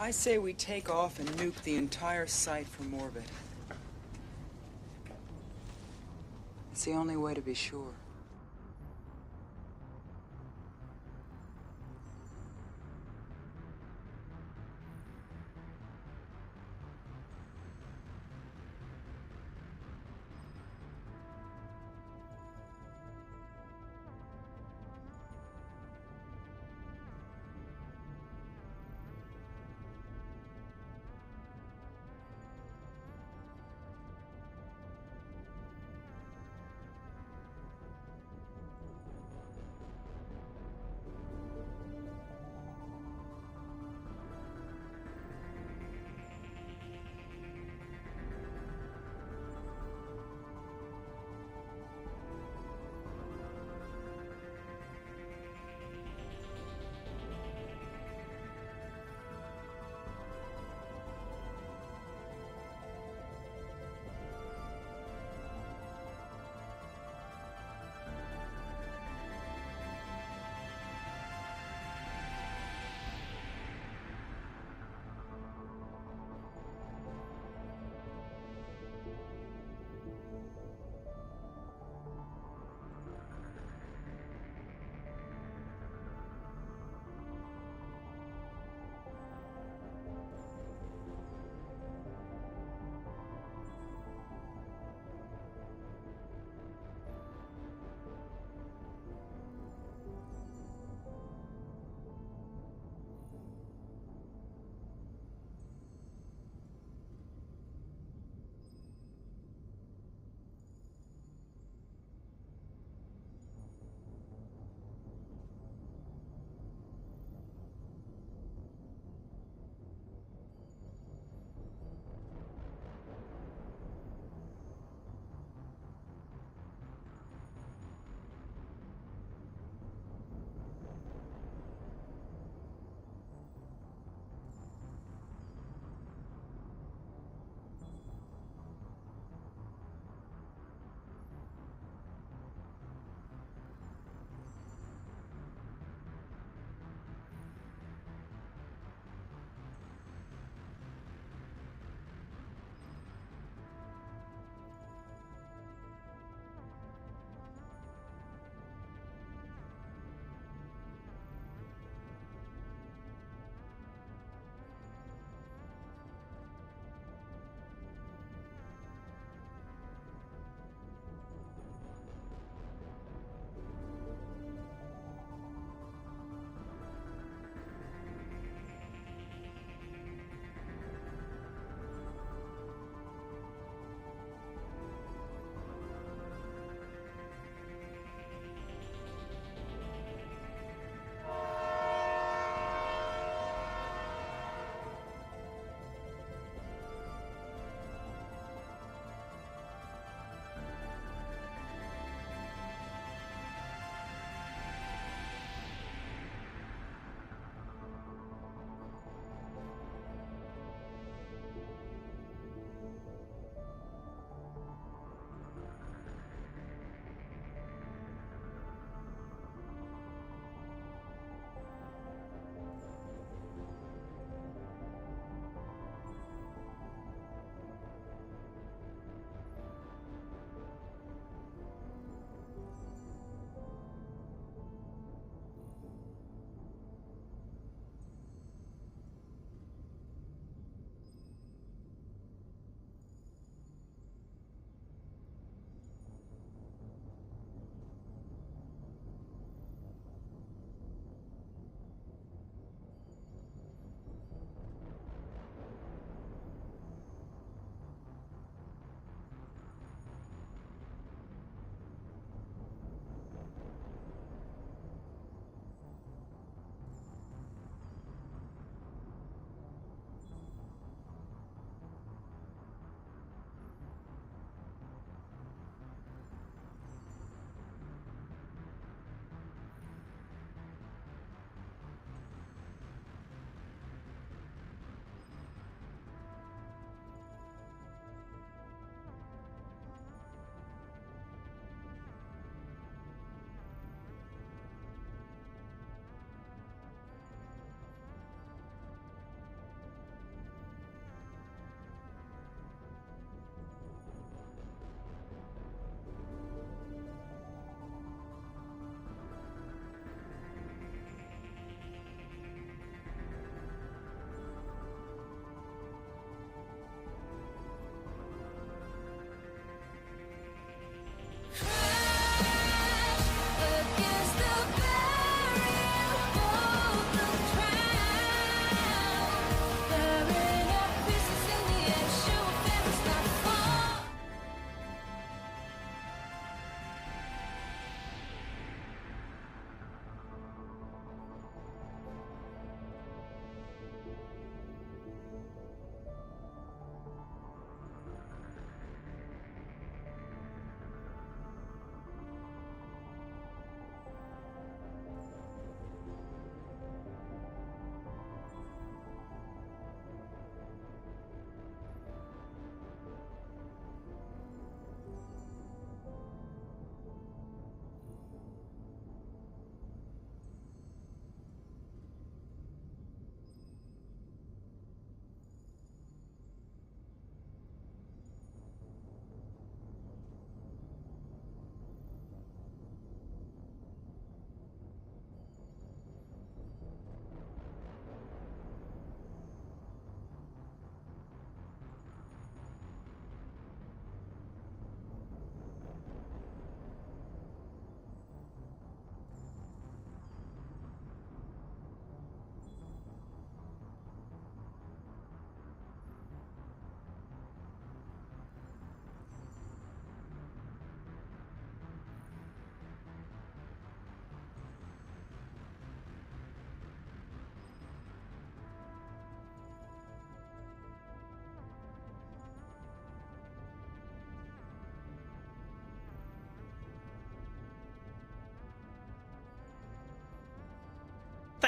I say we take off and nuke the entire site from orbit. It's the only way to be sure.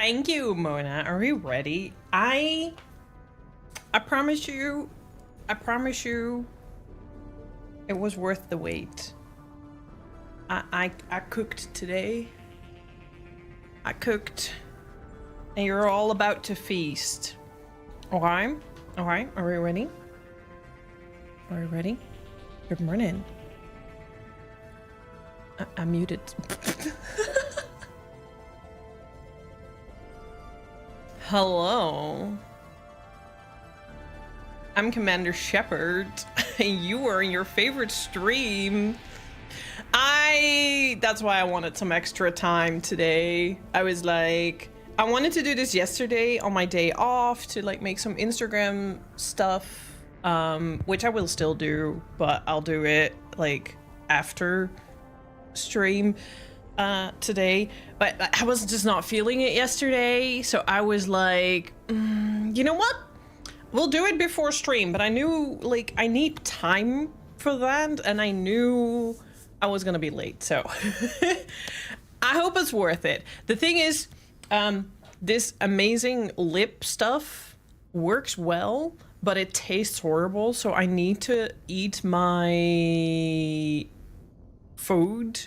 Thank you, Mona. Are we ready? I promise you, it was worth the wait. I cooked today. I cooked, and you're all about to feast. Alright, are we ready? Are we ready? Good morning. I'm muted. Hello. I'm Commander Shepard. You are in your favorite stream. That's why I wanted some extra time today. I was like, I wanted to do this yesterday on my day off to like make some Instagram stuff, which I will still do, but I'll do it like after stream today. But I was just not feeling it yesterday, so I was like, you know what? We'll do it before stream, but I knew like I need time for that, and I knew I was gonna be late, so I hope it's worth it. The thing is, this amazing lip stuff works well, but it tastes horrible, so I need to eat my food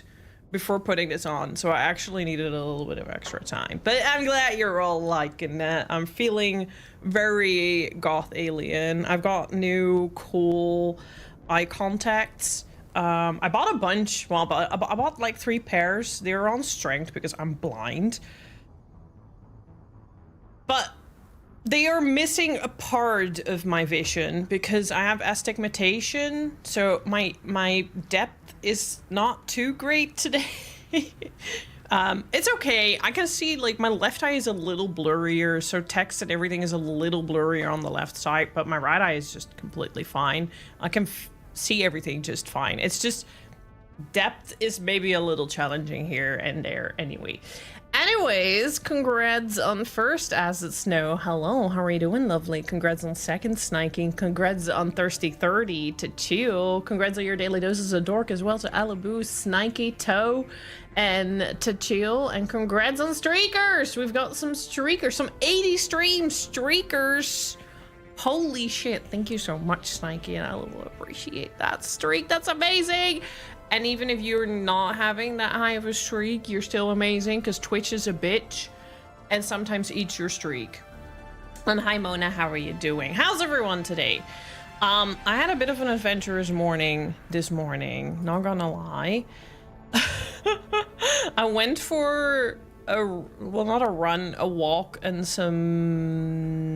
before putting this on, so I actually needed a little bit of extra time. But I'm glad you're all liking that. I'm feeling very goth alien. I've got new cool eye contacts. I bought a bunch. Well, I bought like 3 pairs. They're on strength because I'm blind. But they are missing a part of my vision because I have astigmatation. So my depth is not too great today. It's okay. I can see like my left eye is a little blurrier. So text and everything is a little blurrier on the left side, but my right eye is just completely fine. I can see everything just fine. It's just depth is maybe a little challenging here and there anyway. Anyways, congrats on first Acid Snow. Hello, how are you doing, lovely? Congrats on second Sniking. Congrats on Thirsty 30 to Chill. Congrats on your daily doses of dork as well to Alibu, Snikey, Toe, and to Chill. And congrats on Streakers. We've got some Streakers, some 80 stream Streakers. Holy shit, thank you so much, Snikey, and I will appreciate that streak. That's amazing. And even if you're not having that high of a streak, you're still amazing because Twitch is a bitch and sometimes eats your streak. And hi Mona, how are you doing? How's everyone today? I had a bit of an adventurous morning this morning, not gonna lie. I went for well, not a run, a walk, and some...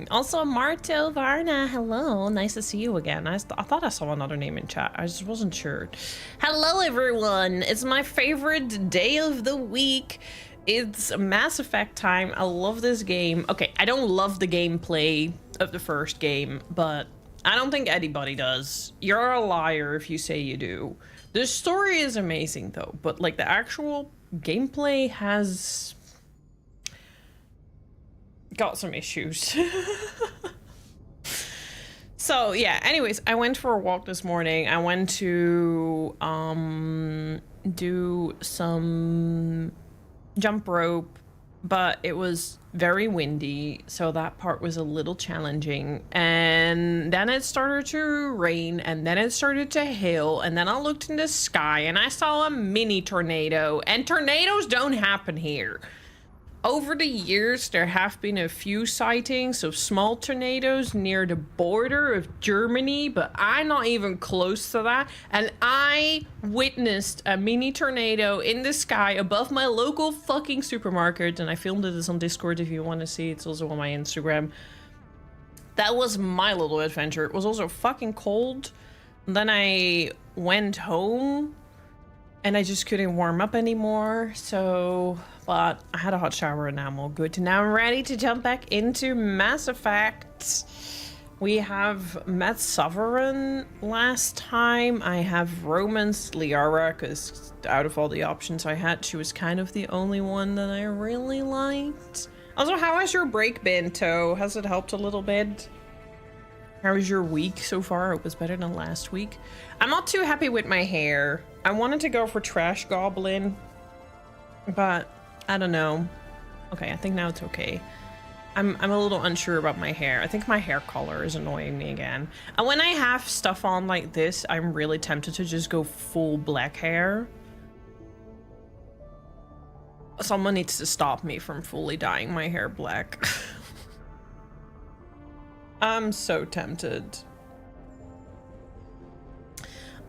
Also, Marto Varna, hello. Nice to see you again. I thought I saw another name in chat. I just wasn't sure. Hello, everyone. It's my favorite day of the week. It's Mass Effect time. I love this game. Okay, I don't love the gameplay of the first game, but I don't think anybody does. You're a liar if you say you do. The story is amazing, though, but like the actual gameplay has got some issues. So yeah, anyways, I went for a walk this morning. I went to do some jump rope, but it was very windy, so that part was a little challenging. And then it started to rain, and then it started to hail, and then I looked in the sky and I saw a mini tornado, and tornadoes don't happen here. Over the years, there have been a few sightings of small tornadoes near the border of Germany, but I'm not even close to that. And I witnessed a mini tornado in the sky above my local fucking supermarket, and I filmed it on Discord if you want to see. It's also on my Instagram. That was my little adventure. It was also fucking cold. And then I went home, and I just couldn't warm up anymore, so... But I had a hot shower and now I'm all good. Now I'm ready to jump back into Mass Effect. We have met Sovereign last time. I have romanced Liara because out of all the options I had, she was kind of the only one that I really liked. Also, how has your break been, Toe? Has it helped a little bit? How was your week so far? It was better than last week. I'm not too happy with my hair. I wanted to go for Trash Goblin, but... I don't know. Okay, I think now it's okay. I'm a little unsure about my hair. I think my hair color is annoying me again. And when I have stuff on like this, I'm really tempted to just go full black hair. Someone needs to stop me from fully dyeing my hair black. I'm so tempted.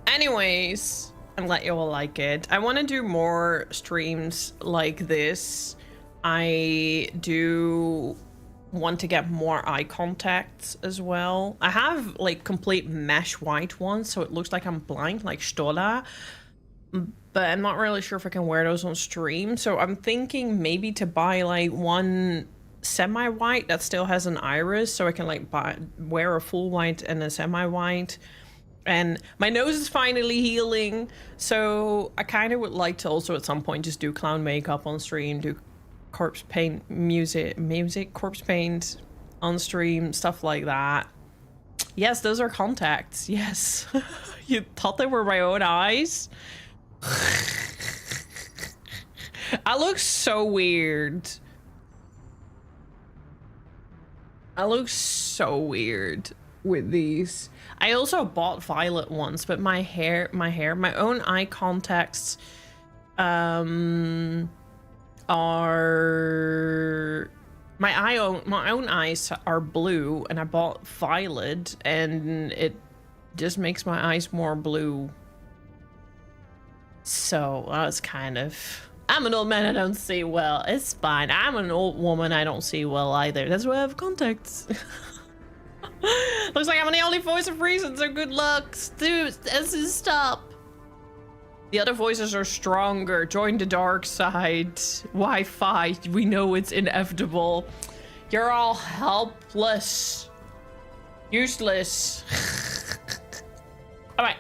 Anyways, I'm glad you all like it. I want to do more streams like this. I do want to get more eye contacts as well. I have like complete mesh white ones, so it looks like I'm blind, like Stola. But I'm not really sure if I can wear those on stream. So I'm thinking maybe to buy like one semi-white that still has an iris, so I can like wear a full white and a semi-white. And my nose is finally healing, so I kind of would like to also at some point just do clown makeup on stream, do corpse paint music, corpse paint on stream, stuff like that. Yes, those are contacts. Yes. You thought they were my own eyes? I look so weird. I look so weird with these. I also bought violet ones, but my own eye contacts are my own eyes are blue, and I bought violet, and it just makes my eyes more blue. So I was kind of, I'm an old man, I don't see well. It's fine. I'm an old woman, I don't see well either. That's why I have contacts. Looks like I'm the only voice of reason, so good luck. Dude, stop. The other voices are stronger. Join the dark side. Why fight? We know it's inevitable. You're all helpless. Useless. All right,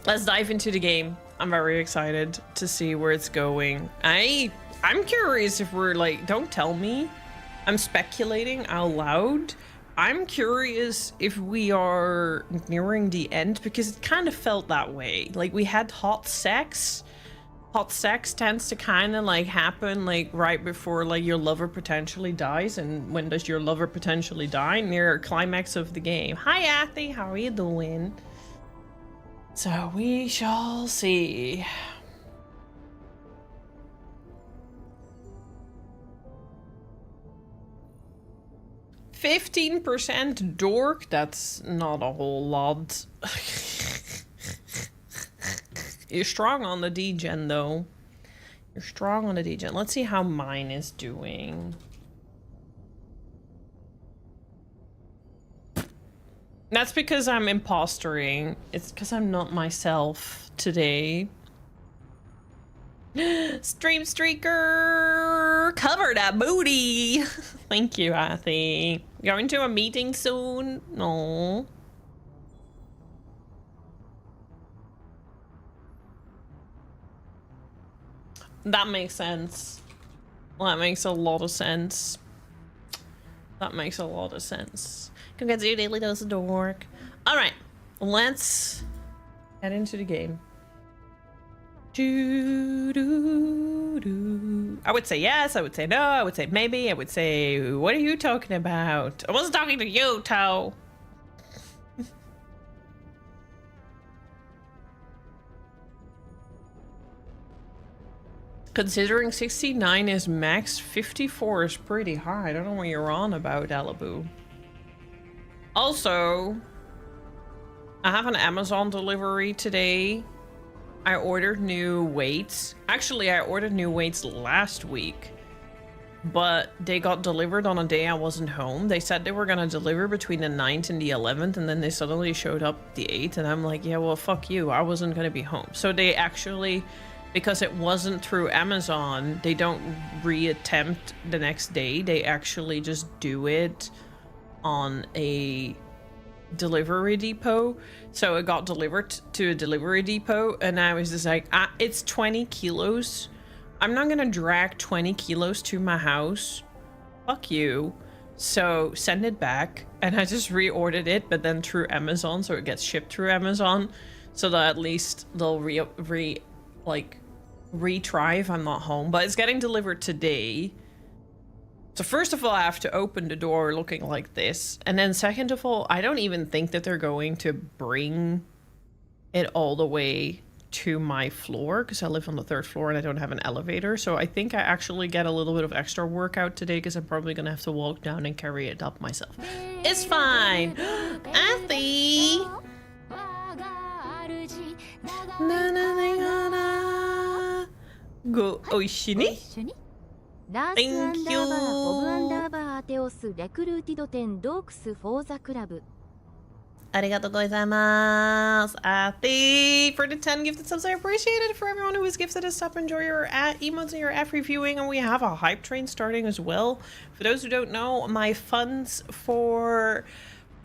let's dive into the game. I'm very excited to see where it's going. I'm curious if we're like, don't tell me. I'm speculating out loud. I'm curious if we are nearing the end, because it kind of felt that way. Like we had hot sex. Hot sex tends to kind of like happen like right before like your lover potentially dies. And when does your lover potentially die? Near climax of the game. Hi Athy, how are you doing? So we shall see. %, dork? That's not a whole lot. You're strong on the degen though. You're strong on the degen. Let's see how mine is doing. That's because I'm impostering. It's because I'm not myself today. Stream streaker! Cover that booty! Thank you, Athy. Going to a meeting soon? No. That makes sense. That makes a lot of sense. That makes a lot of sense. Congrats on your daily dose of dork. Alright, let's head into the game. I would say yes, I would say no, I would say maybe, I would say, what are you talking about? I wasn't talking to you, Toe. Considering 69 is max, 54 is pretty high. I don't know what you're on about, Alibu. Also, I have an Amazon delivery today. I ordered new weights. Actually, I ordered new weights last week, but they got delivered on a day I wasn't home. They said they were gonna deliver between the 9th and the 11th, and then they suddenly showed up the 8th, and I'm like, yeah, well, fuck you. I wasn't gonna be home. So they actually, because it wasn't through Amazon, they don't reattempt the next day. They actually just do it on a delivery depot. So it got delivered to a delivery depot, and I was just like, it's 20 kilos. I'm not gonna drag 20 kilos to my house. Fuck you. So send it back. And I just reordered it, but then through Amazon, so it gets shipped through Amazon, so that at least they'll retry if I'm not home. But it's getting delivered today. So first of all, I have to open the door looking like this. And then second of all, I don't even think that they're going to bring it all the way to my floor because I live on the 3rd floor and I don't have an elevator. So I think I actually get a little bit of extra workout today because I'm probably going to have to walk down and carry it up myself. It's fine. Athy! Go Oishini? Thank you. Arigatou gozaimasu, Athy, for the 10 gifted subs. I appreciate it. For everyone who was gifted a sub, enjoy your emotes and your reviewing. And we have a hype train starting as well. For those who don't know, my funds for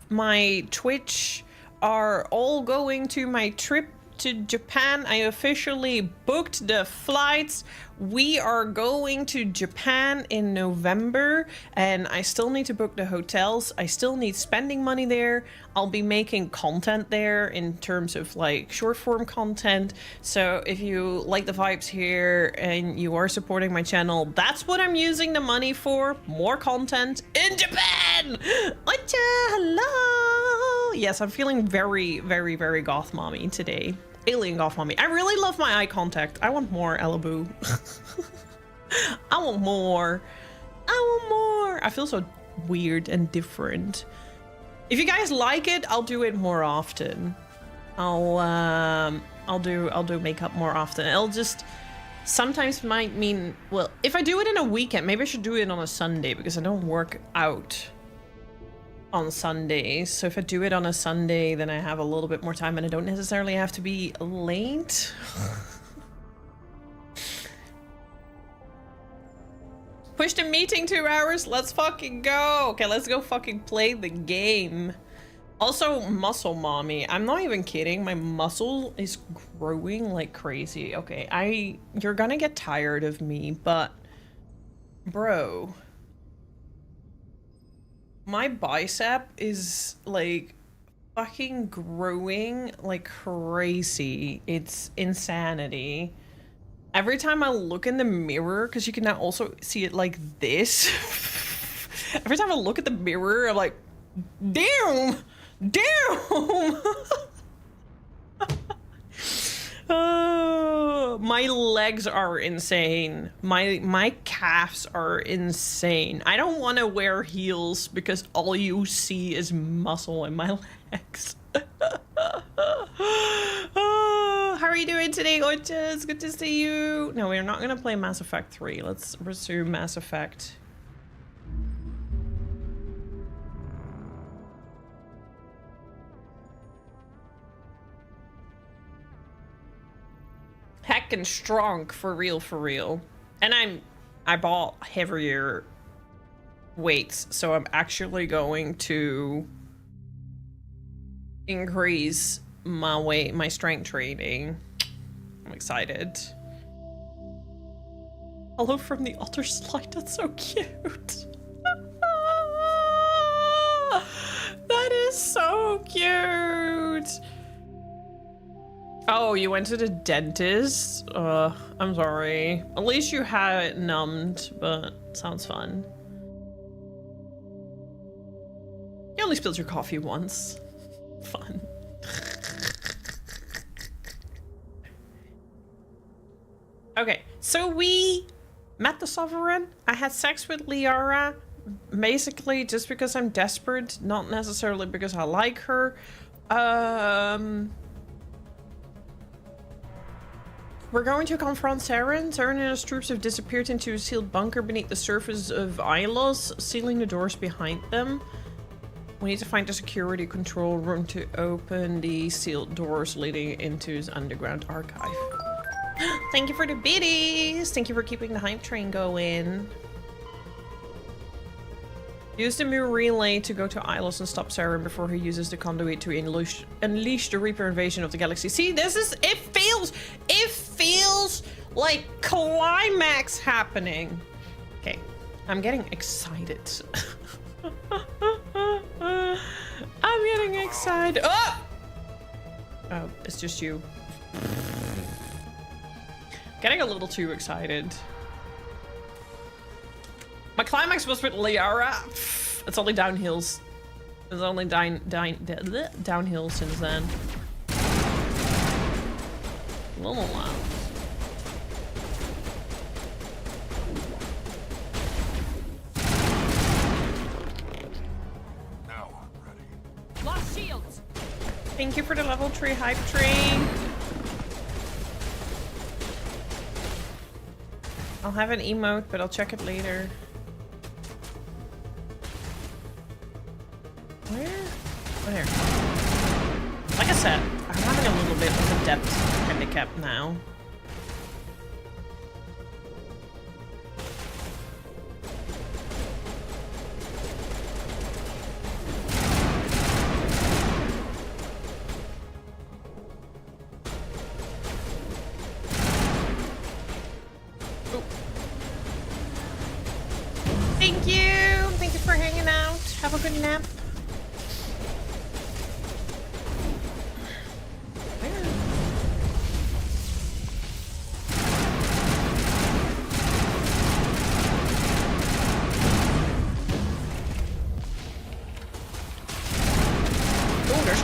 my Twitch are all going to my trip to Japan. I officially booked the flights. We are going to Japan in November and I still need to book the hotels. I still need spending money there. I'll be making content there in terms of like short form content. So if you like the vibes here and you are supporting my channel, that's what I'm using the money for. More content in Japan. Ocha, hello. Yes, I'm feeling very, very, very goth mommy today. Alien goth mommy. I really love my eye contact. I want more, Elaboo. I want more. I want more. I feel so weird and different. If you guys like it, I'll do it more often. I'll do makeup more often. It'll just sometimes might mean, well, if I do it in a weekend, maybe I should do it on a Sunday because I don't work out on Sundays. So if I do it on a Sunday, then I have a little bit more time and I don't necessarily have to be late. Push the meeting 2 hours. Let's fucking go. Okay, let's go fucking play the game. Also, muscle mommy. I'm not even kidding. My muscle is growing like crazy. Okay, you're gonna get tired of me, but bro, my bicep is like fucking growing like crazy. It's insanity. Every time I look in the mirror, because you can now also see it like this. Every time I look at the mirror, I'm like, damn, damn. My legs are insane. My calves are insane. I don't want to wear heels because all you see is muscle in my legs. How are you doing today, Oches? Good to see you. No, we're not gonna play Mass Effect 3. Let's resume Mass Effect. Heckin' strong, for real, for real. And I bought heavier weights, so I'm actually going to increase my weight, my strength training. I'm excited. Hello from the Otter Slide, that's so cute. That is so cute. Oh, you went to the dentist? I'm sorry. At least you had it numbed, but sounds fun. You only spilled your coffee once. Fun. Okay, so we met the Sovereign. I had sex with Liara, basically just because I'm desperate, not necessarily because I like her. We're going to confront Saren. Saren and his troops have disappeared into a sealed bunker beneath the surface of Ilos, sealing the doors behind them. We need to find a security control room to open the sealed doors leading into his underground archive. Thank you for the biddies! Thank you for keeping the hype train going. Use the Mu relay to go to Ilos and stop Saren before he uses the conduit to unleash the Reaper invasion of the galaxy. See, this is, it feels like climax happening. Okay, I'm getting excited. I'm getting excited. Oh! Oh, it's just you. Getting a little too excited. My climax was with Liara. It's only downhills. It's only downhill since then. Little while. Now I'm ready. Lost shields. Thank you for the level 3 hype train. I'll have an emote, but I'll check it later. Where? Like I said, I'm having a little bit of a depth handicap now. Oh. Thank you! Thank you for hanging out. Have a good nap.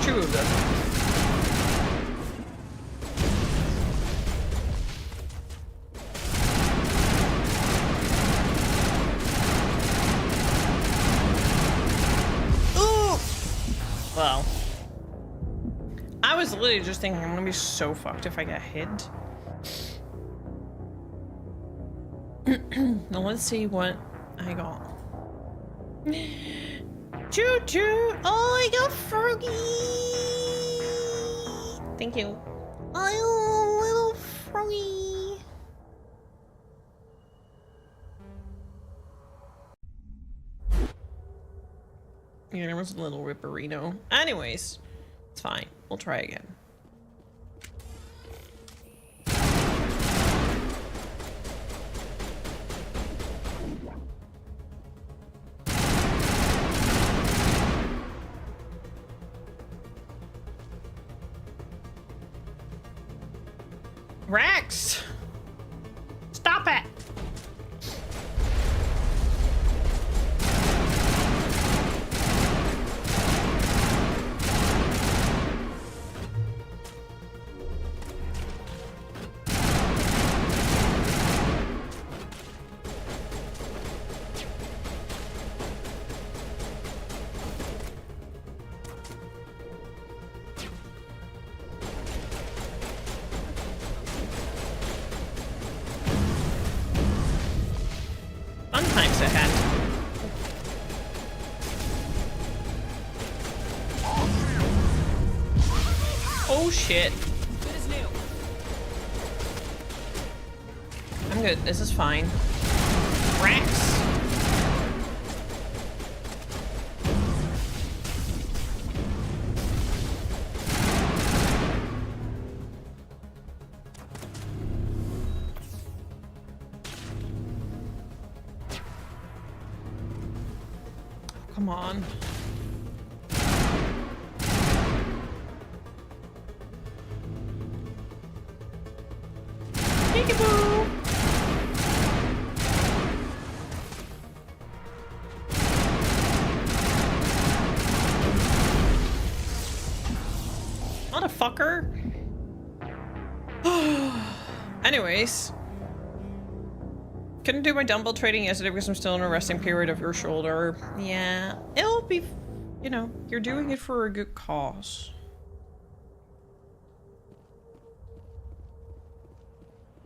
Two of them. Ooh! Well, I was literally just thinking I'm gonna be so fucked if I get hit. Now let's see what I got. Choo choo! Oh, I got Froggy! Thank you. Oh, little Froggy! Yeah, there was a little Ripperino. Anyways, it's fine. We'll try again. Rex! Stop it! Times ahead. Oh shit. Good as new. I'm good. This is fine. Rex. Come on. Peekaboo! Motherfucker! Anyways. Couldn't do my dumbbell trading yesterday because I'm still in a resting period of your shoulder. Yeah, it'll be, you know, you're doing it for a good cause.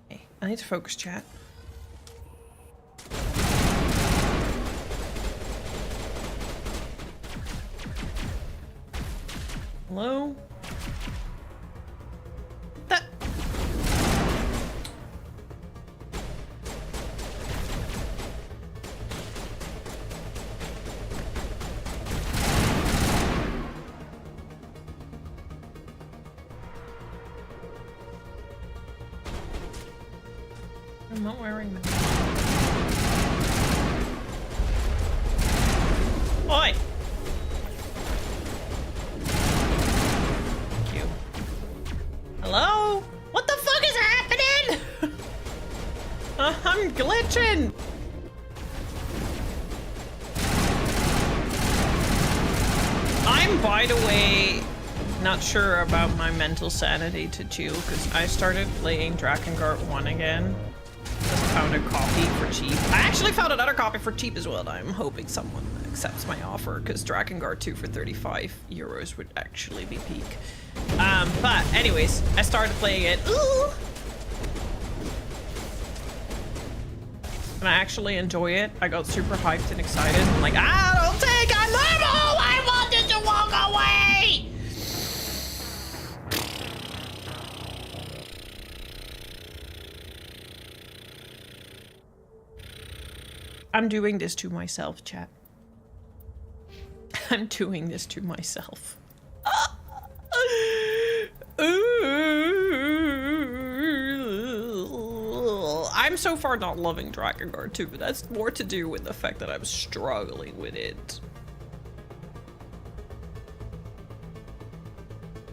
Hey, I need to focus, chat. Hello? That. I'm not wearing them. Oi! Thank you. Hello? What the fuck is happening? I'm glitching! by the way, not sure about my mental sanity to chill because I started playing Drakengard 1 again. Just found a copy for cheap. I actually found another copy for cheap as well, and I'm hoping someone accepts my offer because Drakengard 2 for 35 euros would actually be peak. But anyways, I started playing it. Ooh! And I actually enjoy it. I got super hyped and excited. I'm like, I don't think I'm normal! I wanted to walk away! I'm doing this to myself, chat. I'm doing this to myself. I'm so far not loving Drakengard 2, but that's more to do with the fact that I'm struggling with it.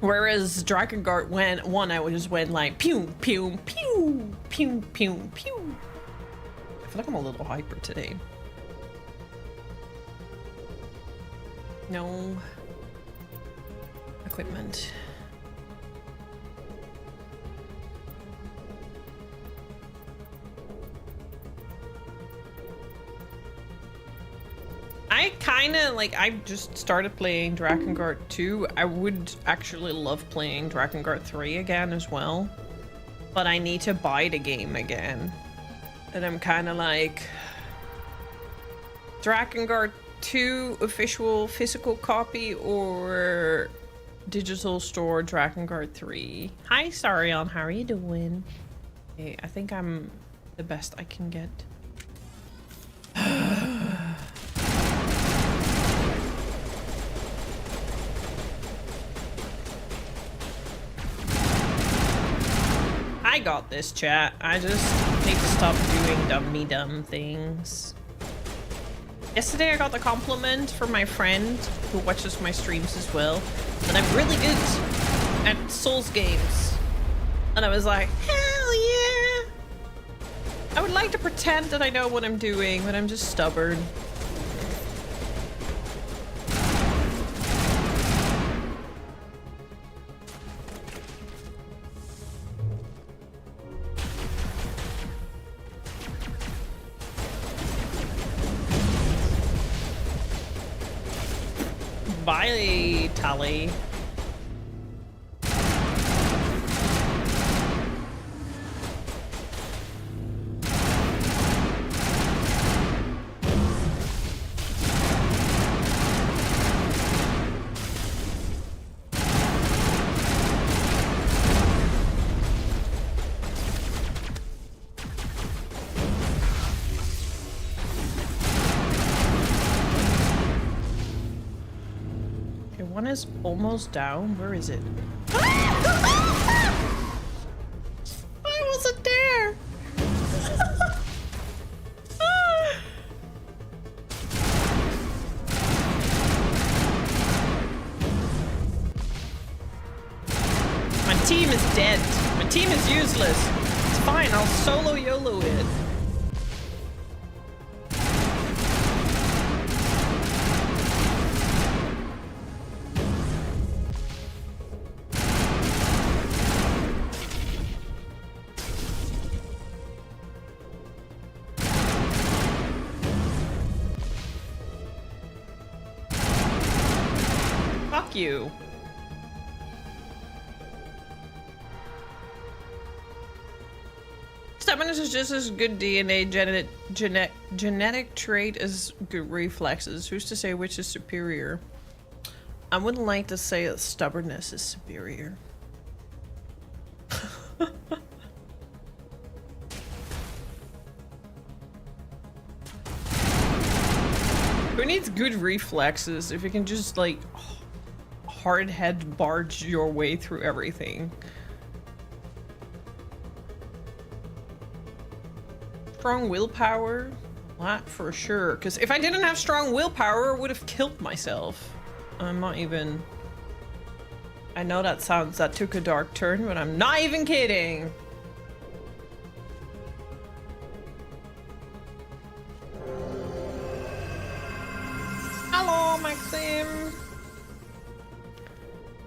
Whereas Drakengard 1, I just went like pew, pew, pew, pew, pew, pew. I feel like I'm a little hyper today. No equipment. I kind of like, I just started playing Drakengard 2. I would actually love playing Drakengard 3 again as well, but I need to buy the game again. And I'm kind of like, Drakengard 2 official physical copy or digital store Drakengard 3. Hi Sarion, how are you doing? Okay, I think I'm the best I can get. I got this, chat. I just need to stop doing dumb things. Yesterday I got the compliment from my friend who watches my streams as well that I'm really good at Souls games. And I was like, hell yeah! I would like to pretend that I know what I'm doing, but I'm just stubborn. Bye, Tally. One is almost down. Where is it? I wasn't there. My team is dead. My team is useless. It's fine. I'll solo YOLO it. You. Stubbornness is just as good DNA genetic trait as good reflexes. Who's to say which is superior? I wouldn't like to say that stubbornness is superior. Who needs good reflexes if you can just like hard head barge your way through everything? Strong willpower? That for sure. Because if I didn't have strong willpower, I would have killed myself. I'm not even... I know that took a dark turn, but I'm not even kidding. Hello, Maxim.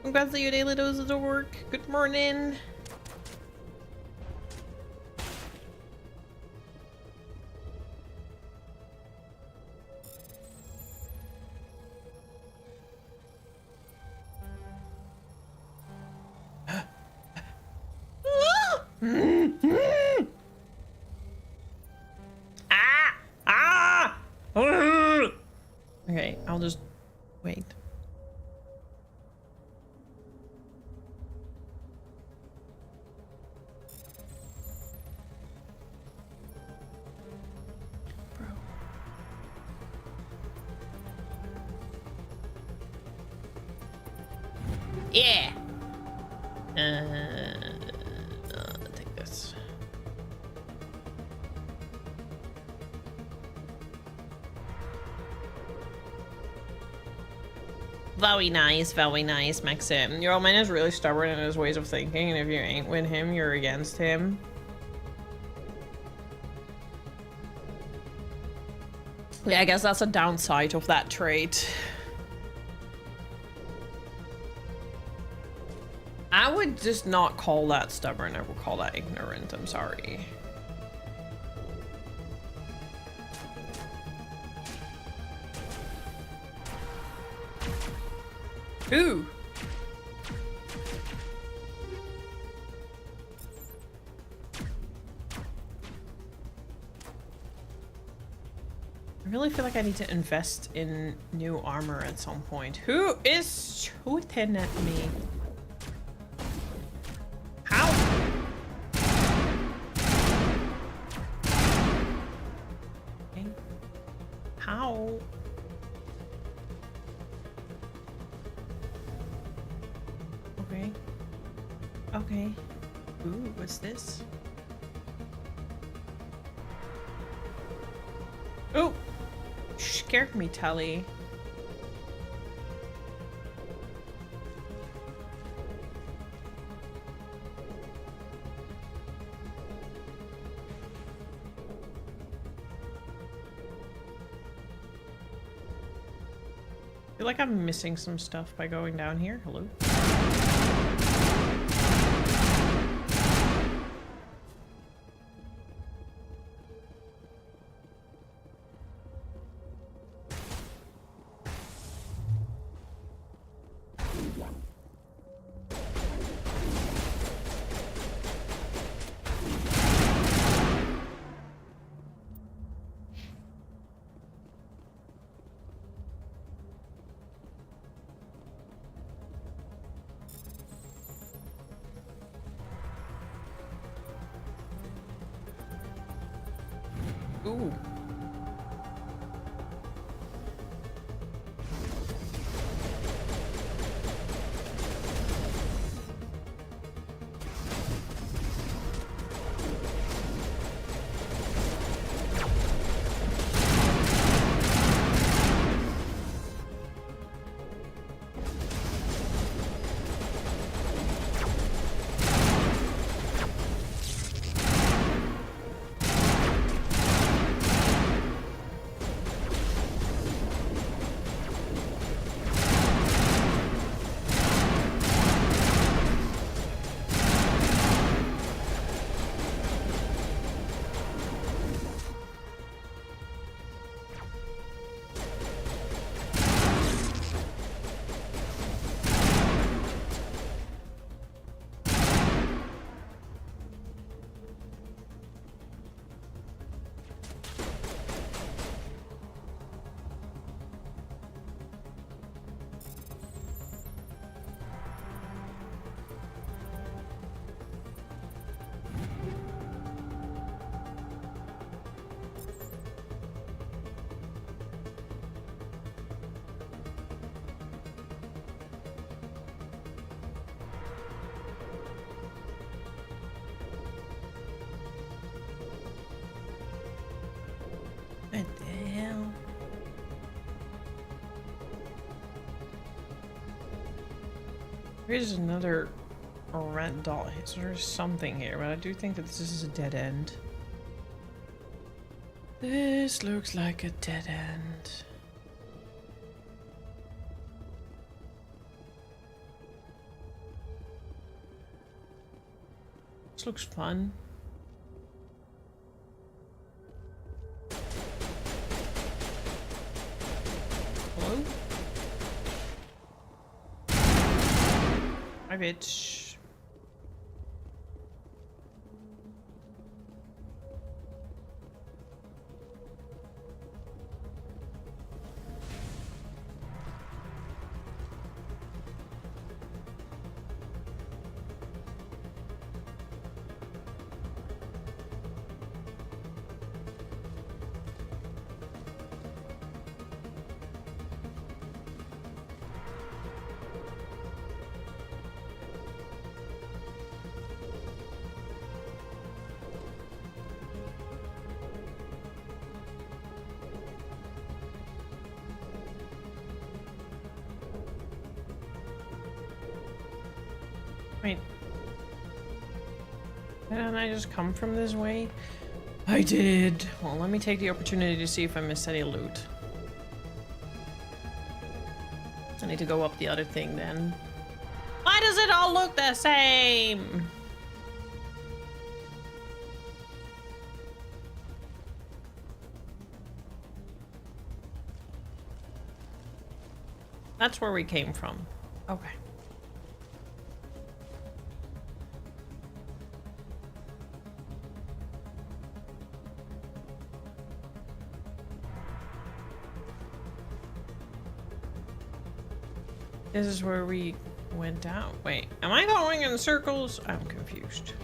Congrats on your daily doses of work. Good morning. Okay, I'll just wait. Bro. Yeah. I'll take this. Very nice, Maxim. Your old man is really stubborn in his ways of thinking, and if you ain't with him, you're against him. Yeah, I guess that's a downside of that trait. I would just not call that stubborn, I would call that ignorant, I'm sorry. Ooh. I really feel like I need to invest in new armor at some point. Who is shooting at me? How? Okay. How? Okay. Okay. Ooh, what's this? Oh! Scared me, Tully. I feel like I'm missing some stuff by going down here. Hello? Ooh. What the hell? Here's another red dot. So there's something here, but I do think that this is a dead end. This looks like a dead end. This looks fun. Hello? Hi, bitch. Wait. Didn't I just come from this way? I did. Well, let me take the opportunity to see if I missed any loot. I need to go up the other thing then. Why does it all look the same? That's where we came from. Okay. This is where we went out. Wait, am I going in circles? I'm confused.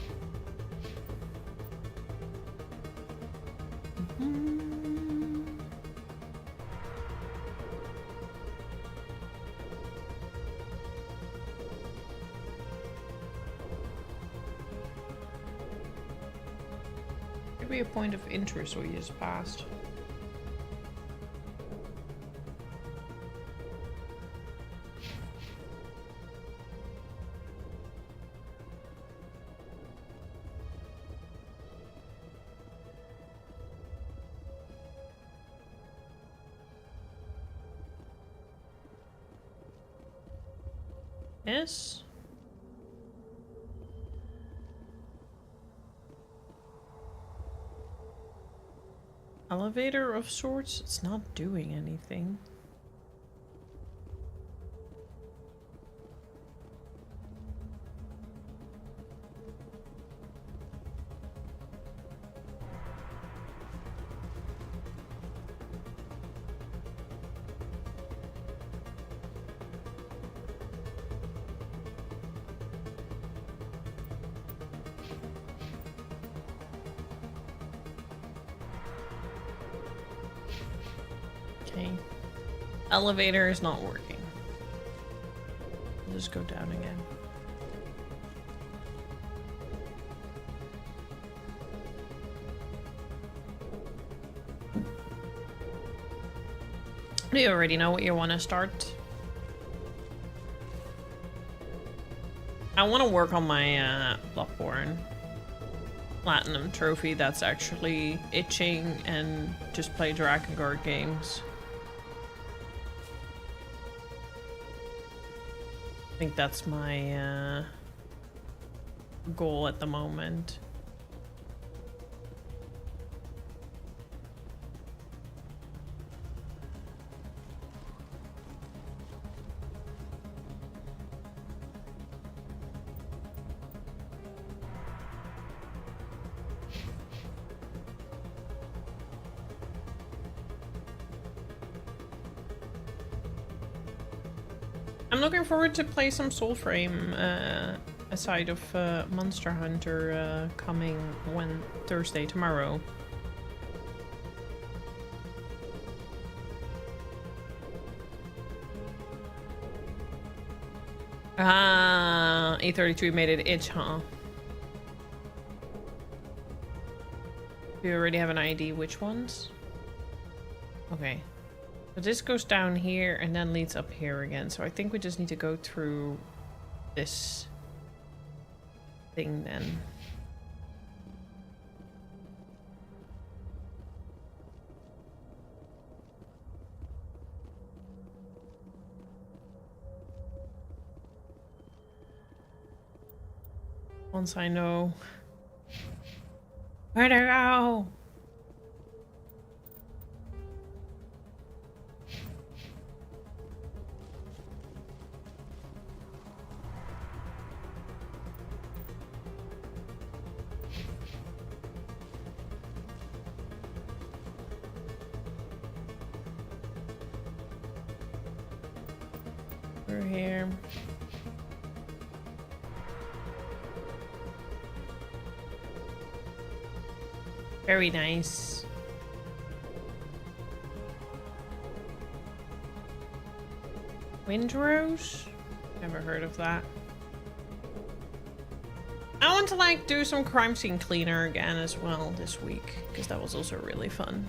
Could be a point of interest we just passed. Yes. Elevator of sorts? It's not doing anything. Okay. Elevator is not working. I'll just go down again. Do you already know what you want to start? I want to work on my Bloodborne Platinum trophy that's actually itching and just play Drakengard games. I think that's my goal at the moment. I'm looking forward to play some Soulframe aside of Monster Hunter coming Thursday, tomorrow. Ah, E33 made it itch, huh? Do you already have an ID which ones? Okay. So this goes down here and then leads up here again. So I think we just need to go through this thing then. Once I know Where'd I go? We're here. Very nice. Windrose? Never heard of that. I want to like do some crime scene cleaner again as well this week, because that was also really fun.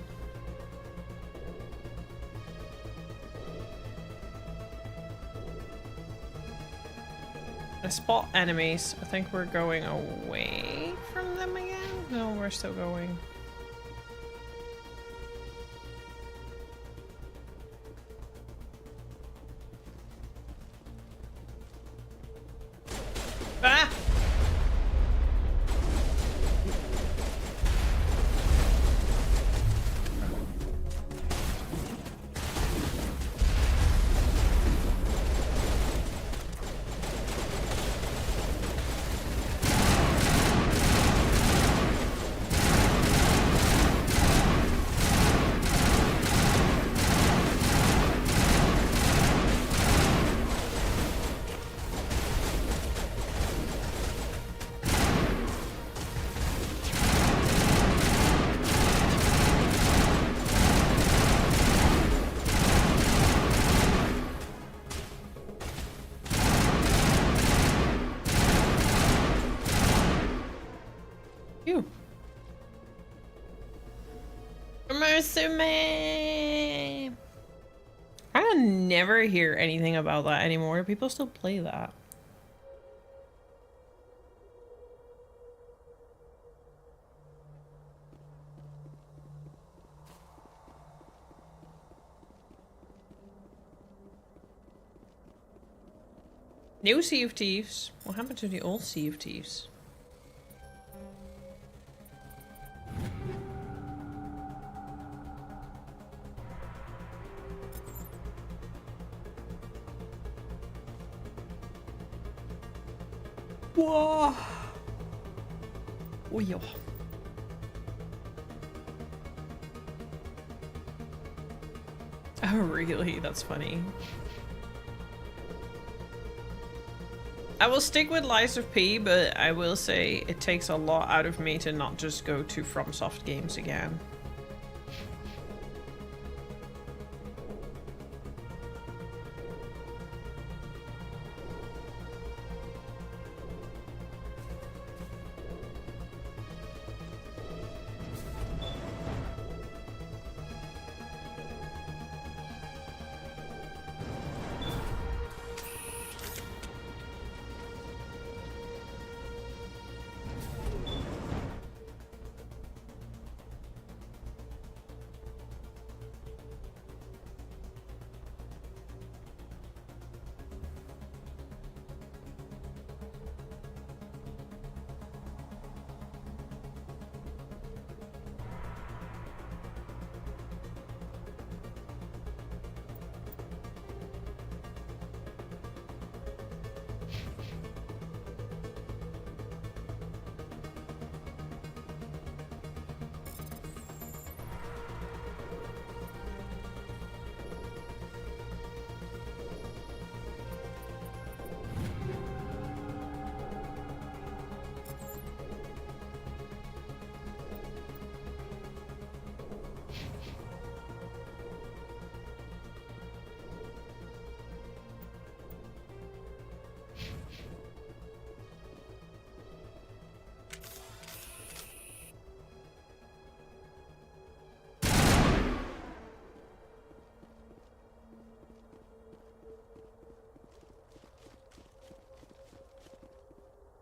I spot enemies. I think we're going away from them again? No, we're still going. Ah! Phew. Mercy me. I never hear anything about that anymore. People still play that. New Sea of Thieves. What happened to the old Sea of Thieves? Whoa. Oh, yeah. Oh, really? That's funny. I will stick with Lies of P, but I will say it takes a lot out of me to not just go to FromSoft games again.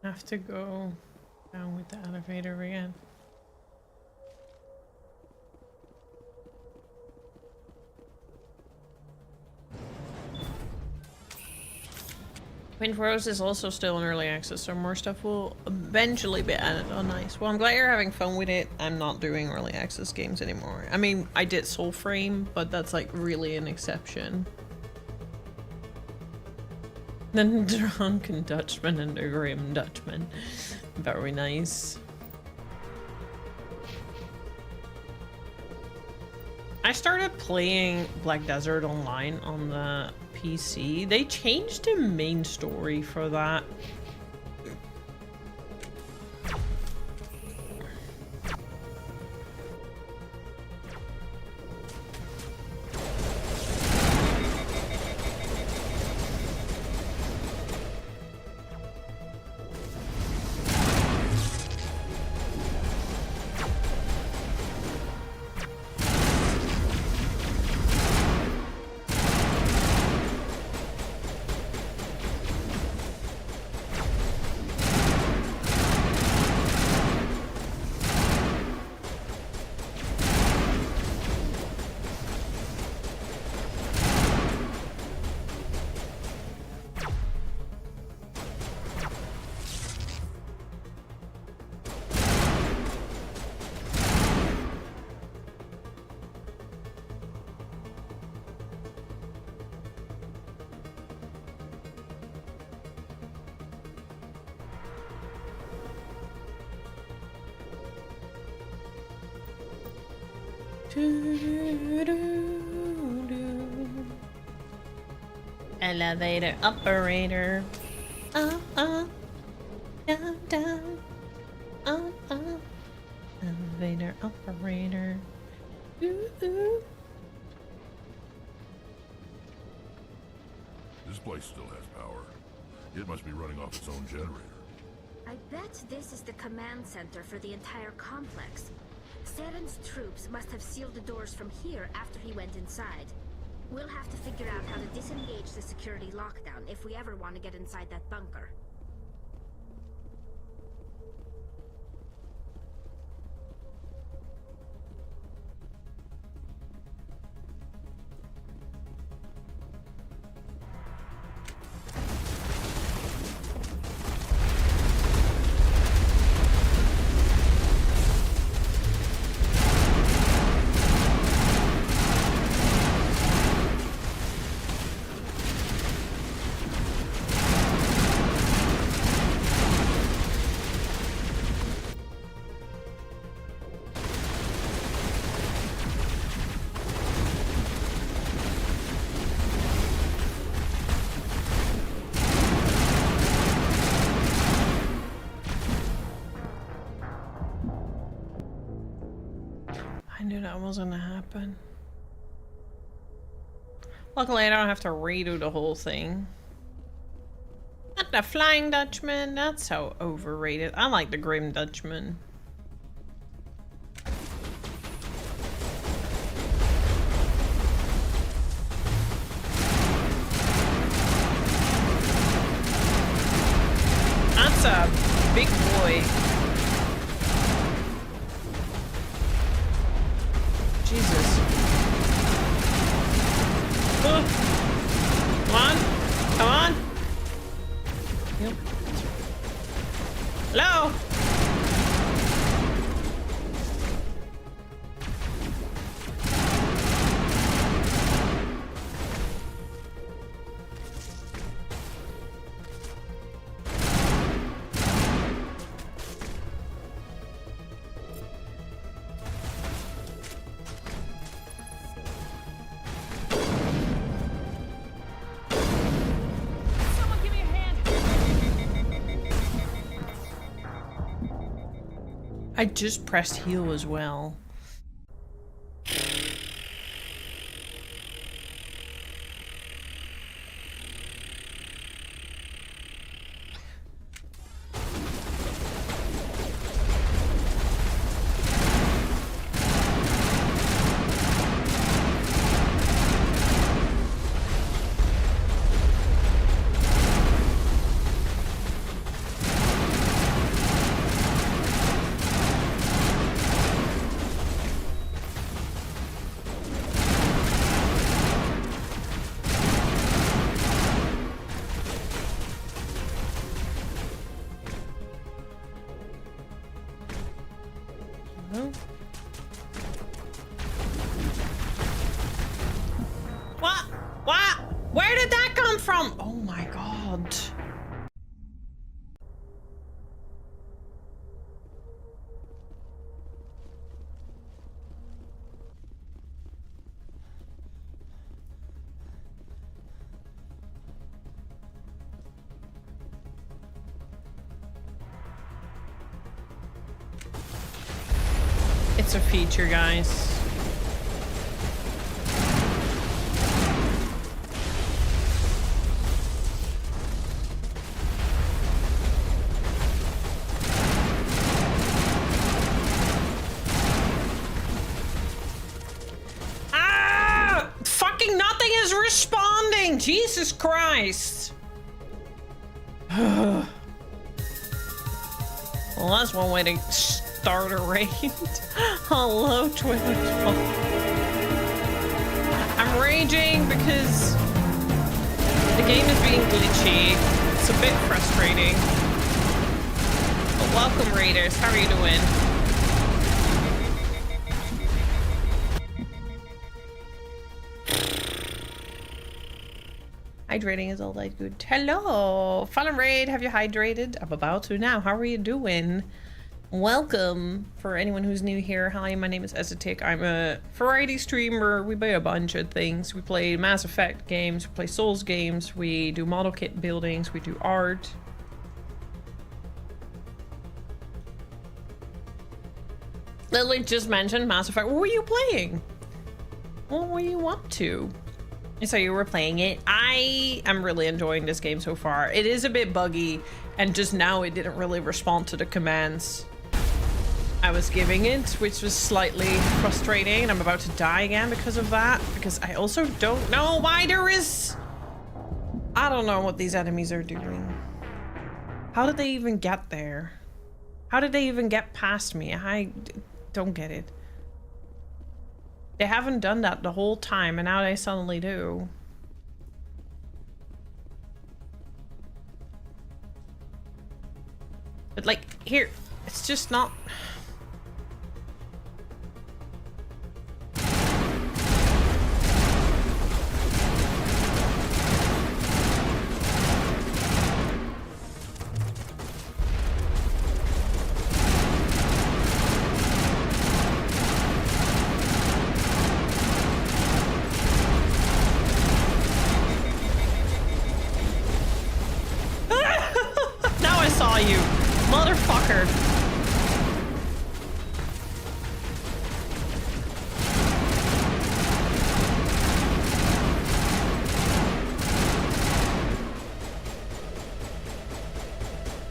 Have to go down with the elevator again. Wind Rose is also still in early access, so more stuff will eventually be added. Oh, nice. Well, I'm glad you're having fun with it. I'm not doing early access games anymore. I mean, I did Soulframe, but that's like really an exception. The Drunken Dutchman and the Grim Dutchman. Very nice. I started playing Black Desert Online on the PC. They changed the main story for that. Elevator operator. Down, down. Elevator operator. Ooh. This place still has power. It must be running off its own generator. I bet this is the command center for the entire complex. Saren's troops must have sealed the doors from here after he went inside. We'll have to figure out how to disengage the security lockdown if we ever want to get inside that bunker. I knew that was gonna happen. Luckily, I don't have to redo the whole thing. Not the Flying Dutchman. That's so overrated. I like the Grim Dutchman. That's a big boy. Jesus. Oh. Come on. Come on. Yep. Hello? I just pressed heal as well. No. What? What? Where did that come from? Oh my god. It's a feature, guys. Ah! Fucking nothing is responding! Jesus Christ! Well, that's one way to start a raid. Hello, Twitter. I'm raging because the game is being glitchy. It's a bit frustrating. But welcome, raiders. How are you doing? Hydrating is all that good. Hello, Fallen Raid. Have you hydrated? I'm about to now. How are you doing? Welcome. For anyone who's new here, hi, my name is Esotic. I'm a variety streamer. We play a bunch of things. We play Mass Effect games, we play Souls games, we do model kit buildings, we do art. Lily just mentioned Mass Effect. What were you playing? What were you up to? So you were playing it. I am really enjoying this game so far. It is a bit buggy, and just now it didn't really respond to the commands I was giving it, which was slightly frustrating, and I'm about to die again because of that, because I also don't know why there is... I don't know what these enemies are doing. How did they even get there? How did they even get past me? I don't get it. They haven't done that the whole time, and now they suddenly do. But like, here, it's just not...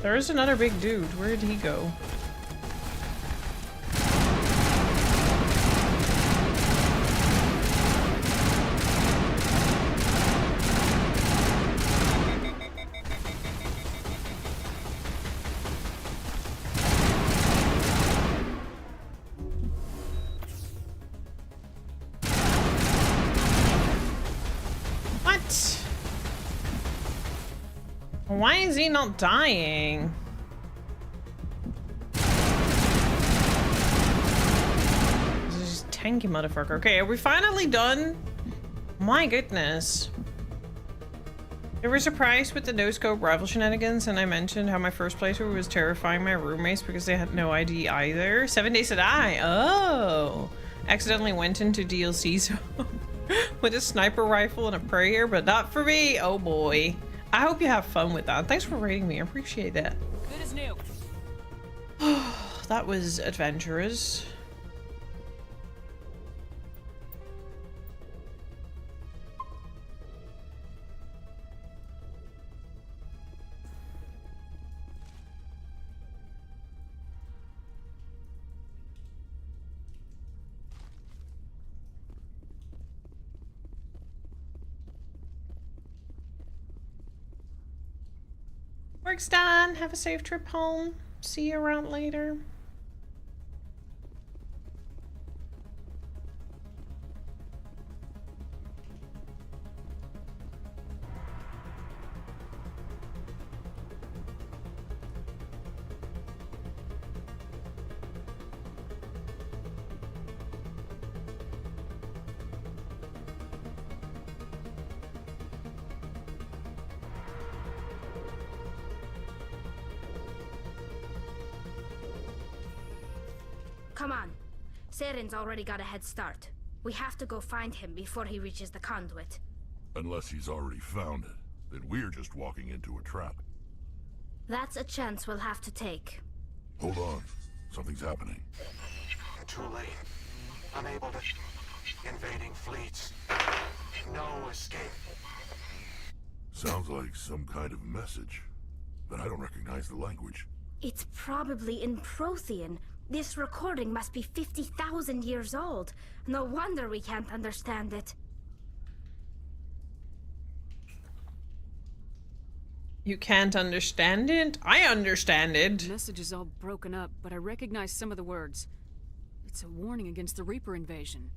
There's another big dude. Where did he go? Why is he not dying? This is just tanky motherfucker. Okay, are we finally done? My goodness. They were surprised with the no-scope rifle shenanigans, and I mentioned how my first playthrough was terrifying my roommates because they had no ID either. 7 Days to Die. Oh. Accidentally went into DLC zone with a sniper rifle and a prayer, but not for me. Oh boy. I hope you have fun with that. Thanks for rating me. I appreciate that. Good as new. That was adventurous. Work's done. Have a safe trip home. See you around later. Come on. Seren's already got a head start. We have to go find him before he reaches the conduit. Unless he's already found it, then we're just walking into a trap. That's a chance we'll have to take. Hold on. Something's happening. Too late. Unable to... Invading fleets. No escape. Sounds like some kind of message, but I don't recognize the language. It's probably in Prothean. This recording must be 50,000 years old. No wonder we can't understand it. You can't understand it? I understand it. The message is all broken up, but I recognize some of the words. It's a warning against the Reaper invasion.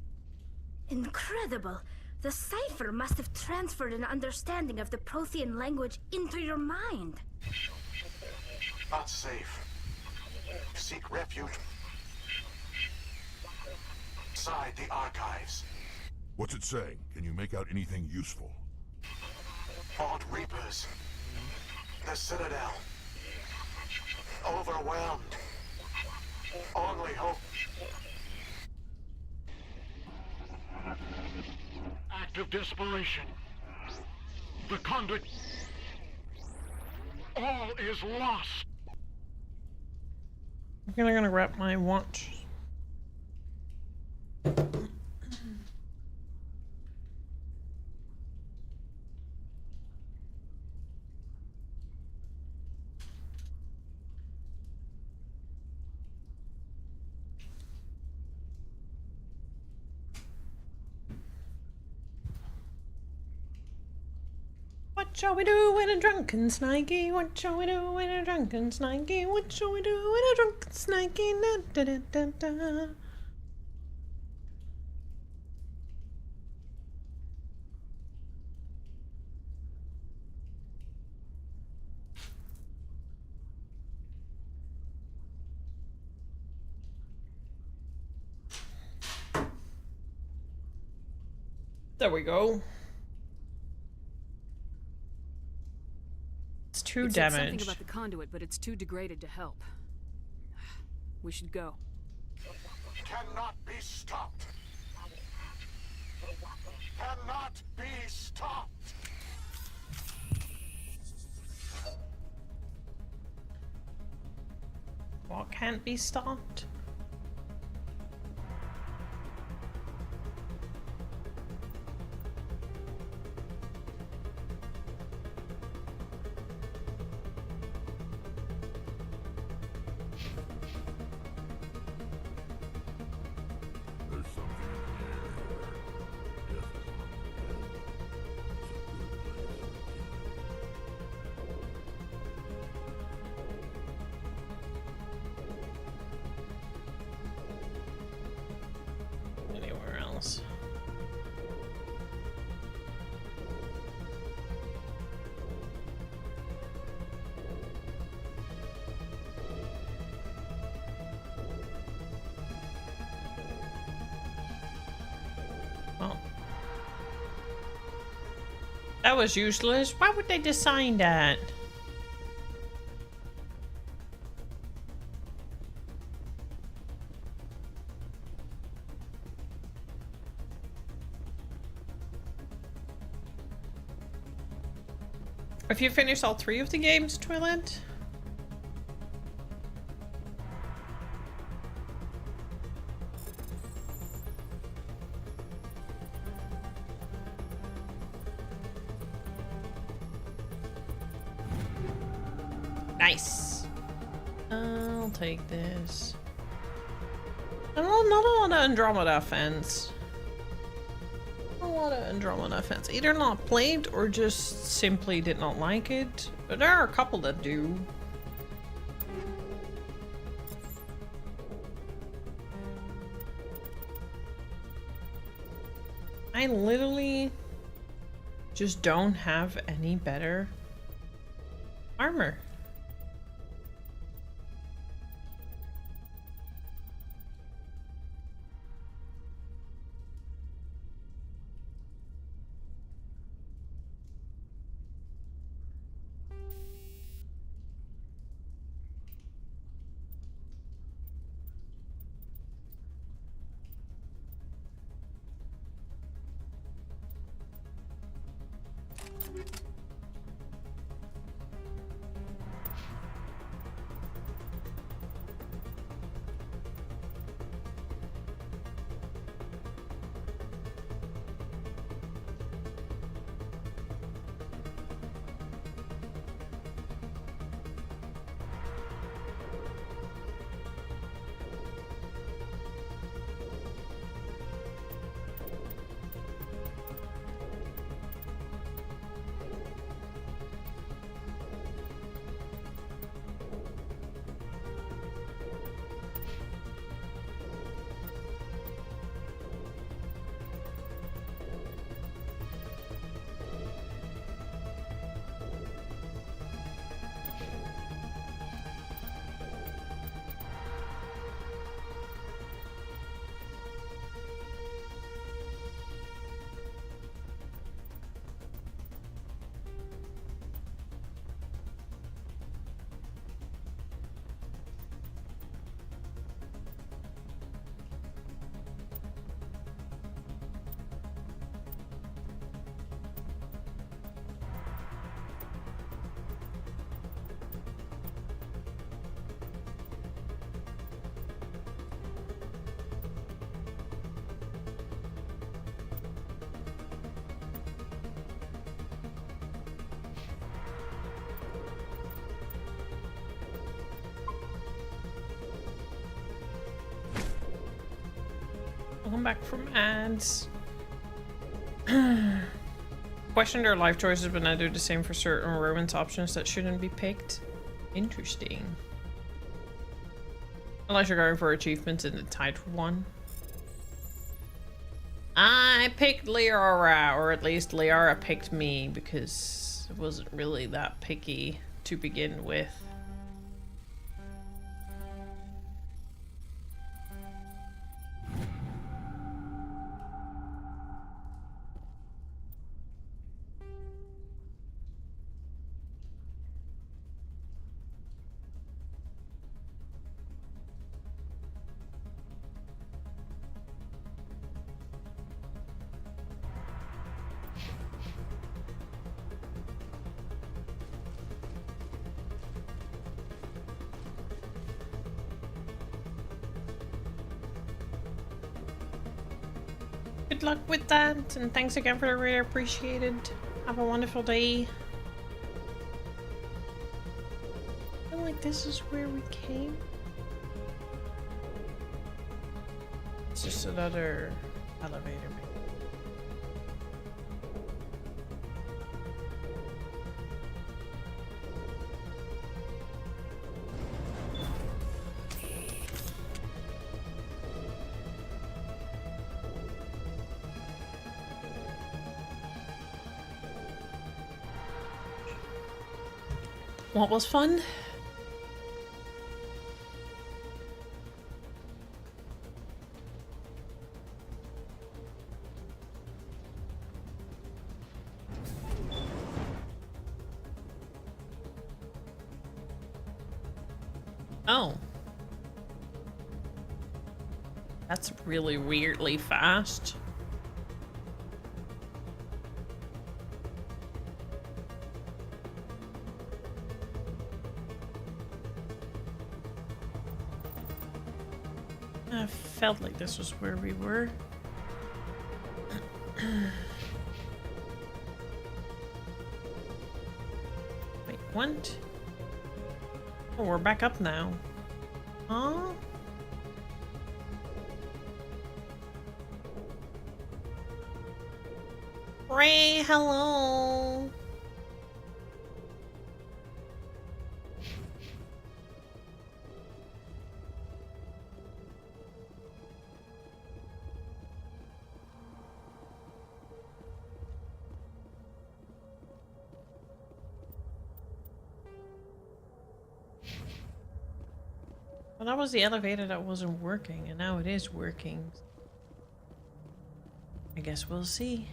Incredible! The cipher must have transferred an understanding of the Prothean language into your mind. Not safe. Seek refuge. Inside the archives. What's it saying? Can you make out anything useful? Fought Reapers. The Citadel. Overwhelmed. Only hope. Act of desperation. The conduit. All is lost. I'm gonna grab my watch. What shall we do in a drunken snikey? What shall we do in a drunken snikey? What shall we do in a drunken snikey? Da, da, da, da, da. There we go. It's too It said damaged. something about the conduit, but it's too degraded to help. We should go. Cannot be stopped. Cannot be stopped. What can't be stopped? There's something in the air here. Death is not dead. It's a good place. Anywhere else? Well, that was useless. Why would they design that? Have you finished all 3 of the games, Twilight? Nice. I'll take this. Not a lot of Andromeda fans. A lot of Andromeda fans. Either not played or just simply did not like it. But there are a couple that do. I literally just don't have any better armor. Welcome back from ads. Question their life choices, but now do the same for certain romance options that shouldn't be picked. Interesting. Unless you're going for achievements in the tight one. I picked Liara, or at least Liara picked me because it wasn't really that picky to begin with. Good luck with that, and thanks again for the raid, appreciated. Have a wonderful day. I feel like this is where we came. It's just another elevator. What was fun? Oh. That's really weirdly fast. I felt like this was where we were. Wait, what? Oh, we're back up now. Huh? Ray, hello. Well, that was the elevator that wasn't working, and now it is working. I guess we'll see.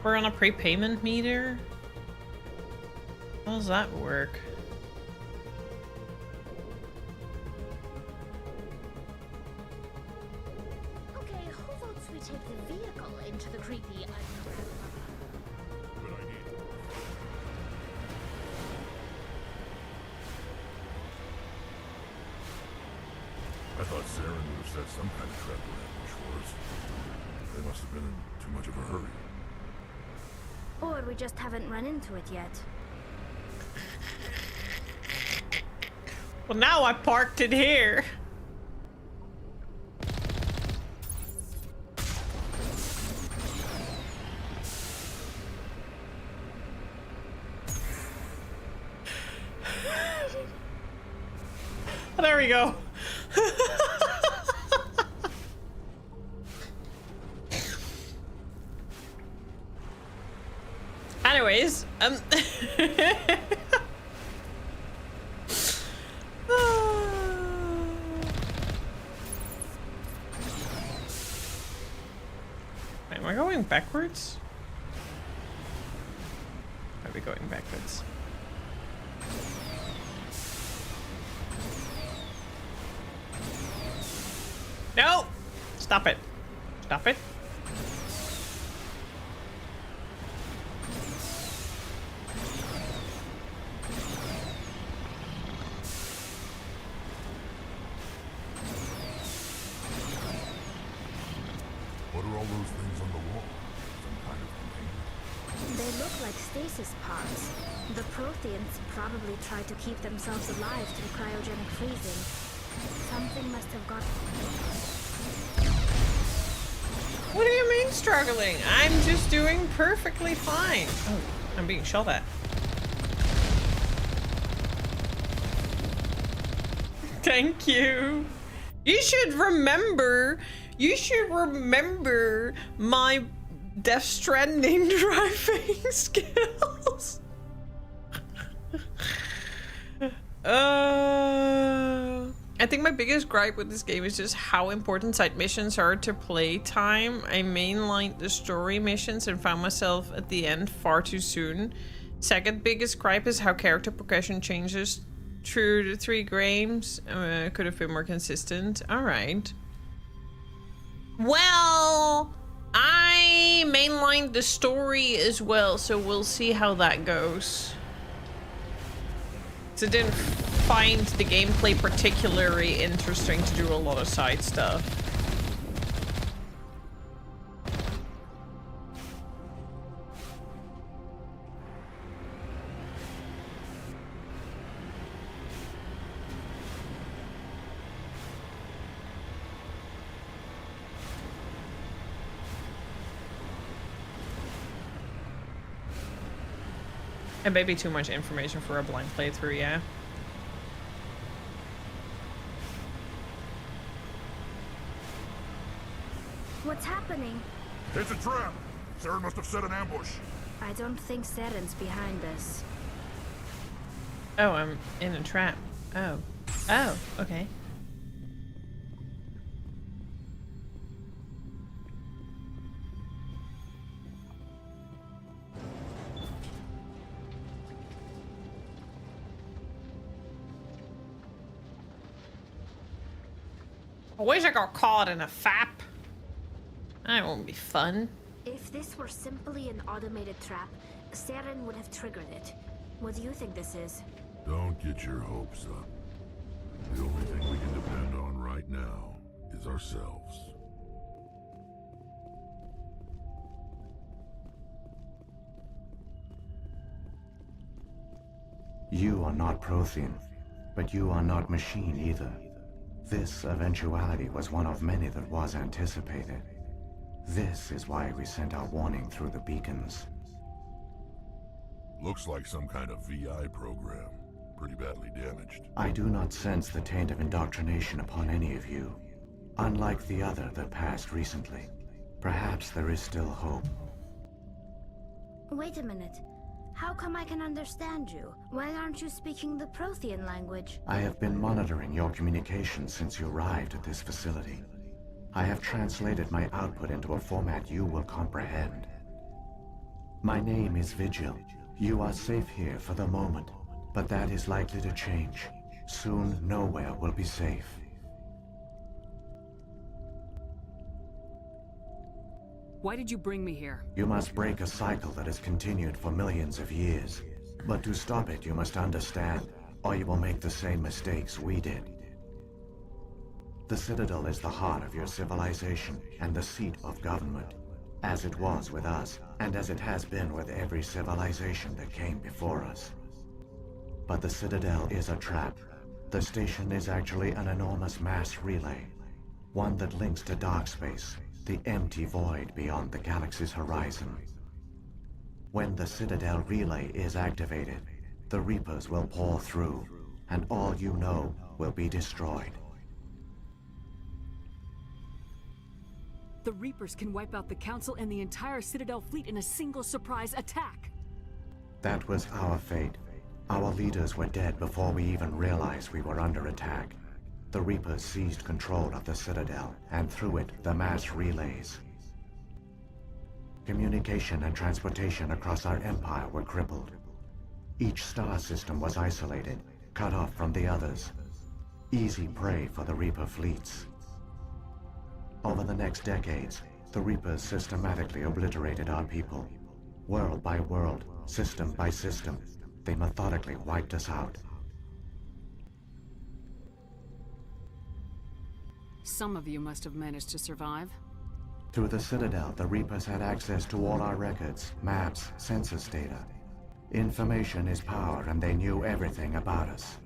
We're on a prepayment meter? How does that work? Okay, who votes we take the vehicle into the creepy Good idea. I thought Saren would have set some kind of trap around these shores. They must have been in too much of a hurry. Or we just haven't run into it yet. Well, now I parked it here. There we go. Anyways, am I going backwards? Are we going backwards? No! Stop it. Stop it. all those things on the wall? Some kind of container? They look like stasis pods. The Protheans probably tried to keep themselves alive through cryogenic freezing. Something must have got... What do you mean struggling? I'm just doing perfectly fine. Oh, I'm being shot at. Thank you. You should remember my Death Stranding driving skills. I think my biggest gripe with this game is just how important side missions are to playtime. I mainlined the story missions and found myself at the end far too soon. Second biggest gripe is how character progression changes through the 3 games. Could have been more consistent. Alright. Well, I mainlined the story as well, so we'll see how that goes. So I didn't find the gameplay particularly interesting to do a lot of side stuff. It may be too much information for a blind playthrough, yeah. What's happening? It's a trap! Saren must have set an ambush. I don't think Saren's behind this. Oh, I'm in a trap. Oh. Oh, okay. I wish I got caught in a FAP. That won't be fun. If this were simply an automated trap, Saren would have triggered it. What do you think this is? Don't get your hopes up. The only thing we can depend on right now is ourselves. You are not Prothean, but you are not machine either. This eventuality was one of many that was anticipated. This is why we sent our warning through the beacons. Looks like some kind of VI program. Pretty badly damaged. I do not sense the taint of indoctrination upon any of you. Unlike the other that passed recently. Perhaps there is still hope. Wait a minute. How come I can understand you? Why aren't you speaking the Prothean language? I have been monitoring your communications since you arrived at this facility. I have translated my output into a format you will comprehend. My name is Vigil. You are safe here for the moment, but that is likely to change. Soon, nowhere will be safe. Why did you bring me here? You must break a cycle that has continued for millions of years. But to stop it, you must understand, or you will make the same mistakes we did. The Citadel is the heart of your civilization and the seat of government, as it was with us, and as it has been with every civilization that came before us. But the Citadel is a trap. The station is actually an enormous mass relay, one that links to dark space, the empty void beyond the galaxy's horizon. When the Citadel relay is activated, the Reapers will pour through, and all you know will be destroyed. The Reapers can wipe out the Council and the entire Citadel fleet in a single surprise attack. That was our fate. Our leaders were dead before we even realized we were under attack. The Reapers seized control of the Citadel, and through it, the mass relays. Communication and transportation across our empire were crippled. Each star system was isolated, cut off from the others. Easy prey for the Reaper fleets. Over the next decades, the Reapers systematically obliterated our people. World by world, system by system, they methodically wiped us out. Some of you must have managed to survive. Through the Citadel, the Reapers had access to all our records, maps, census data. Information is power, and they knew everything about us.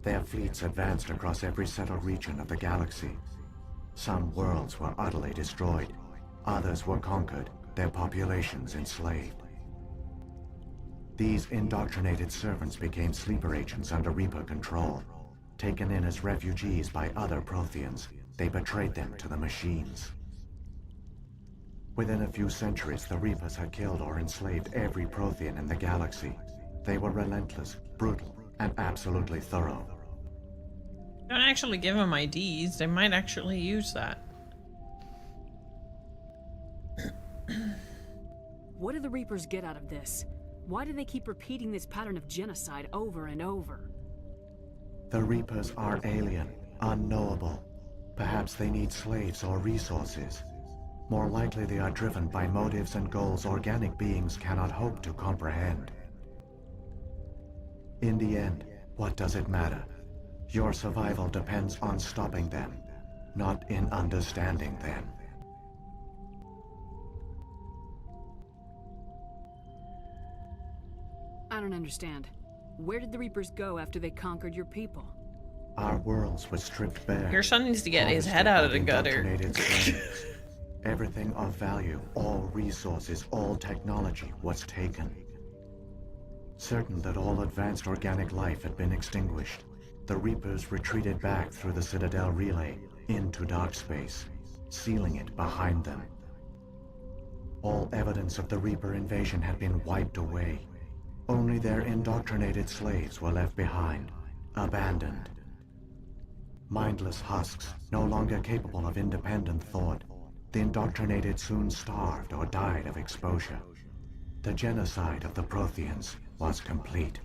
Their fleets advanced across every settled region of the galaxy. Some worlds were utterly destroyed. Others were conquered, their populations enslaved. These indoctrinated servants became sleeper agents under Reaper control. Taken in as refugees by other Protheans, they betrayed them to the machines. Within a few centuries, the Reapers had killed or enslaved every Prothean in the galaxy. They were relentless, brutal, and absolutely thorough. Don't actually give them IDs. They might actually use that. What do the Reapers get out of this? Why do they keep repeating this pattern of genocide over and over? The Reapers are alien, unknowable. Perhaps they need slaves or resources. More likely they are driven by motives and goals organic beings cannot hope to comprehend. In the end, what does it matter? Your survival depends on stopping them, not in understanding them. I don't understand. Where did the Reapers go after they conquered your people? Our worlds were stripped bare. Your son needs to get his head out of the gutter. Indoctrinated slaves. Everything of value, all resources, all technology was taken. Certain that all advanced organic life had been extinguished, the Reapers retreated back through the Citadel relay into dark space, sealing it behind them. All evidence of the Reaper invasion had been wiped away. Only their indoctrinated slaves were left behind, abandoned. Mindless husks, no longer capable of independent thought, the indoctrinated soon starved or died of exposure. The genocide of the Protheans was complete.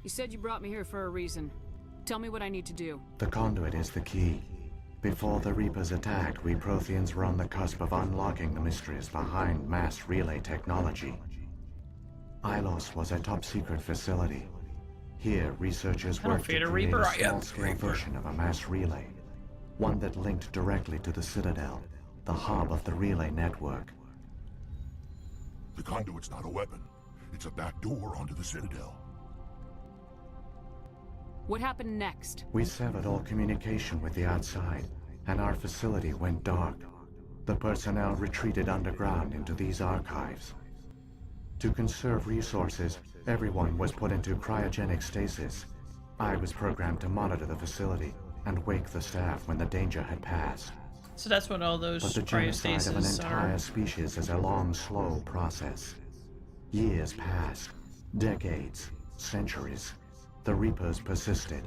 You said you brought me here for a reason. Tell me what I need to do. The conduit is the key. Before the Reapers attacked, we Protheans were on the cusp of unlocking the mysteries behind mass relay technology. Ilos was a top-secret facility. Here, researchers worked to create a small-scale version of a mass relay, one that linked directly to the Citadel, the hub of the relay network. The conduit's not a weapon. It's a back door onto the Citadel. What happened next? We severed all communication with the outside, and our facility went dark. The personnel retreated underground into these archives. To conserve resources, everyone was put into cryogenic stasis. I was programmed to monitor the facility and wake the staff when the danger had passed. So that's what all those But the genocide of an cryostasis entire are. species is a long, slow process. Years passed, decades, centuries. The Reapers persisted,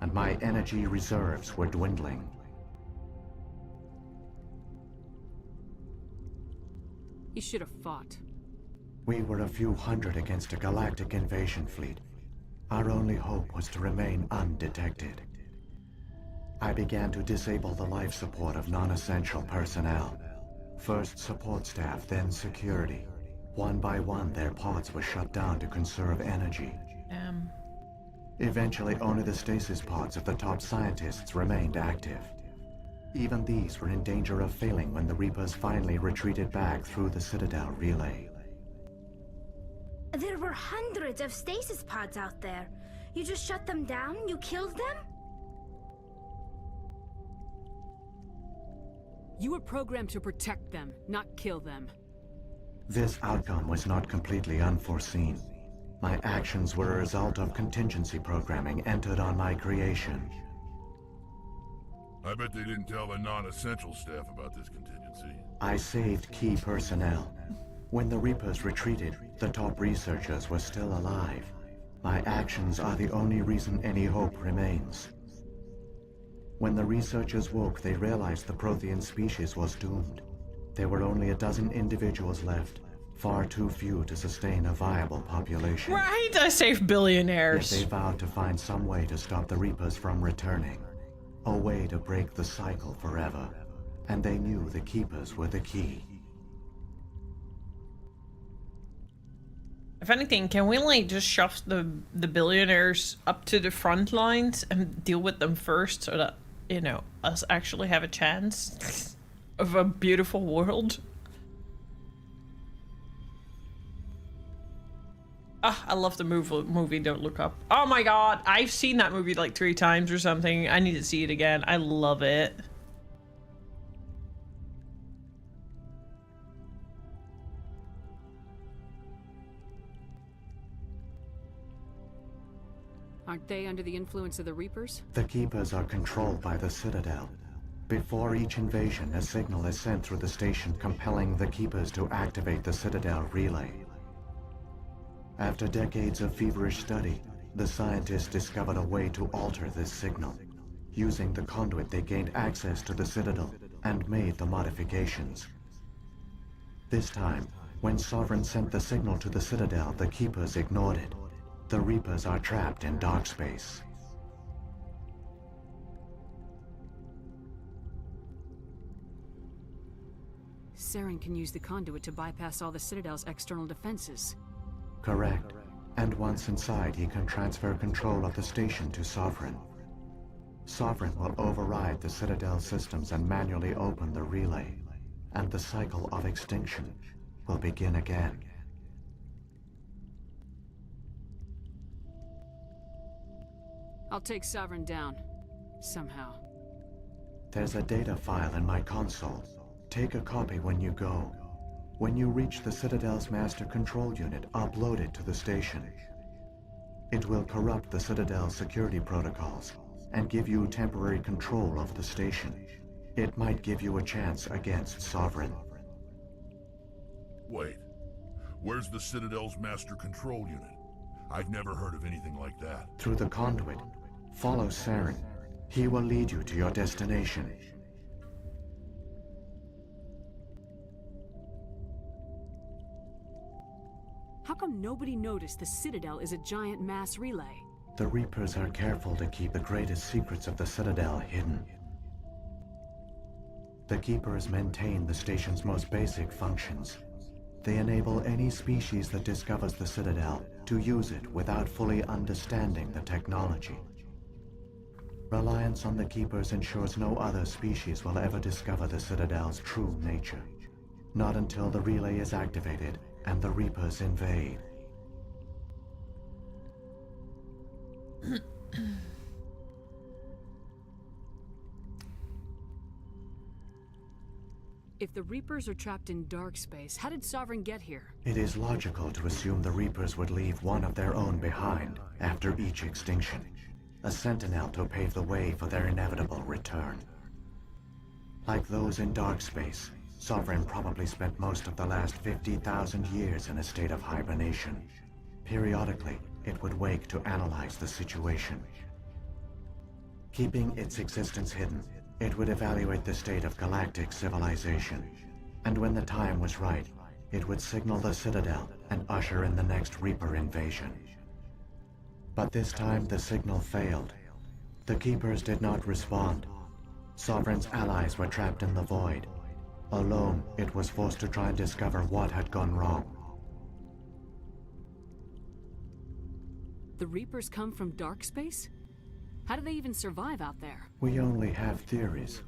and my energy reserves were dwindling. You should have fought. We were a few hundred against a galactic invasion fleet. Our only hope was to remain undetected. I began to disable the life support of non-essential personnel. First support staff, then security. One by one, their pods were shut down to conserve energy. Damn. Eventually, only the stasis pods of the top scientists remained active. Even these were in danger of failing when the Reapers finally retreated back through the Citadel relay. There were hundreds of stasis pods out there. You just shut them down? You killed them? You were programmed to protect them, not kill them. This outcome was not completely unforeseen. My actions were a result of contingency programming entered on my creation. I bet they didn't tell the non-essential staff about this contingency. I saved key personnel. When the Reapers retreated, the top researchers were still alive. My actions are the only reason any hope remains. When the researchers woke, they realized the Prothean species was doomed. There were only a dozen individuals left, far too few to sustain a viable population. Right, I saved billionaires. Yet they vowed to find some way to stop the Reapers from returning. A way to break the cycle forever. And they knew the Keepers were the key. If anything, can we like just shove the billionaires up to the front lines and deal with them first so that you know, us actually have a chance of a beautiful world. Ah, I love the movie Don't Look Up. Oh my god, I've seen that movie like 3 times or something. I need to see it again. I love it. Aren't they under the influence of the Reapers? The Keepers are controlled by the Citadel. Before each invasion, a signal is sent through the station compelling the Keepers to activate the Citadel relay. After decades of feverish study, the scientists discovered a way to alter this signal. Using the conduit, they gained access to the Citadel and made the modifications. This time, when Sovereign sent the signal to the Citadel, the Keepers ignored it. The Reapers are trapped in dark space. Saren can use the conduit to bypass all the Citadel's external defenses. Correct. And once inside, he can transfer control of the station to Sovereign. Sovereign will override the Citadel systems and manually open the relay, and the cycle of extinction will begin again. I'll take Sovereign down. Somehow. There's a data file in my console. Take a copy when you go. When you reach the Citadel's master control unit, upload it to the station. It will corrupt the Citadel's security protocols and give you temporary control of the station. It might give you a chance against Sovereign. Wait, where's the Citadel's master control unit? I've never heard of anything like that. Through the conduit, follow Saren. He will lead you to your destination. How come nobody noticed the Citadel is a giant mass relay? The Reapers are careful to keep the greatest secrets of the Citadel hidden. The Keepers maintain the station's most basic functions. They enable any species that discovers the Citadel to use it without fully understanding the technology. Reliance on the Keepers ensures no other species will ever discover the Citadel's true nature. Not until the relay is activated and the Reapers invade. If the Reapers are trapped in dark space, how did Sovereign get here? It is logical to assume the Reapers would leave one of their own behind after each extinction. A sentinel to pave the way for their inevitable return. Like those in dark space, Sovereign probably spent most of the last 50,000 years in a state of hibernation. Periodically, it would wake to analyze the situation. Keeping its existence hidden, it would evaluate the state of galactic civilization. And when the time was right, it would signal the Citadel and usher in the next Reaper invasion. But this time the signal failed. The Keepers did not respond. Sovereign's allies were trapped in the void. Alone, it was forced to try and discover what had gone wrong. The Reapers come from dark space? How do they even survive out there? We only have theories.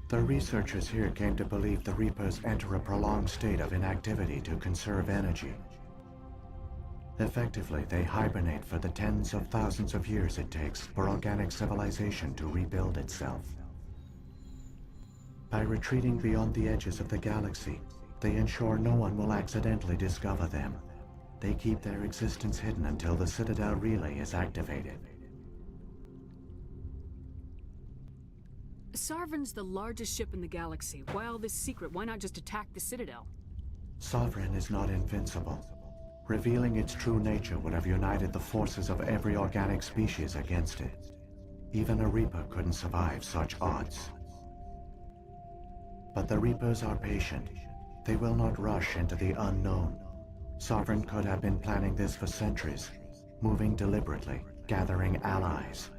The researchers here came to believe the Reapers enter a prolonged state of inactivity to conserve energy. Effectively, they hibernate for the tens of thousands of years it takes for organic civilization to rebuild itself. By retreating beyond the edges of the galaxy, they ensure no one will accidentally discover them. They keep their existence hidden until the Citadel relay is activated. Sovereign's the largest ship in the galaxy. Why all this secret? Why not just attack the Citadel? Sovereign is not invincible. Revealing its true nature would have united the forces of every organic species against it. Even a Reaper couldn't survive such odds. But the Reapers are patient. They will not rush into the unknown. Sovereign could have been planning this for centuries, moving deliberately, gathering allies.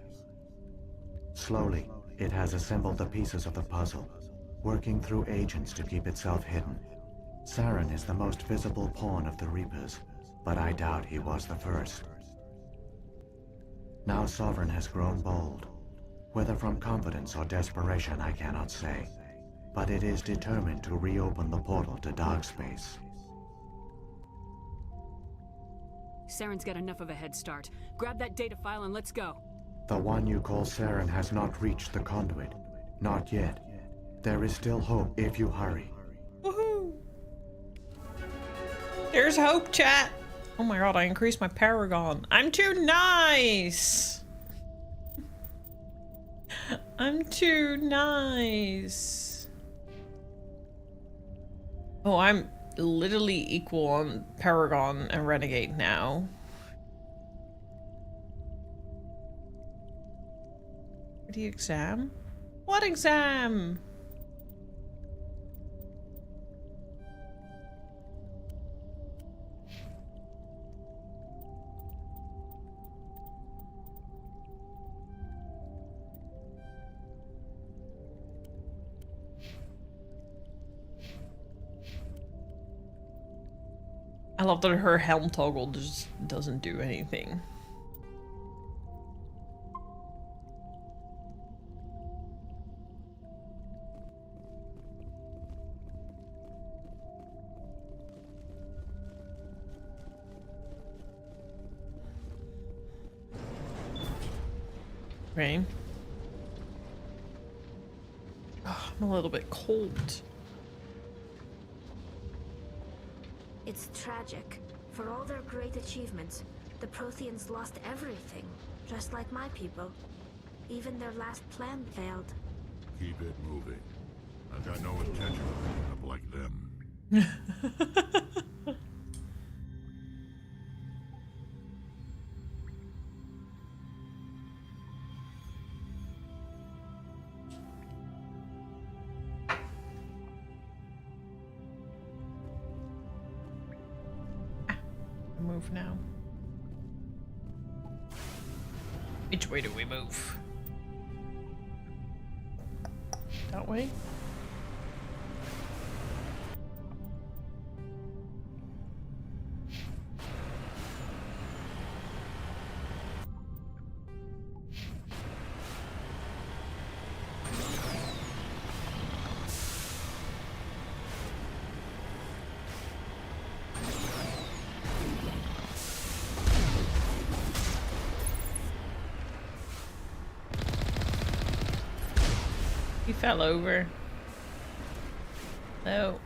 Slowly, it has assembled the pieces of the puzzle, working through agents to keep itself hidden. Saren is the most visible pawn of the Reapers, but I doubt he was the first. Now Sovereign has grown bold. Whether from confidence or desperation, I cannot say. But it is determined to reopen the portal to dark space. Saren's got enough of a head start. Grab that data file and let's go. The one you call Saren has not reached the conduit. Not yet. There is still hope if you hurry. Woohoo! There's hope, chat. Oh my god, I increased my paragon. I'm too nice. I'm too nice. Oh, I'm literally equal on paragon and renegade now. The exam? What exam? I love that her helm toggle just doesn't do anything. Okay. Oh, I'm a little bit cold. It's tragic. For all their great achievements, the Protheans lost everything, just like my people. Even their last plan failed. Keep it moving. I've got no intention of ending up like them. Move now. Which way do we move? That way? He fell over. No.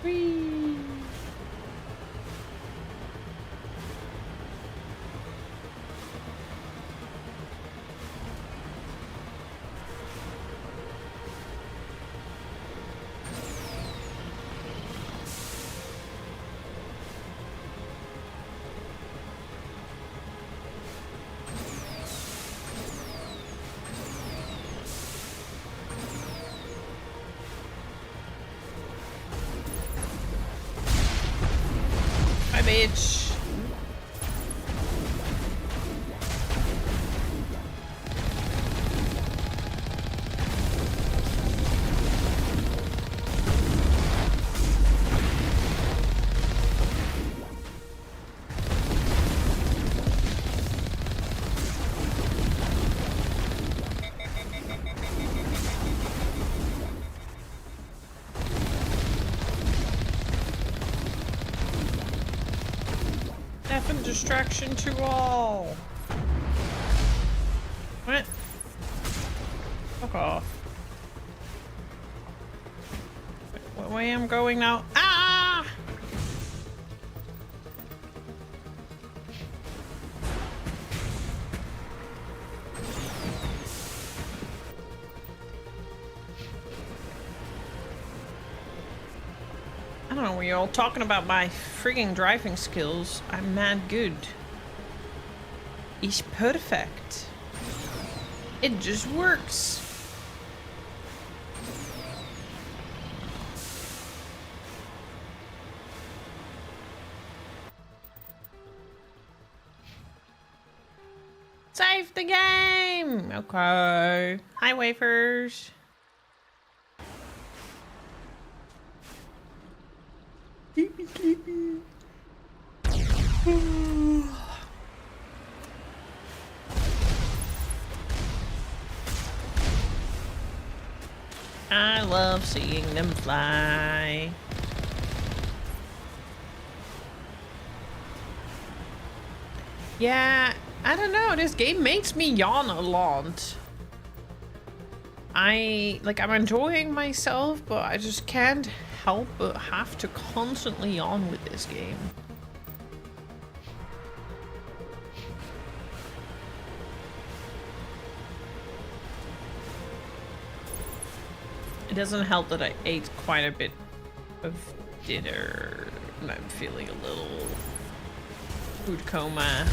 Whee! Bye, bitch. Deafened distraction to all. What? Fuck off. What way I'm going now? Ah! I don't know, when you're all talking about my frigging driving skills, I'm mad good. It's perfect. It just works. Save the game! Okay. Hi, wafers. Sleepy, sleepy. I love seeing them fly. Yeah, I don't know. This game makes me yawn a lot. I'm enjoying myself, but I just can't help but have to constantly yawn with this game. It doesn't help that I ate quite a bit of dinner and I'm feeling a little food coma.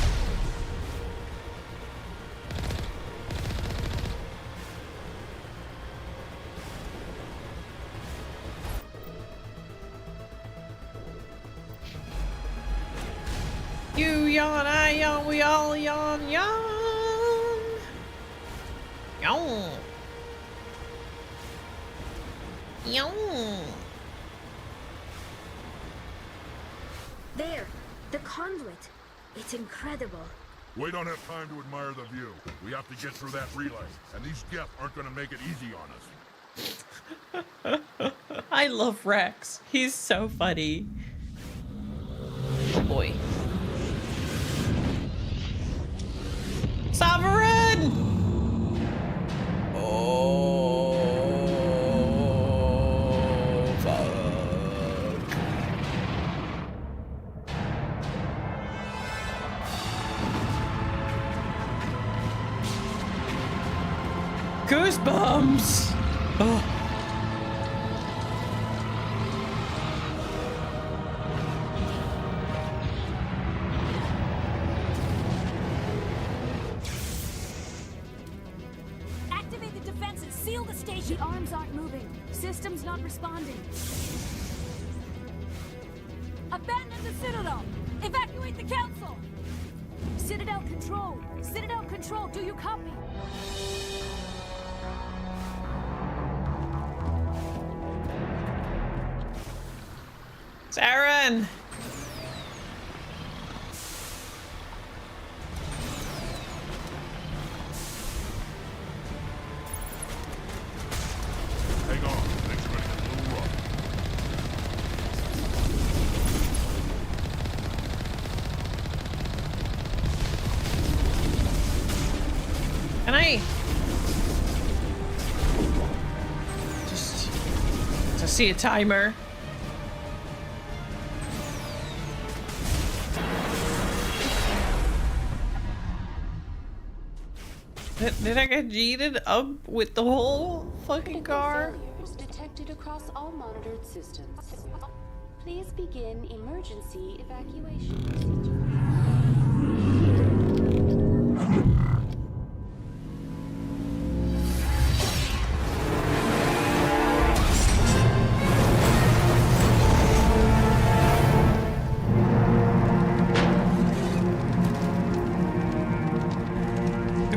You yawn, I yawn, we all yawn, yawn. Yawn. Yawn. There, the conduit. It's incredible. We don't have time to admire the view. We have to get through that relay, and these Geth aren't gonna make it easy on us. I love Rex. He's so funny. Oh boy. Sovereign! Oh, fuck. Goosebumps! Oh. Activate the defenses. Seal the station. The arms aren't moving. Systems not responding. Abandon the Citadel. Evacuate the Council. Citadel Control. Citadel Control. Do you copy? Saren! Hang on, things are gonna get a little rough. Can I just to see a timer? Did I get yeeted up with the whole fucking car? Failures detected across all monitored systems. Please begin emergency evacuation procedure.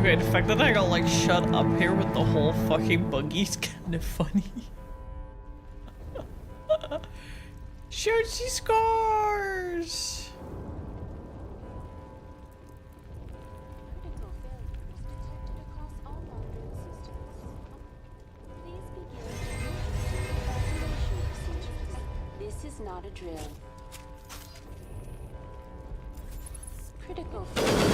Okay, the fact that I got like shut up here with the whole fucking buggy is kind of funny. Shirtsy scars! Critical failures detected across all monitored systems. Please begin emergency evacuation procedures. This is not a drill. Critical evacuation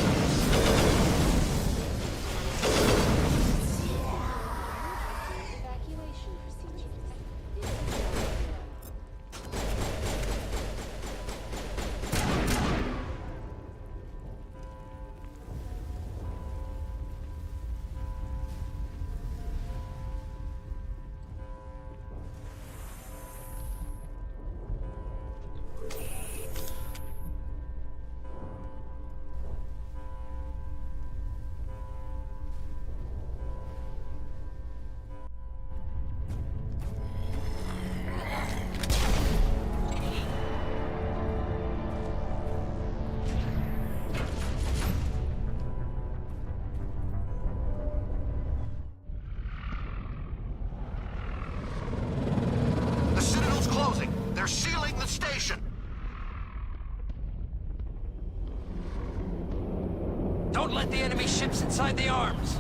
procedures. This is not a drill. Don't let the enemy ships inside the arms.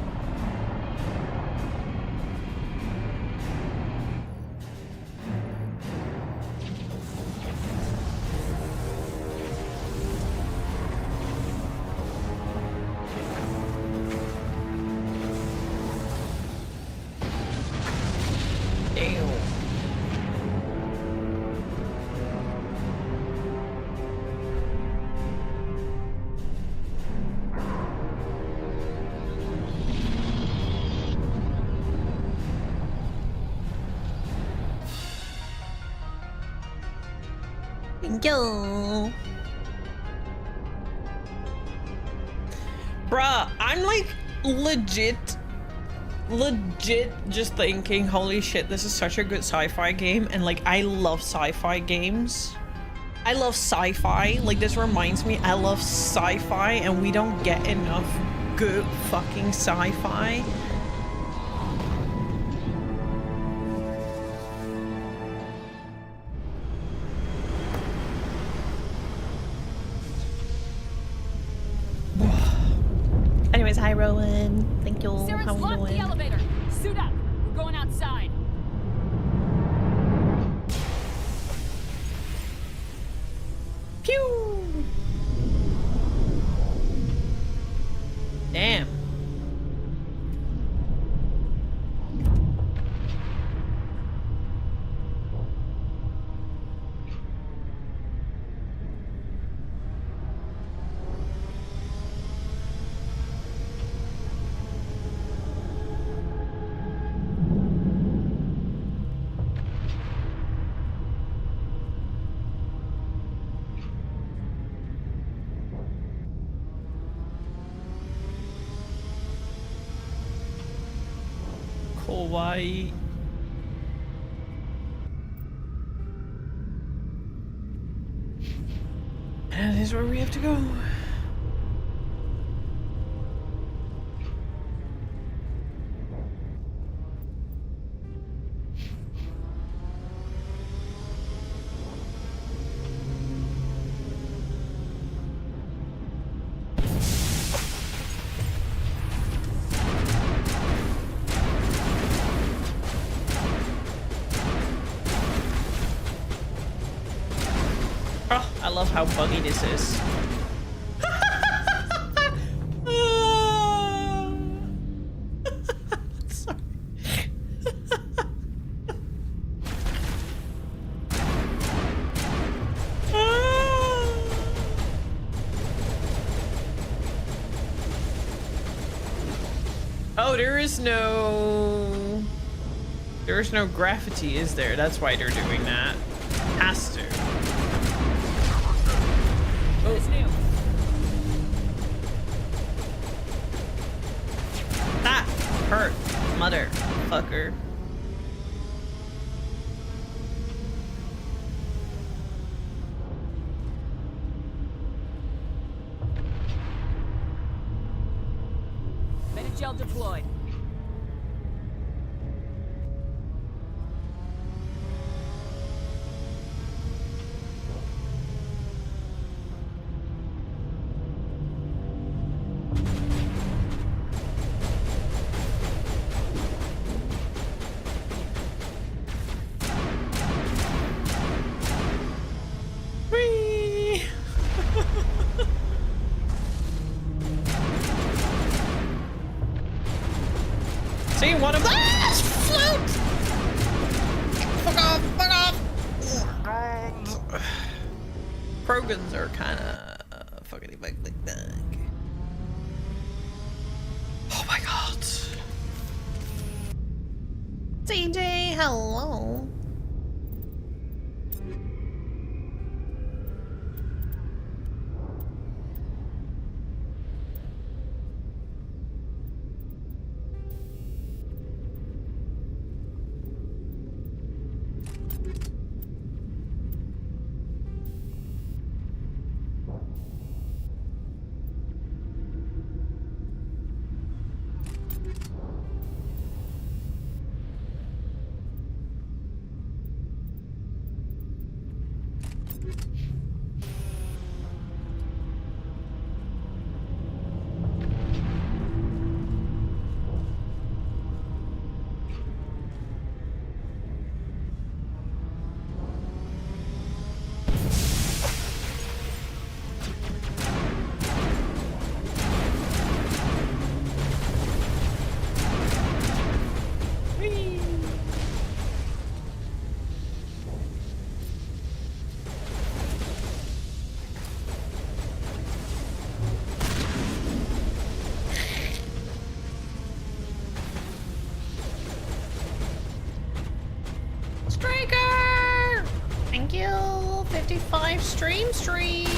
Yo. Bruh, I'm like legit just thinking, holy shit, this is such a good sci-fi game. And like, I love sci-fi games. I love sci-fi. Like, this reminds me, I love sci-fi and we don't get enough good fucking sci-fi. Anyways, hi Rowan. Thank you. Saren's How we locked the doing? elevator. Suit up. We're going outside. Pew! Damn. Hawaii. And that is where we have to go. Oh, I love how buggy this is. Sorry. Oh, there is no graffiti, is there? That's why they're doing that. Has to. Who's new? That hurt, motherfucker. Metagel deployed. Whee! See, one of those float! Fuck off! Fuck off! Krogans are kind of fuckity fuck like that. Oh my god! CJ, hello. 55 stream streak.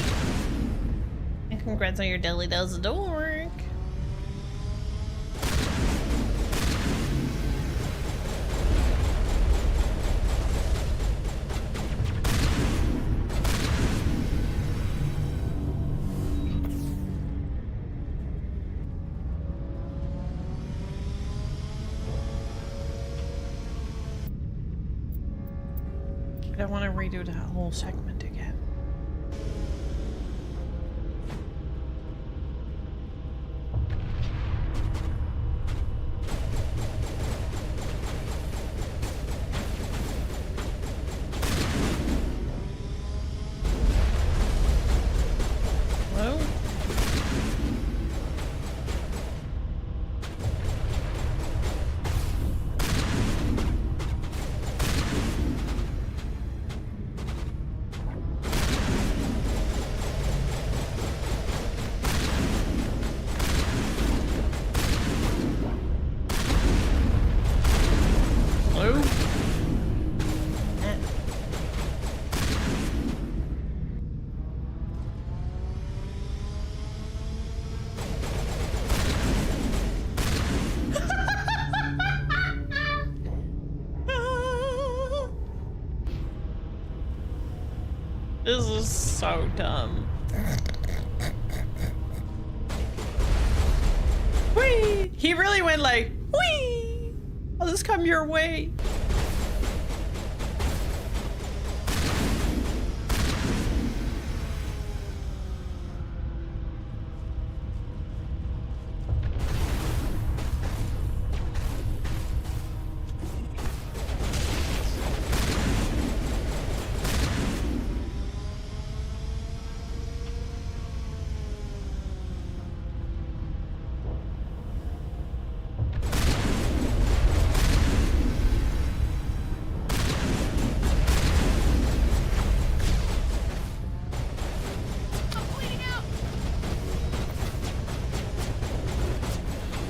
And congrats on your Daily Does Dork. I don't want to redo that whole segment again. Hello? Hello? This is so dumb. Whee! He really went like, whee! I'll just come your way.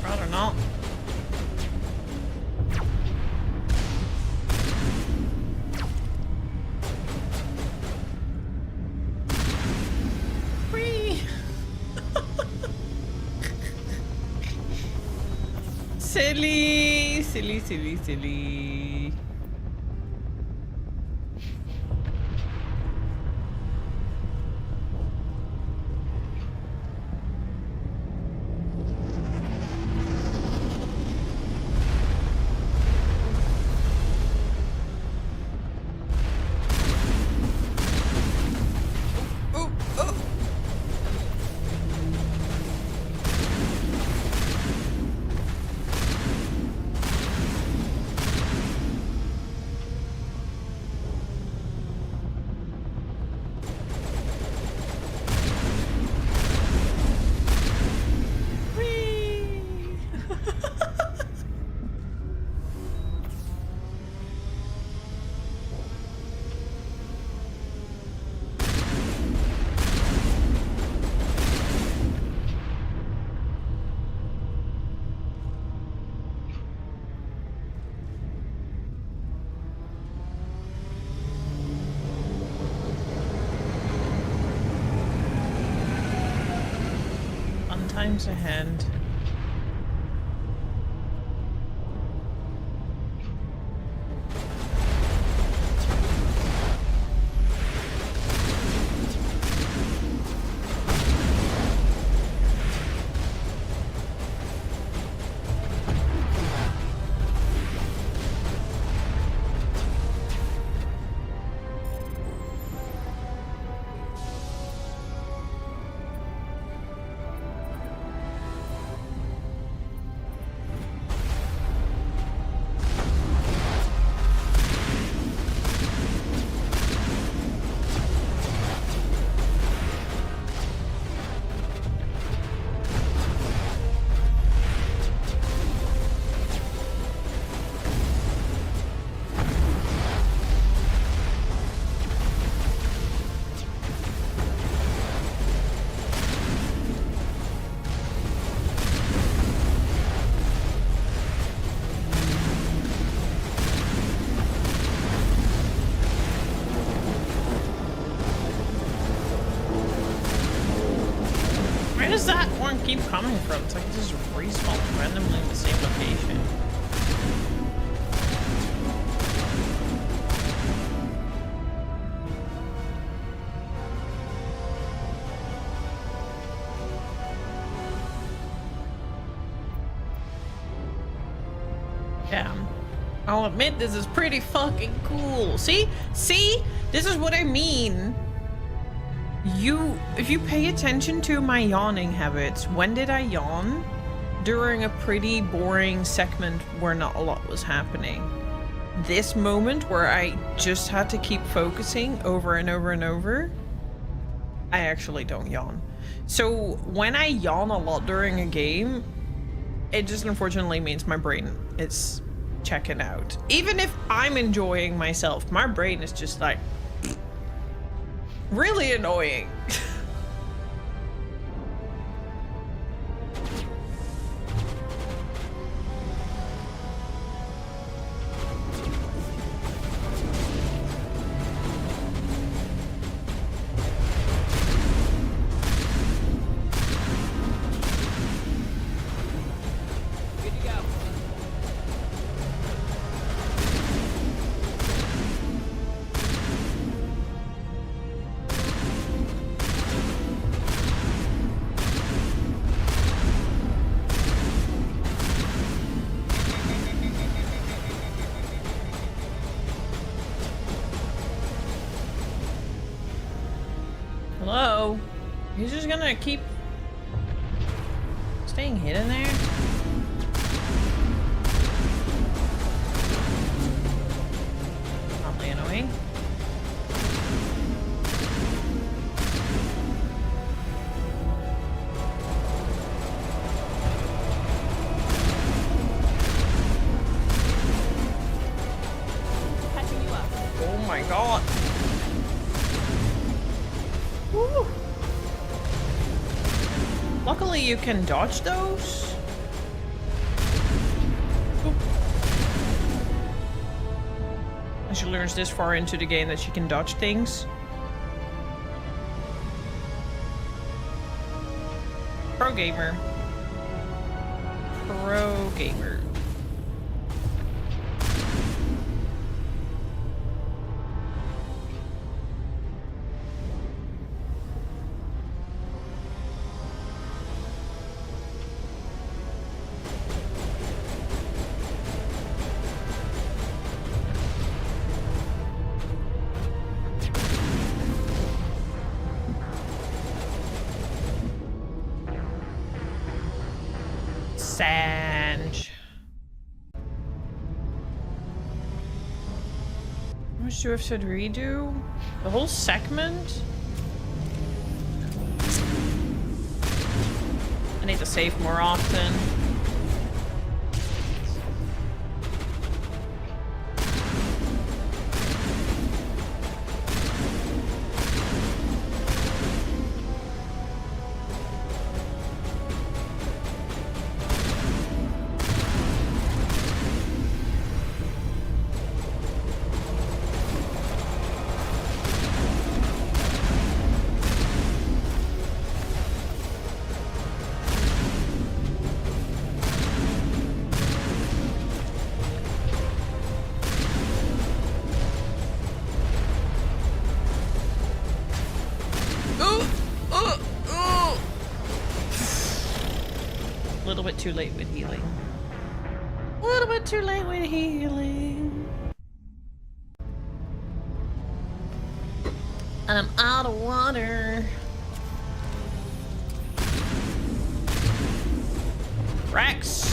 Rather not. Whee! Silly, silly, silly, silly. Oh, oh. Whee! Fun times ahead. that one keep coming from? It's like it just respawns randomly in the same location. Yeah. I'll admit this is pretty fucking cool. See? See? This is what I mean. If you pay attention to my yawning habits, when did I yawn? During a pretty boring segment where not a lot was happening. This moment where I just had to keep focusing over and over and over, I actually don't yawn. So when I yawn a lot during a game, it just unfortunately means my brain is checking out. Even if I'm enjoying myself, my brain is just like really annoying. Hello? He's just gonna keep staying hidden there? Probably annoying. Catching you up. Oh my god. Woo. Luckily you can dodge those. Oop. She learns this far into the game that she can dodge things. Pro gamer. Pro gamer. Sanj. How much do I have to redo? The whole segment? I need to save more often. A little bit too late with healing. A little bit too late with healing. And I'm out of water. Rex.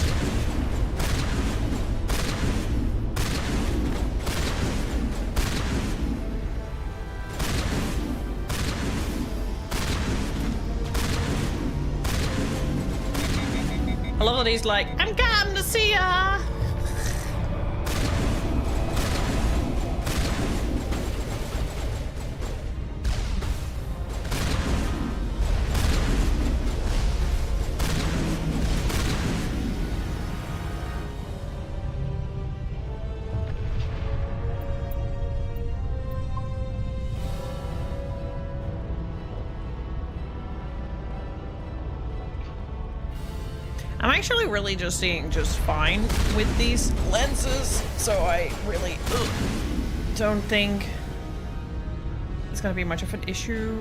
I love that he's like, I'm coming to see ya. actually really just seeing just fine with these lenses, so I really don't think it's gonna be much of an issue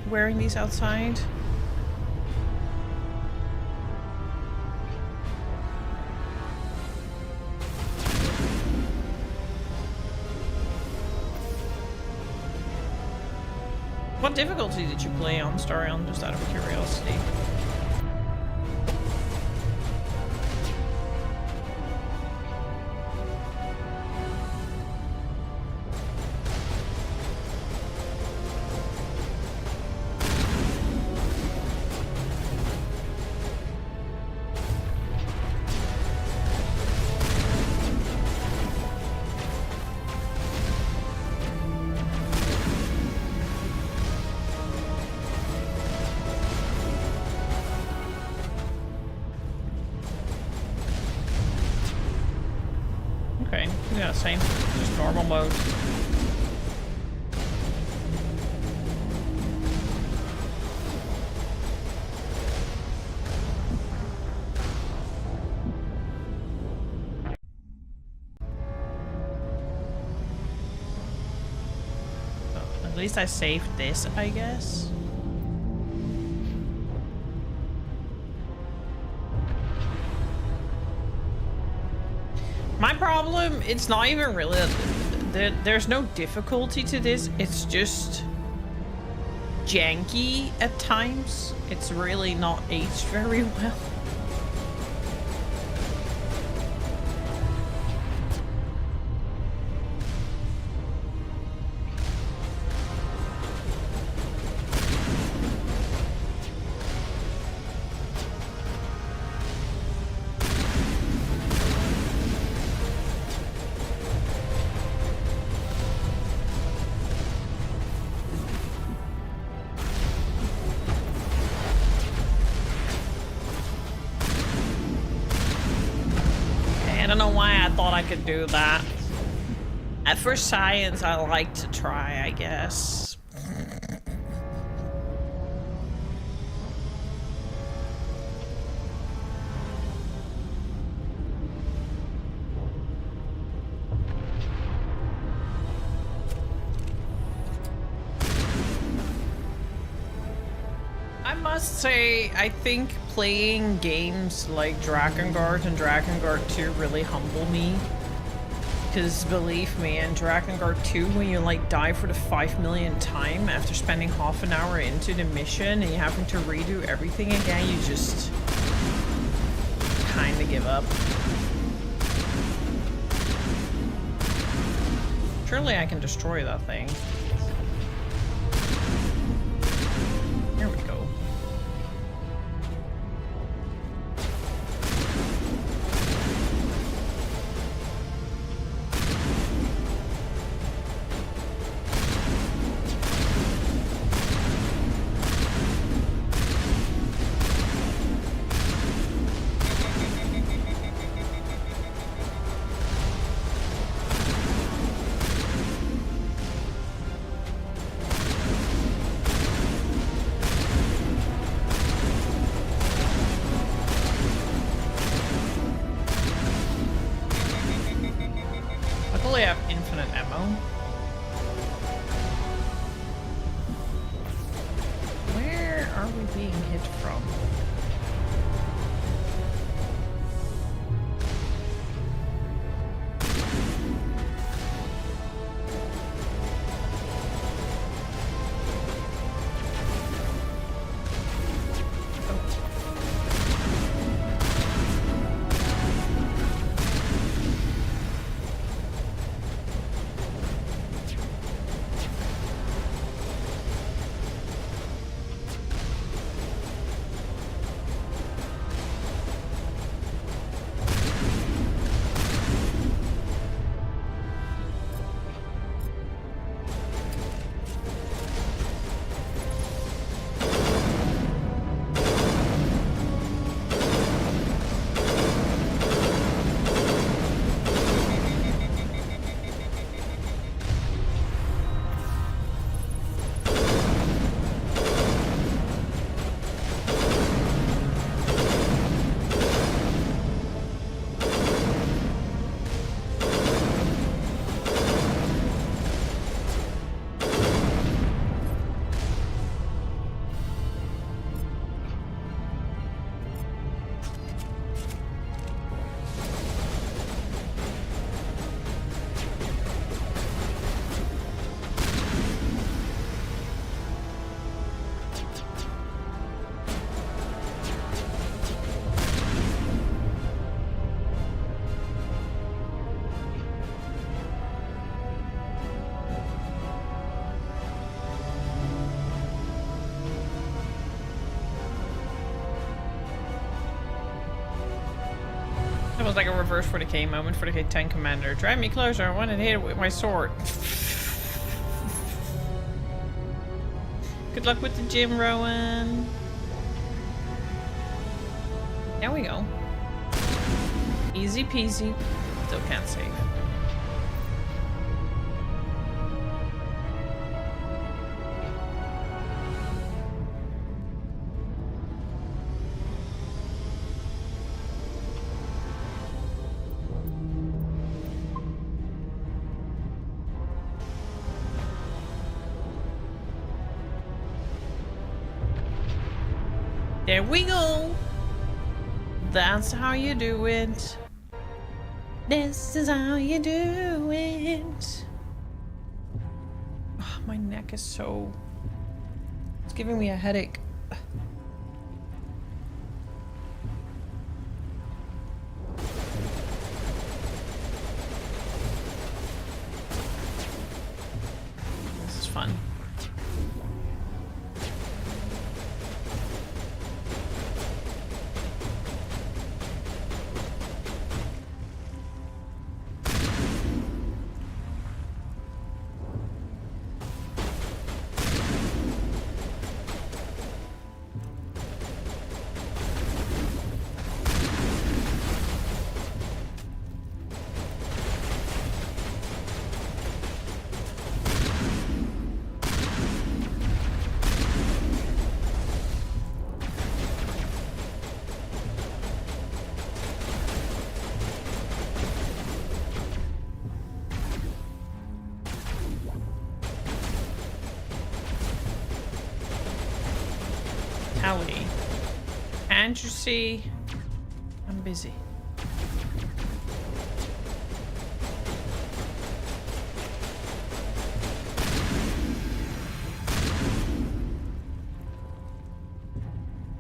wearing these outside. What difficulty did you play on Story on, just out of curiosity? Okay, yeah, same. Just normal mode. At least I saved this, I guess. My problem, it's not even really, there's no difficulty to this, it's just janky at times. It's really not aged very well. I could do that. For science, I like to try, I guess. I must say, I think playing games like Drakengard and Drakengard 2 really humble me. Because believe me, in Drakengard 2, when you like die for the 5 millionth time after spending half an hour into the mission and you having to redo everything again, you just kind of give up. Surely I can destroy that thing. Here we go. almost like a reverse 40k moment for the K-10 commander. Drive me closer, I want to hit it with my sword. Good luck with the gym, Rowan. There we go. Easy peasy. Still can't save. There we go. That's how you do it. This is how you do it. Oh, my neck is so... It's giving me a headache. This is fun. Howdy. Can't you see? I'm busy.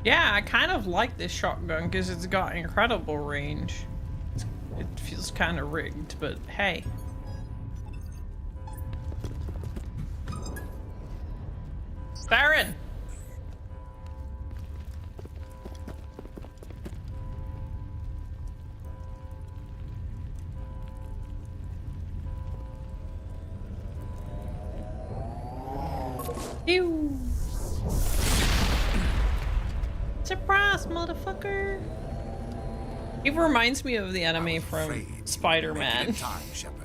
Yeah, I kind of like this shotgun because it's got incredible range. It feels kind of rigged, but hey. Baron! Ew. Surprise, motherfucker! It reminds me of the enemy from Spider-Man. Time, Shepard.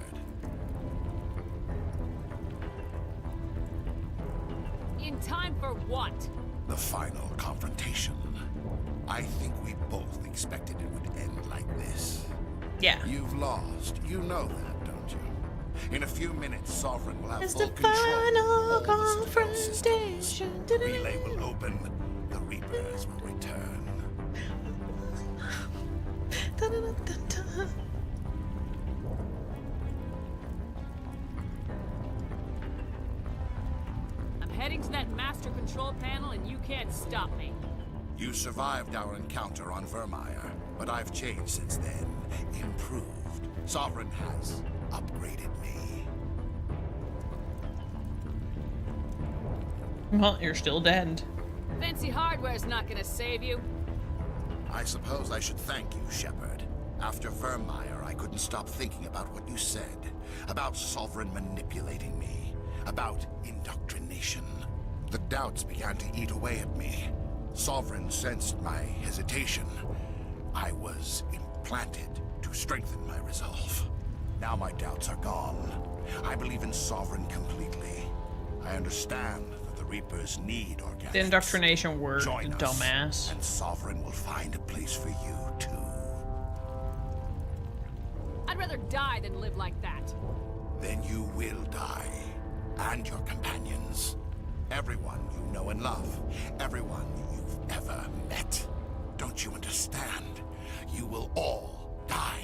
In time for what? The final confrontation. I think we both expected it would end like this. Yeah. You've lost. You know that, don't you? In a few minutes, Sovereign will have It's full the control final of all the Citadel systems. confrontation. The relay will open. The Reapers will return. I'm heading to that master control panel and you can't stop me. You survived our encounter on Vermeer, but I've changed since then. Improved. Sovereign has upgraded me. Well, you're still dead. Fancy hardware's not gonna save you. I suppose I should thank you, Shepard. After Vermeer, I couldn't stop thinking about what you said. About Sovereign manipulating me. About indoctrination. The doubts began to eat away at me. Sovereign sensed my hesitation. I was implanted to strengthen my resolve. Now my doubts are gone. I believe in Sovereign completely. I understand that the Reapers need organics. The indoctrination word, Join us, dumbass. and Sovereign will find a place for you, too. I'd rather die than live like that. Then you will die. And your companions. Everyone you know and love. Everyone you've ever met. Don't you understand? You will all die.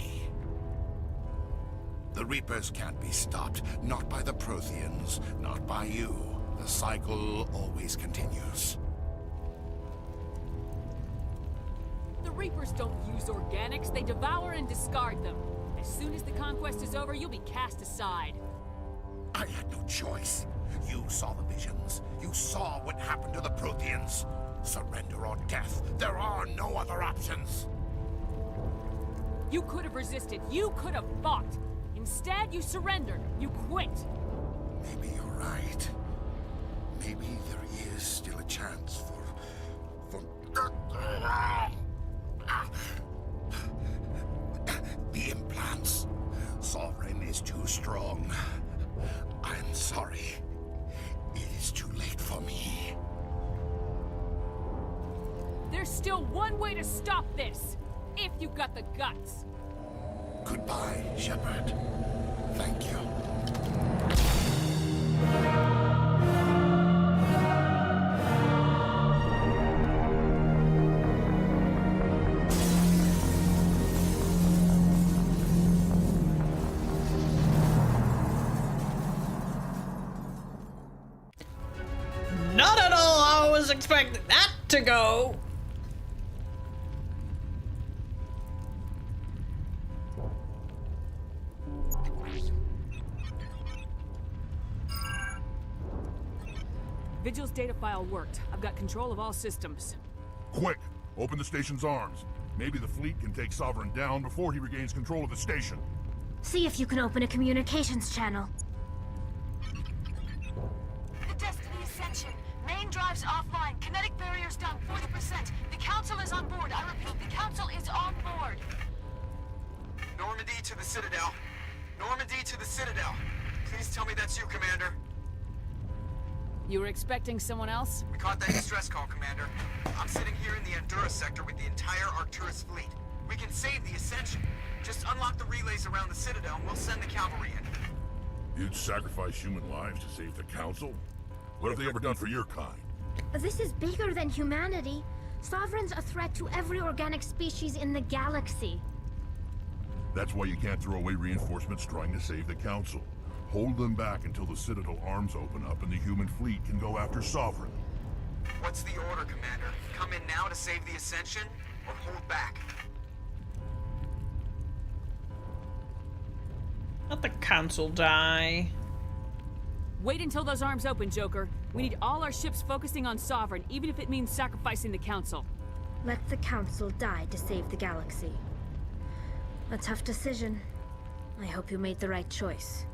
The Reapers can't be stopped. Not by the Protheans. Not by you. The cycle always continues. The Reapers don't use organics, they devour and discard them. As soon as the conquest is over, you'll be cast aside. I had no choice. You saw the visions. You saw what happened to the Protheans. Surrender or death. There are no other options. You could have resisted. You could have fought. Instead, you surrendered. You quit. Maybe you're right. Maybe there is still a chance for... The implants. Sovereign is too strong. I'm sorry. It is too late for me. There's still one way to stop this. If you've got the guts. Goodbye, Shepard. Thank you. Not at all how I was expecting that to go. Vigil's data file worked. I've got control of all systems. Quick! Open the station's arms. Maybe the fleet can take Sovereign down before he regains control of the station. See if you can open a communications channel. The Destiny Ascension. Main drives offline. Kinetic barriers down 40%. The Council is on board. I repeat, the Council is on board. Normandy to the Citadel. Normandy to the Citadel. Please tell me that's you, Commander. You were expecting someone else? We caught that distress call, Commander. I'm sitting here in the Endura sector with the entire Arcturus fleet. We can save the Ascension. Just unlock the relays around the Citadel and we'll send the cavalry in. You'd sacrifice human lives to save the Council? What have they ever done for your kind? This is bigger than humanity. Sovereign's a threat to every organic species in the galaxy. That's why you can't throw away reinforcements trying to save the Council. Hold them back until the Citadel arms open up and the human fleet can go after Sovereign. What's the order, Commander? Come in now to save the Ascension, or hold back? Let the Council die. Wait until those arms open, Joker. We need all our ships focusing on Sovereign, even if it means sacrificing the Council. Let the Council die to save the galaxy. A tough decision. I hope you made the right choice.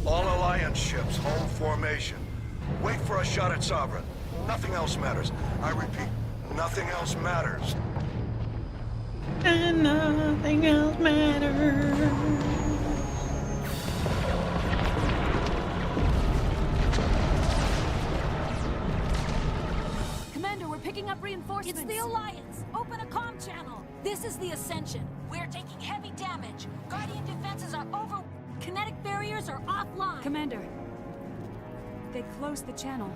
All Alliance ships, hold formation. Wait for a shot at Sovereign. Nothing else matters. I repeat, nothing else matters. And nothing else matters. Commander, we're picking up reinforcements. It's the Alliance. Open a comm channel. This is the Ascension. We're taking heavy damage. Guardian defenses are over. Kinetic barriers are offline. Commander, they closed the channel.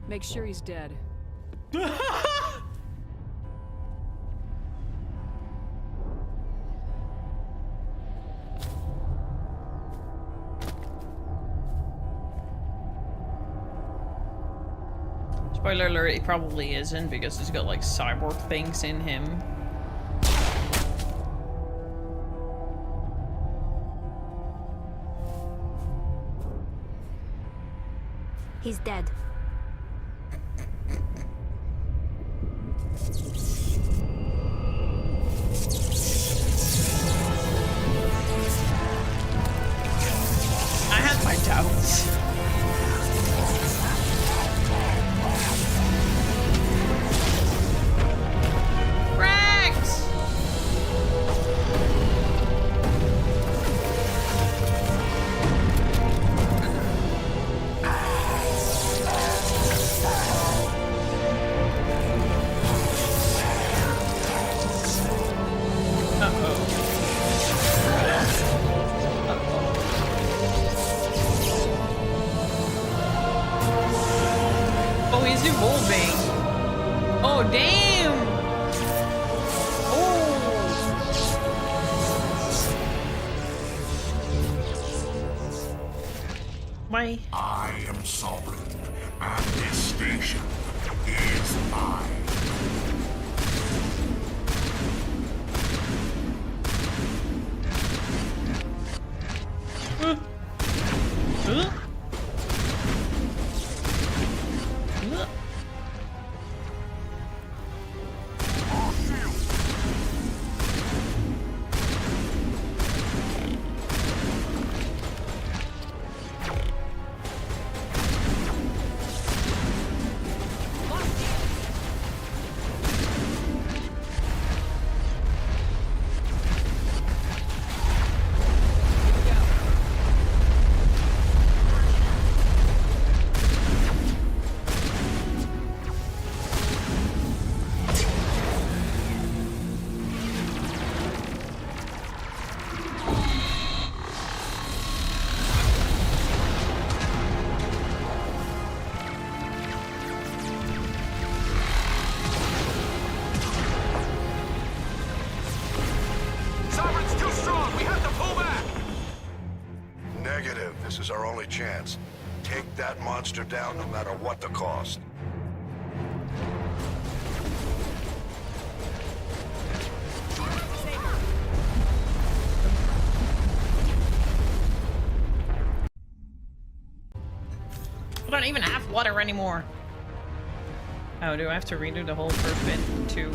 Make sure he's dead. Spoiler alert, he probably isn't because he's got like cyborg things in him. He's dead. I had my doubts. Rex! Bye. I am sovereign, and this station is mine. This is our only chance. Take that monster down no matter what the cost. I don't even have water anymore. Oh, do I have to redo the whole first bit too?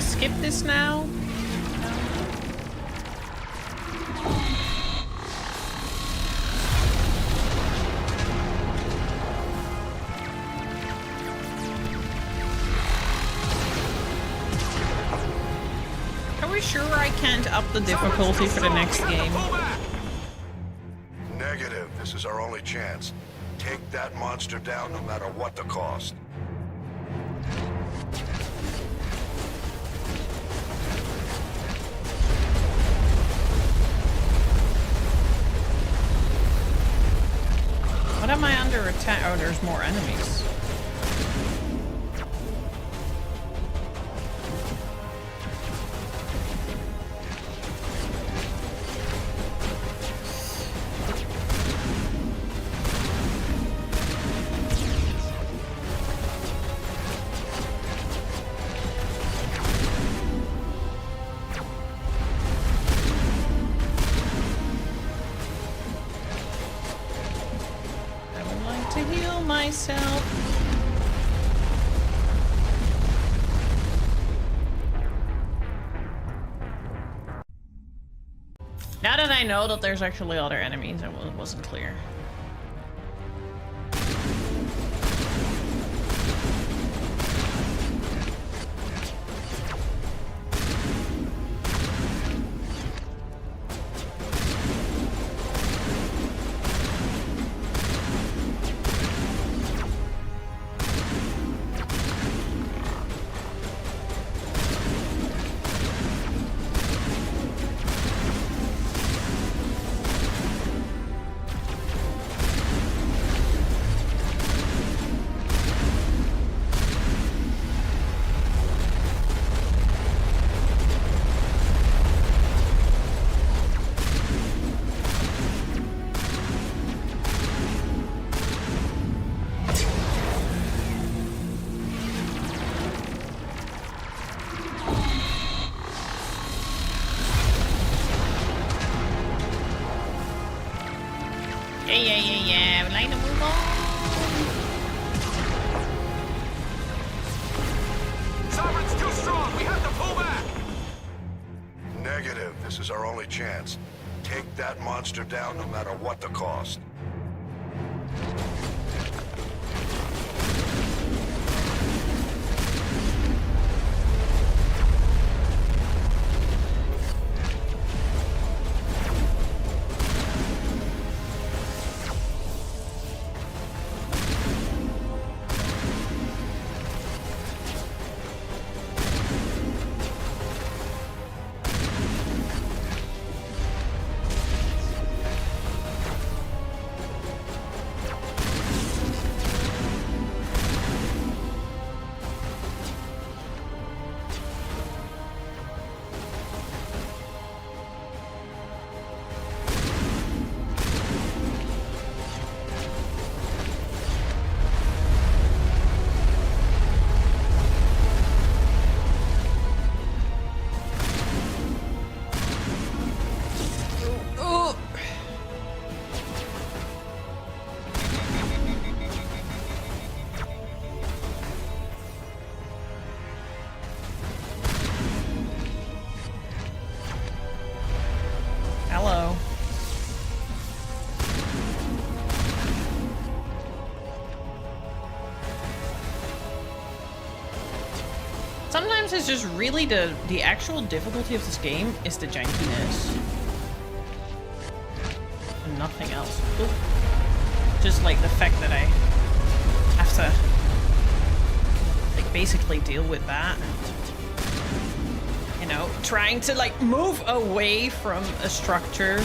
Skip this now? No. Are we sure I can't up the difficulty for the next game? Negative. This is our only chance. Take that monster down no matter what the cost. What am I under attack? Oh, there's more enemies. Myself. Now that I know that there's actually other enemies, it wasn't clear. Yeah. We'd like to move on. Sovereign's too strong. We have to pull back. Negative. This is our only chance. Take that monster down no matter what the cost. sometimes it's just really the actual difficulty of this game is the jankiness. And nothing else. Ooh. Just like the fact that I have to like basically deal with that. You know, trying to like move away from a structure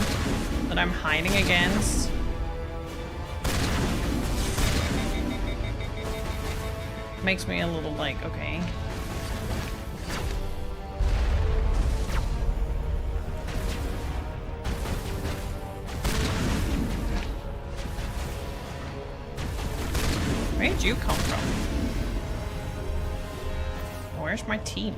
that I'm hiding against. Makes me a little like, okay. Where did you come from? Where's my team?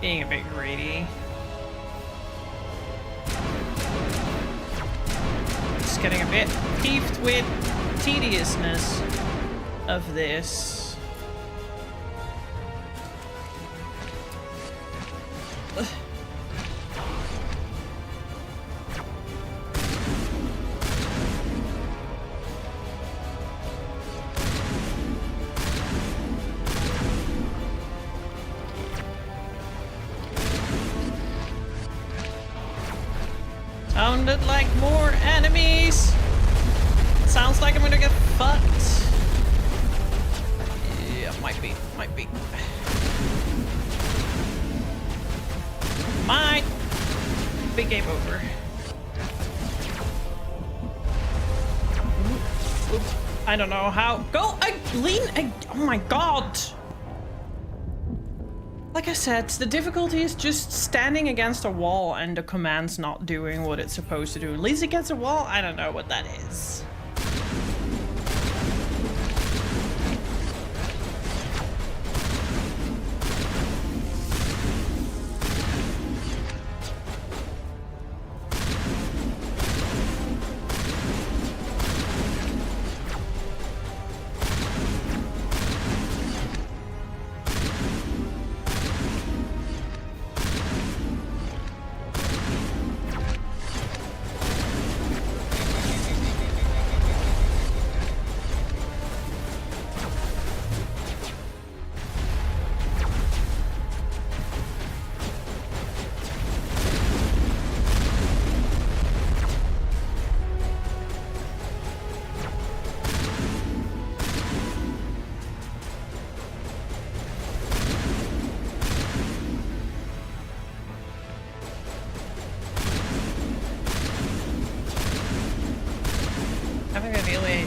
Being a bit greedy. Just getting a bit peeved with tediousness of this. Ugh. Sounded like more enemies. Sounds like I'm gonna get fucked. Yeah, might be. Might be game over. I don't know how. Go, lean. Oh my god. Like I said, the difficulty is just standing against a wall and the command's not doing what it's supposed to do. At least against a wall, I don't know what that is.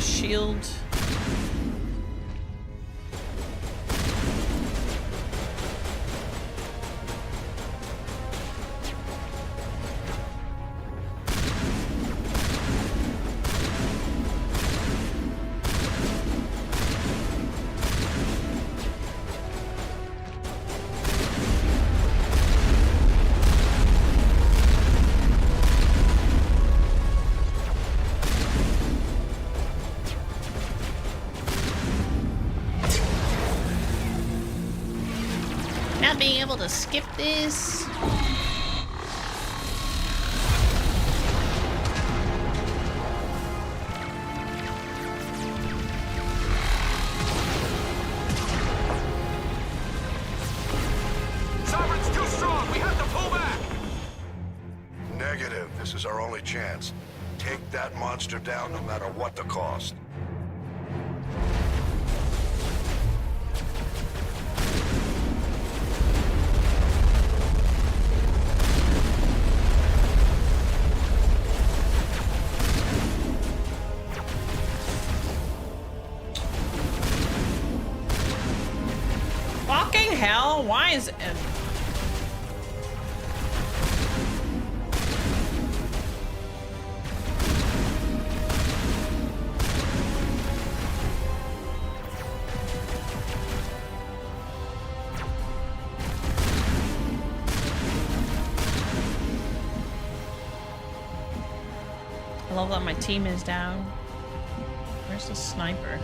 Shield. Not being able to skip this. Sovereign's too strong. We have to pull back. Negative. This is our only chance. Take that monster down no matter what the cost. why is it... I love that my team is down. Where's the sniper?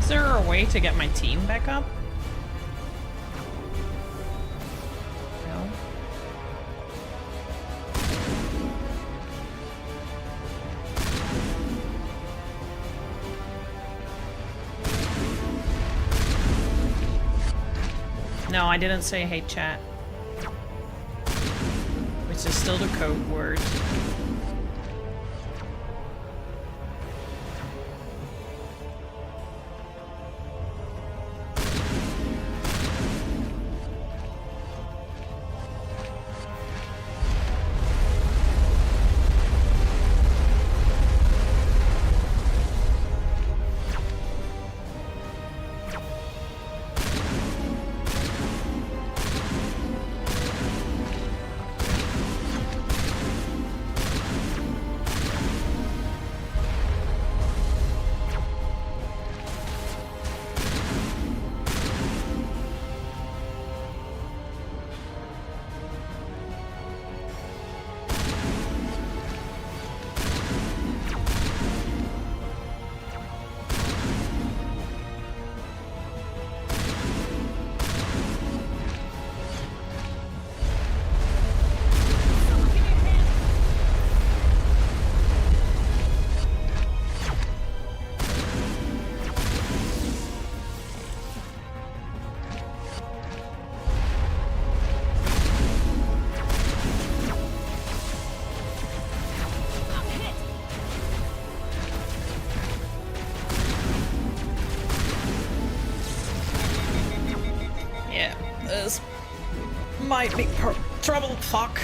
Is there a way to get my team back up? No. No, I didn't say hate chat. Which is still the code word. This might be trouble. Fuck.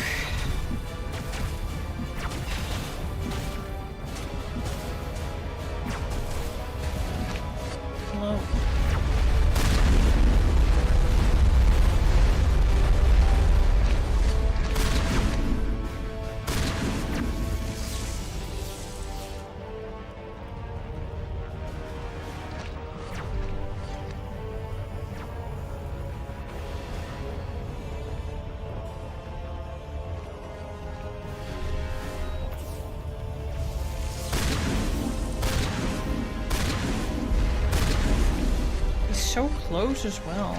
Hello. So close as well.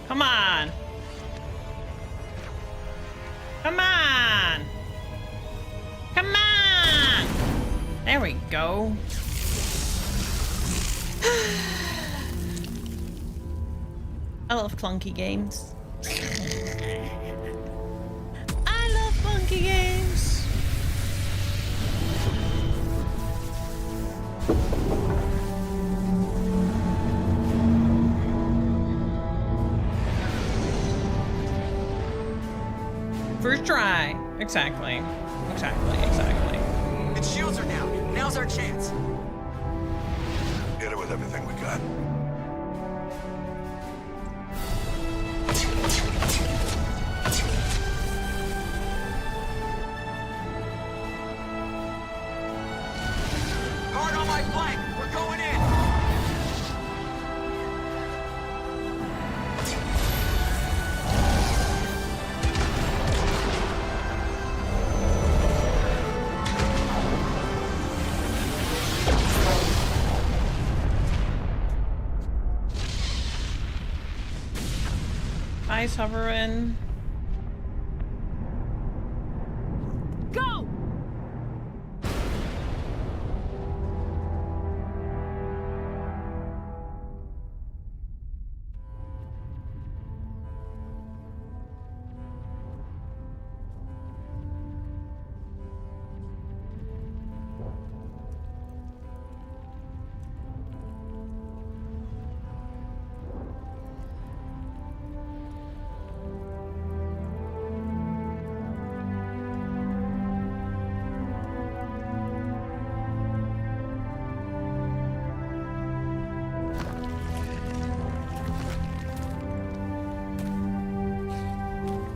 Come on. Come on. Come on. There we go. I love clunky games. I love clunky games. First try. Exactly. Exactly. Its shields are down. Now's our chance. Hit it with everything we got. Guard on my flank. We're going in. Hi, Sovereign. Go!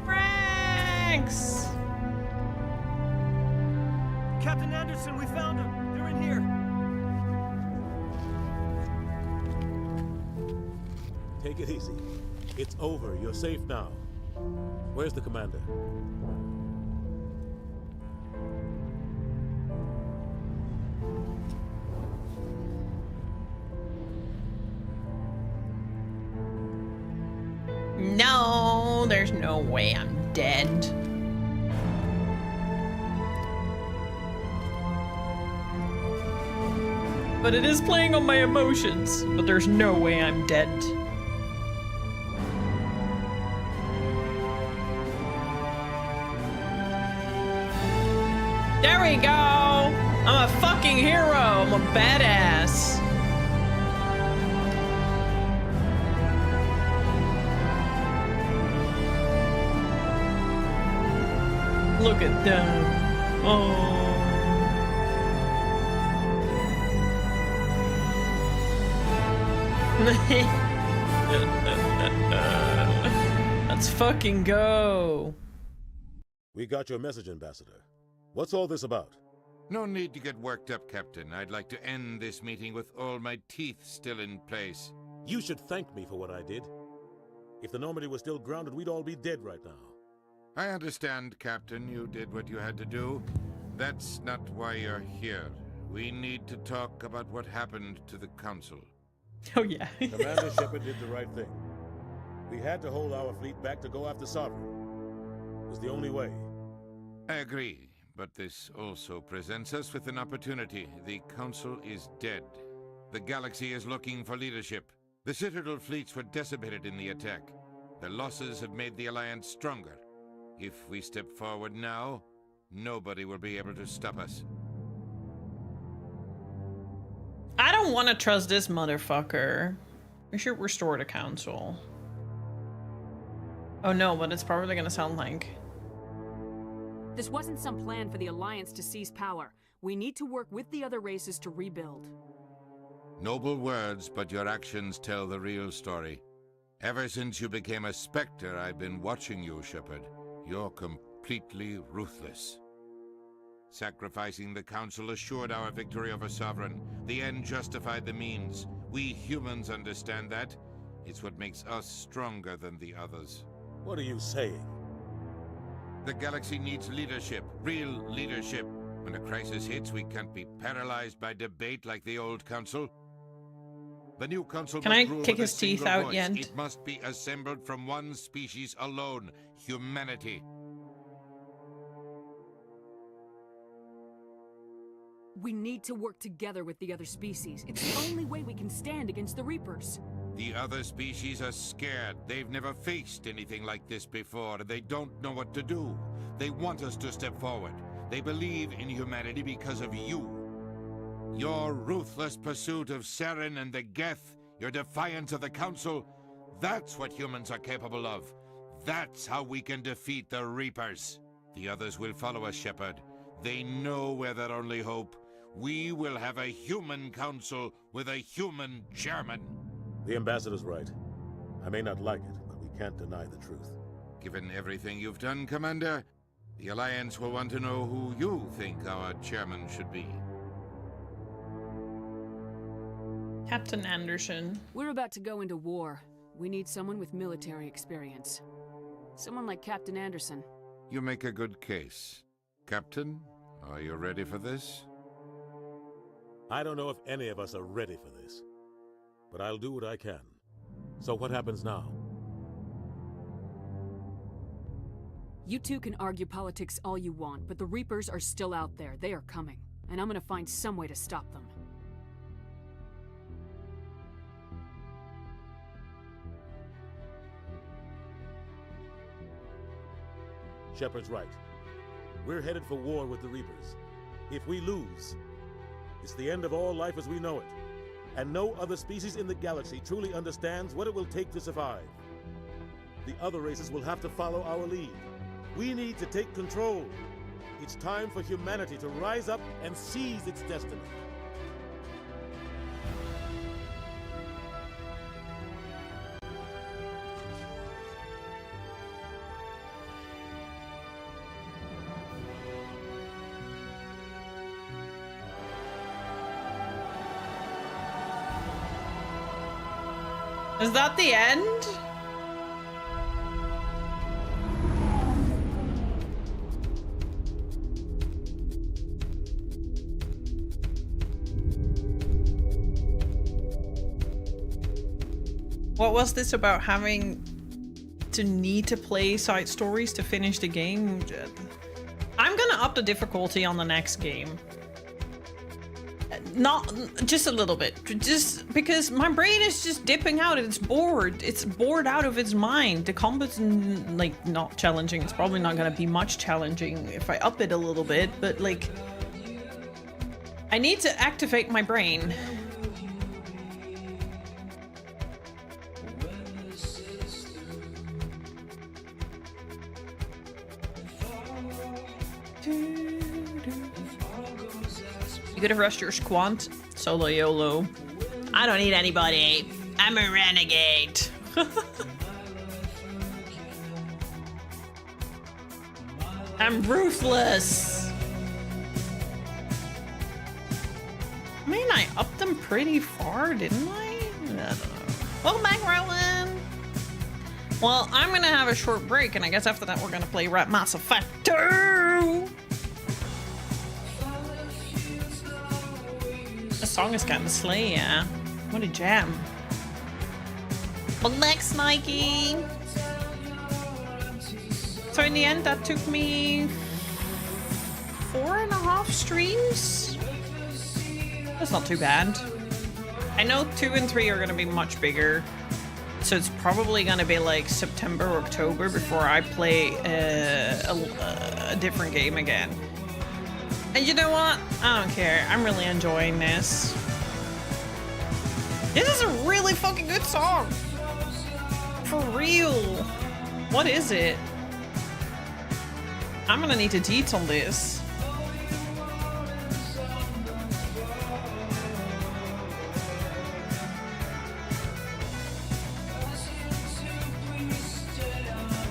Thanks. Captain Anderson, we found them. They're in here. Take it easy. It's over. You're safe now. Where's the commander? No, there's no way I'm dead. But it is playing on my emotions, but there's no way I'm dead. There we go! I'm a fucking hero! I'm a badass! Look at them. Oh. Let's fucking go. We got your message, Ambassador. What's all this about? No need to get worked up, Captain. I'd like to end this meeting with all my teeth still in place. You should thank me for what I did. If the Normandy was still grounded, we'd all be dead right now. I understand, Captain. You did what you had to do. That's not why you're here. We need to talk about what happened to the Council. Oh, yeah. Commander Shepard did the right thing. We had to hold our fleet back to go after Sovereign. It was the only way. I agree, but this also presents us with an opportunity. The Council is dead. The galaxy is looking for leadership. The Citadel fleets were decimated in the attack. Their losses have made the Alliance stronger. If we step forward now, nobody will be able to stop us. I don't want to trust this motherfucker. We should restore the Council. Oh no, but it's probably gonna sound like... This wasn't some plan for the Alliance to seize power. We need to work with the other races to rebuild. Noble words, but your actions tell the real story. Ever since you became a Spectre, I've been watching you, Shepard. You're completely ruthless. Sacrificing the Council assured our victory over Sovereign. The end justified the means. We humans understand that. It's what makes us stronger than the others. What are you saying? The galaxy needs leadership, real leadership. When a crisis hits, we can't be paralyzed by debate like the old Council. The new Council Can must I rule kick with his a teeth single out voice. yet? It must be assembled from one species alone, humanity. We need to work together with the other species. It's the only way we can stand against the Reapers. The other species are scared. They've never faced anything like this before, and they don't know what to do. They want us to step forward. They believe in humanity because of you. Your ruthless pursuit of Saren and the Geth, your defiance of the Council, that's what humans are capable of. That's how we can defeat the Reapers. The others will follow us, Shepard. They know we're their only hope. We will have a human council with a human chairman. The ambassador's right. I may not like it, but we can't deny the truth. Given everything you've done, Commander, the Alliance will want to know who you think our chairman should be. Captain Anderson. We're about to go into war. We need someone with military experience. Someone like Captain Anderson. You make a good case. Captain, are you ready for this? I don't know if any of us are ready for this, but I'll do what I can. So what happens now? You two can argue politics all you want, but the Reapers are still out there. They are coming, and I'm gonna find some way to stop them. Shepard's right. We're headed for war with the Reapers. If we lose, it's the end of all life as we know it. And no other species in the galaxy truly understands what it will take to survive. The other races will have to follow our lead. We need to take control. It's time for humanity to rise up and seize its destiny. Is that the end? What was this about having to need to play side stories to finish the game? I'm gonna up the difficulty on the next game. Not just a little bit, just because my brain is just dipping out. It's bored. It's bored out of its mind. The combat's like not challenging. It's probably not gonna be much challenging if I up it a little bit, but like I need to activate my brain. You could have rushed your squant. Solo YOLO. I don't need anybody. I'm a renegade. I'm ruthless. I mean, I upped them pretty far, didn't I? don't know. Welcome back, Rowan. Well, I'm gonna have a short break, and I guess after that we're gonna play Mass Effect 2. The song is kind of slay, yeah. What a jam. Welcome back, Snikey. So in the end, that took me 4.5 streams. That's not too bad. I know 2 and 3 are gonna be much bigger. So it's probably gonna be like September or October before I play a different game again. And you know what? I don't care. I'm really enjoying this. This is a really fucking good song. For real. What is it? I'm gonna need to detail this.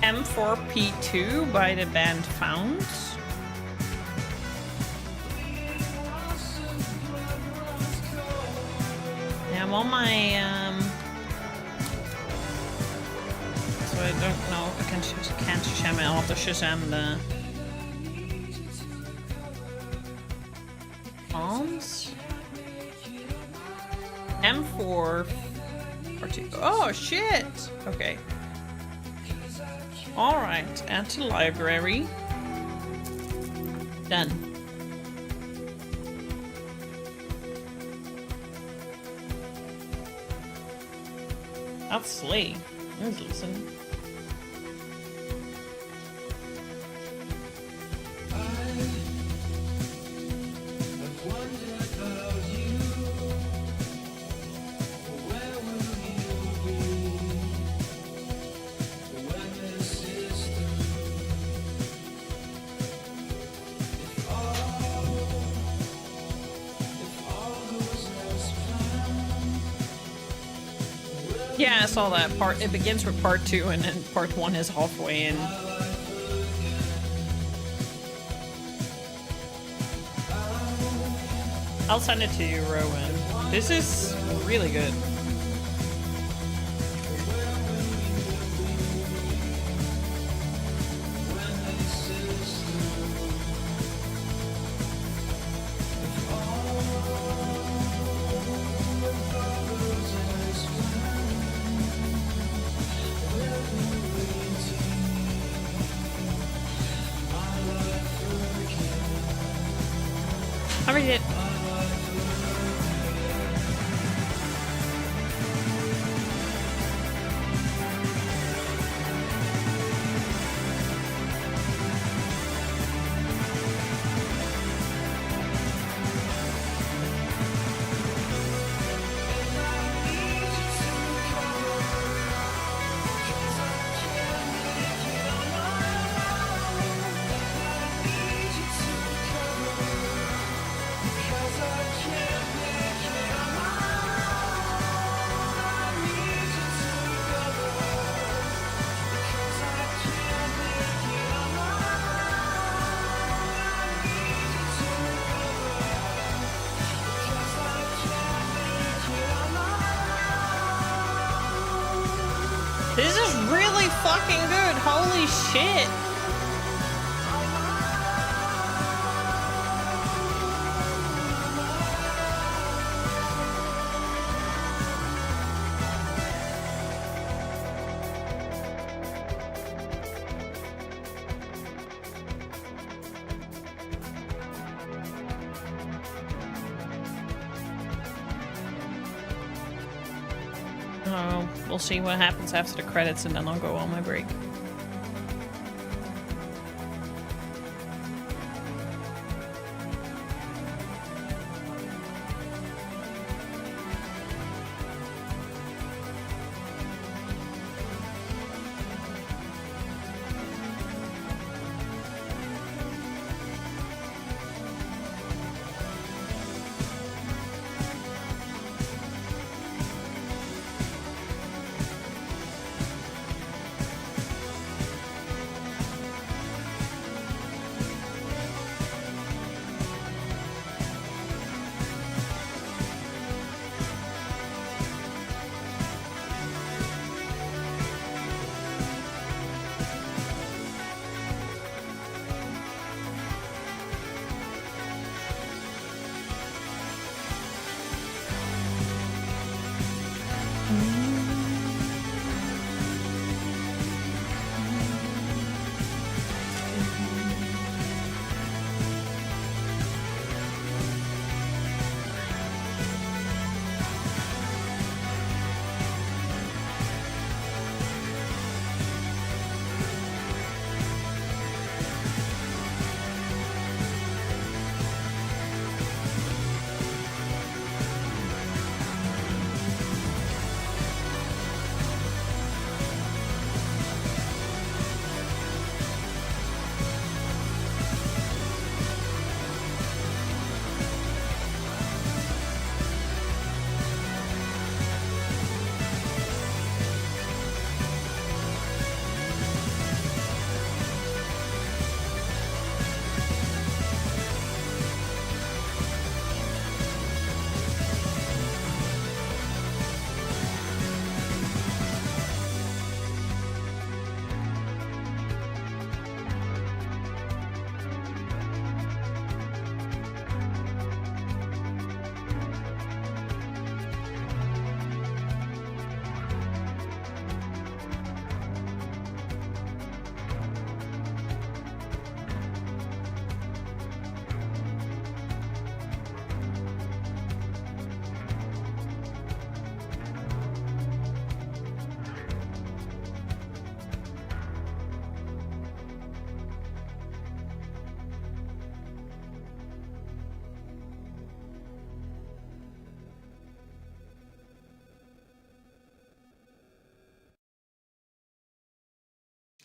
M4P2 by the band Found. Yeah, I'm on my so I don't know. I can't Shazam it. I'll have to Shazam the bombs. M4 R2. Oh shit! Okay. Alright, add to library. Done. That's slay. Let's listen. Yeah, I saw that part. It begins with part 2, and then part 1 is halfway in. I'll send it to you, Rowan. This is really good. I read it. This is really fucking good. Holy shit. Oh, we'll see what happens after the credits, and then I'll go on my break.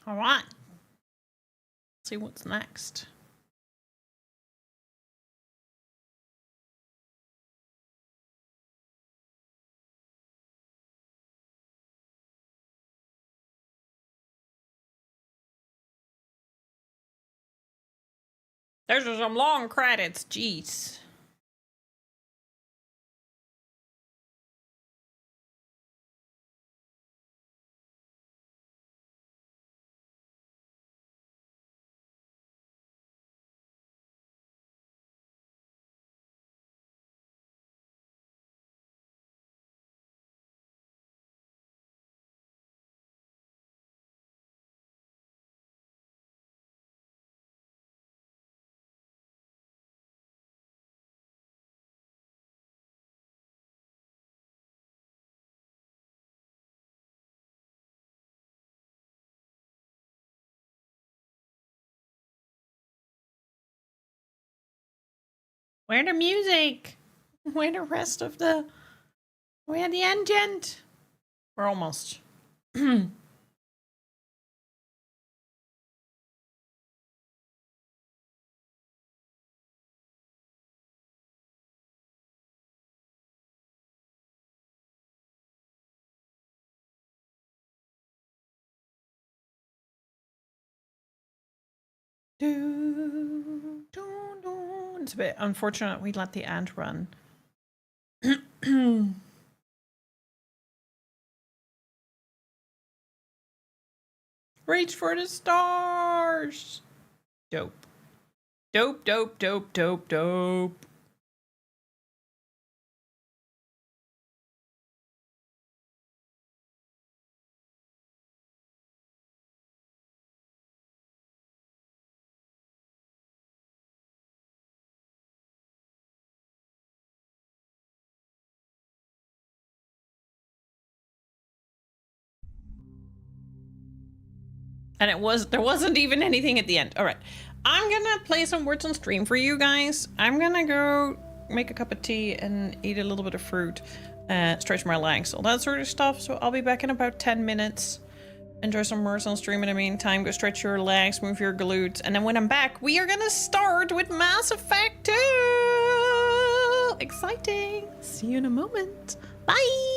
All right. See what's next. Those are some long credits. Jeez. Where the music? Where the rest of the... Where the engine? We're almost. It's a bit unfortunate we let the ant run. Reach for the stars. Dope. Dope, dope, dope, dope, dope. And there wasn't even anything at the end. All right. I'm gonna play some words on stream for you guys. I'm gonna go make a cup of tea and eat a little bit of fruit, stretch my legs, all that sort of stuff. So I'll be back in about 10 minutes. Enjoy some words on stream in the meantime. Go stretch your legs, move your glutes. And then when I'm back, we are gonna start with Mass Effect 2! Exciting! See you in a moment. Bye!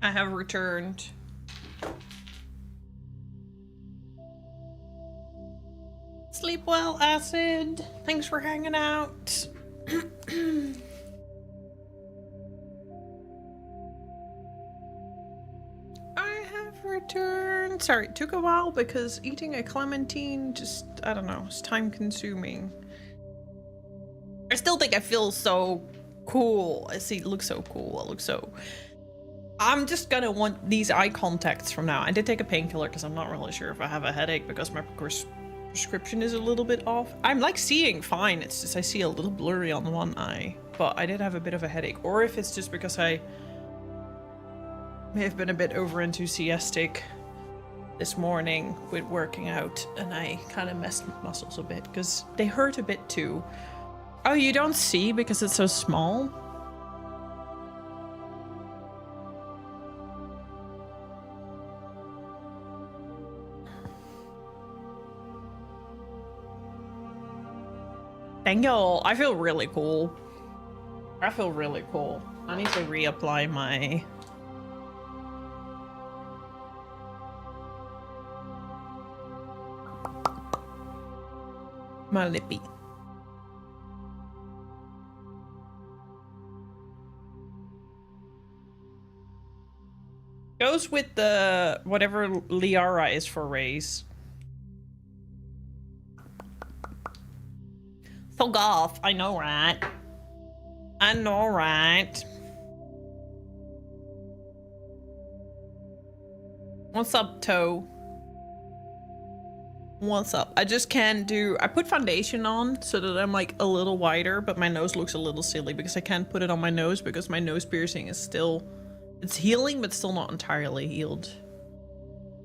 I have returned. Sleep well, Acid. Thanks for hanging out. I have returned. Sorry, it took a while because eating a clementine just, I don't know, it's time consuming. I still think I feel so cool. I see, it looks so cool. It looks so... I'm just gonna want these eye contacts from now. I did take a painkiller because I'm not really sure if I have a headache because my prescription is a little bit off. I'm like seeing fine, it's just I see a little blurry on one eye. But I did have a bit of a headache. Or if it's just because I may have been a bit over enthusiastic this morning with working out and I kind of messed my muscles a bit because they hurt a bit too. Oh, you don't see because it's so small? Thank you. I feel really cool. I feel really cool. I need to reapply my lippy. Goes with the whatever Liara is for race. Fuck off. I know, right? I know, right? What's up, Toe? What's up? I just can't do... I put foundation on so that I'm like a little wider, but my nose looks a little silly because I can't put it on my nose because my nose piercing is still... It's healing, but still not entirely healed.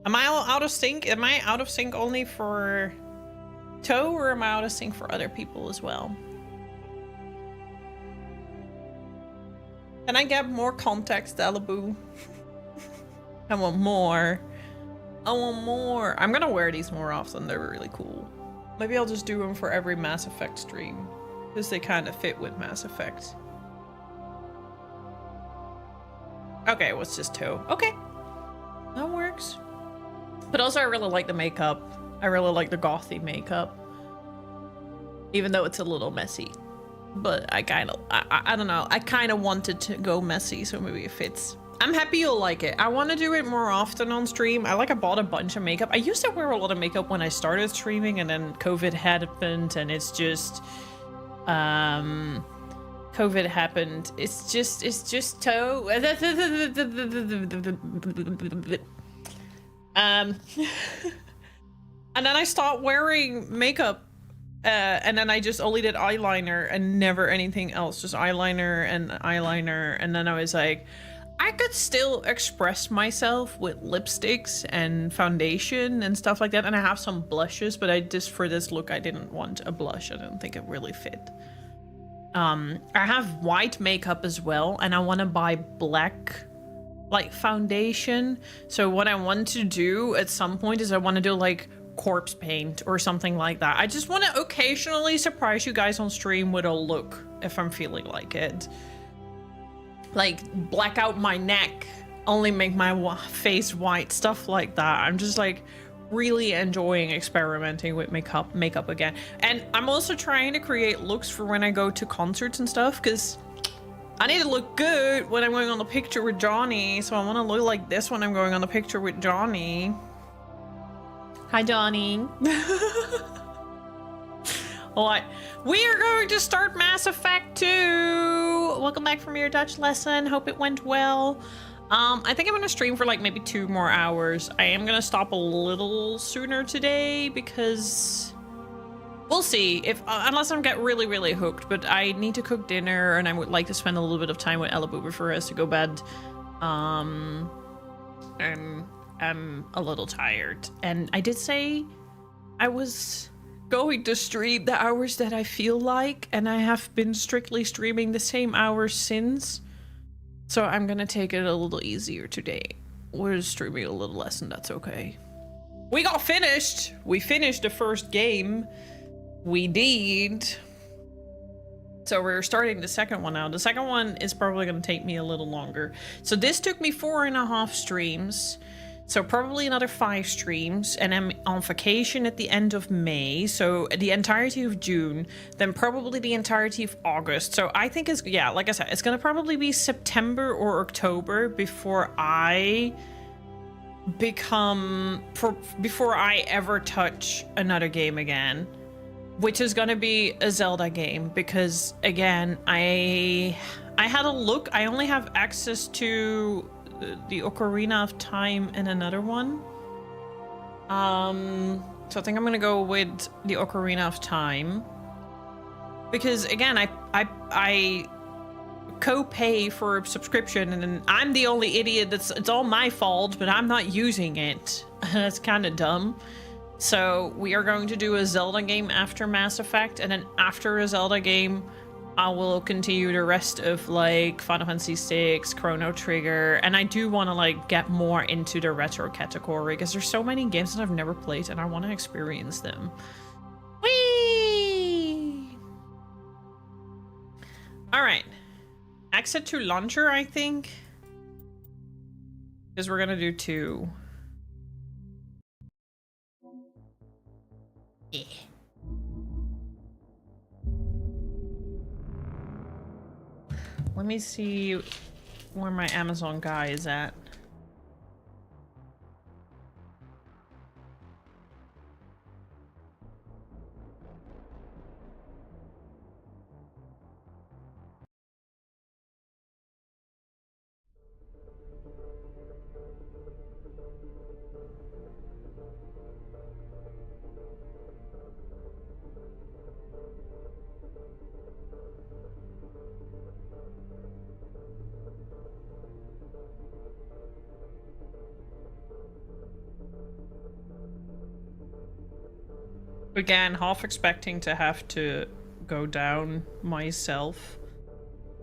Am I out of sync? Am I out of sync only for Toe, or am I out of sync for other people as well? Can I get more context, Alibu? I want more. I want more. I'm gonna wear these more often. They're really cool. Maybe I'll just do them for every Mass Effect stream, because they kind of fit with Mass Effect. Okay, it was just Toe. Okay, that works. But also I really like the makeup. I really like the gothy makeup. Even though it's a little messy. But I kind of, I don't know. I kind of wanted to go messy, so maybe it fits. I'm happy you'll like it. I want to do it more often on stream. I bought a bunch of makeup. I used to wear a lot of makeup when I started streaming, and then COVID happened, and it's just, COVID happened. It's just Toe. And then I stopped wearing makeup, and then I just only did eyeliner and never anything else, just eyeliner, and then I was like, I could still express myself with lipsticks and foundation and stuff like that, and I have some blushes, but I just, for this look, I didn't want a blush. I didn't think it really fit. I have white makeup as well, and I want to buy black like foundation. So what I want to do at some point is I want to do like corpse paint or something like that. I just want to occasionally surprise you guys on stream with a look if I'm feeling like it. Like black out my neck, only make my face white, stuff like that. I'm just like really enjoying experimenting with makeup again. And I'm also trying to create looks for when I go to concerts and stuff, because I need to look good when I'm going on the picture with Johnny. So I want to look like this when I'm going on the picture with Johnny. Hi, Johnny. Alright, we are going to start Mass Effect 2. Welcome back from your Dutch lesson. Hope it went well. I think I'm going to stream for like maybe 2 more hours. I am going to stop a little sooner today because we'll see if unless I get really hooked, but I need to cook dinner and I would like to spend a little bit of time with Ella Boo before us to go bed. I'm a little tired, and I did say I was going to stream the hours that I feel like, and I have been strictly streaming the same hours since, so I'm gonna take it a little easier today. We're streaming a little less, and that's okay. We got finished! We finished the first game. We did. So we're starting the second one now. The second one is probably gonna take me a little longer. So this took me 4.5 streams. So probably another 5 streams, and I'm on vacation at the end of May, so the entirety of June, then probably the entirety of August. So I think it's, yeah, like I said, it's gonna probably be September or October before I before I ever touch another game again, which is gonna be a Zelda game, because again, I had a look. I only have access to the Ocarina of Time and another one. So I think I'm gonna go with the Ocarina of Time, because again, I co-pay for a subscription, and then I'm the only idiot it's all my fault, but I'm not using it. That's kind of dumb. So we are going to do a Zelda game after Mass Effect, and then after a Zelda game I will continue the rest of like Final Fantasy VI, Chrono Trigger, and I do want to like get more into the retro category because there's so many games that I've never played and I want to experience them. Whee! All right, exit to launcher, I think, because we're gonna do 2. Yeah. Let me see where my Amazon guy is at. Again, half expecting to have to go down myself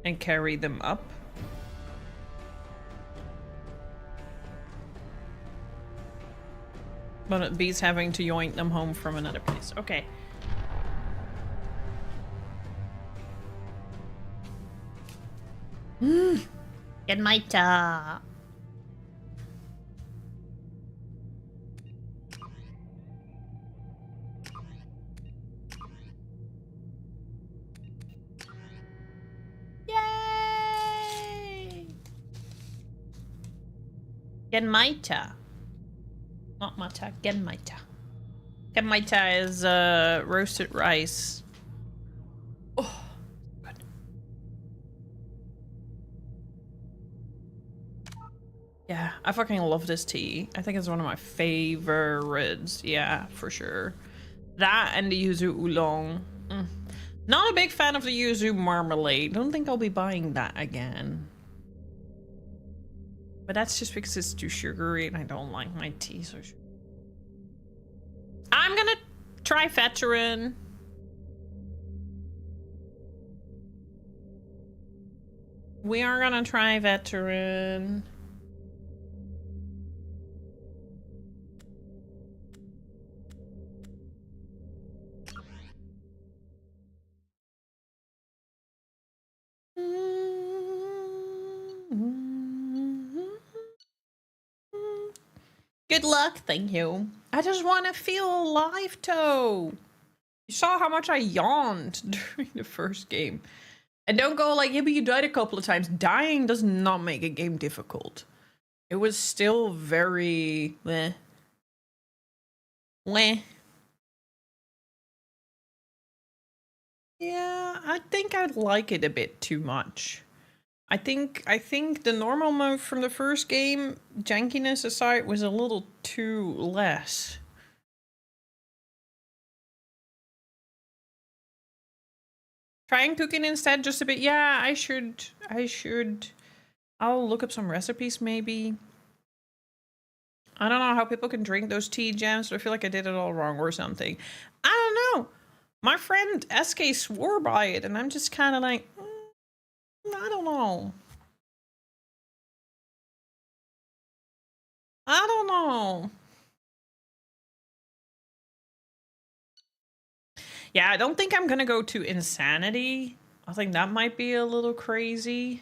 and carry them up. But it beats having to yoink them home from another place. Okay. Get my ta. Yay! Genmaita. Not mata, genmaita. Genmaita is roasted rice. Oh, good. Yeah, I fucking love this tea. I think it's one of my favorites. Yeah, for sure. That and the yuzu oolong. Not a big fan of the yuzu marmalade. Don't think I'll be buying that again. But that's just because it's too sugary and I don't like my tea so sugary. I'm gonna try veteran. We are gonna try veteran. Good luck, thank you. I just want to feel alive, Toe. You saw how much I yawned during the first game. And don't go like, yeah, but you died a couple of times. Dying does not make a game difficult. It was still very... meh. Meh. Yeah, I think I like it a bit too much. I think the normal mode from the first game, jankiness aside, was a little too less. Trying cooking instead just a bit. Yeah, I should. I'll look up some recipes maybe. I don't know how people can drink those tea gems, but I feel like I did it all wrong or something. I don't know. My friend SK swore by it and I'm just kind of like, I don't know. I don't know. Yeah, I don't think I'm gonna go to insanity. I think that might be a little crazy.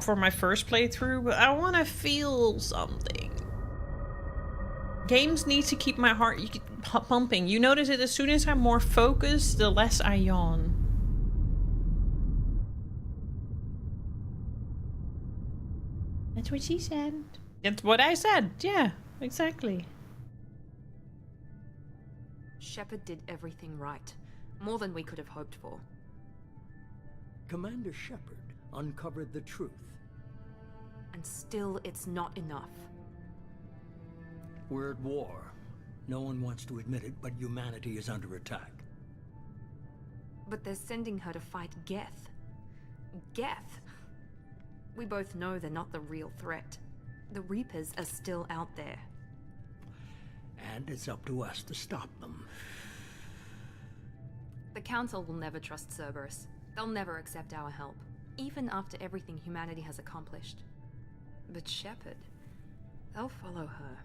For my first playthrough, but I want to feel something. Games need to keep my heart pumping. You notice it as soon as I'm more focused, the less I yawn. That's what she said. That's what I said. Yeah, exactly. Shepard did everything right. More than we could have hoped for. Commander Shepard uncovered the truth. And still, it's not enough. We're at war. No one wants to admit it, but humanity is under attack. But they're sending her to fight Geth. Geth! We both know they're not the real threat. The Reapers are still out there. And it's up to us to stop them. The Council will never trust Cerberus. They'll never accept our help, even after everything humanity has accomplished. But Shepard, they'll follow her.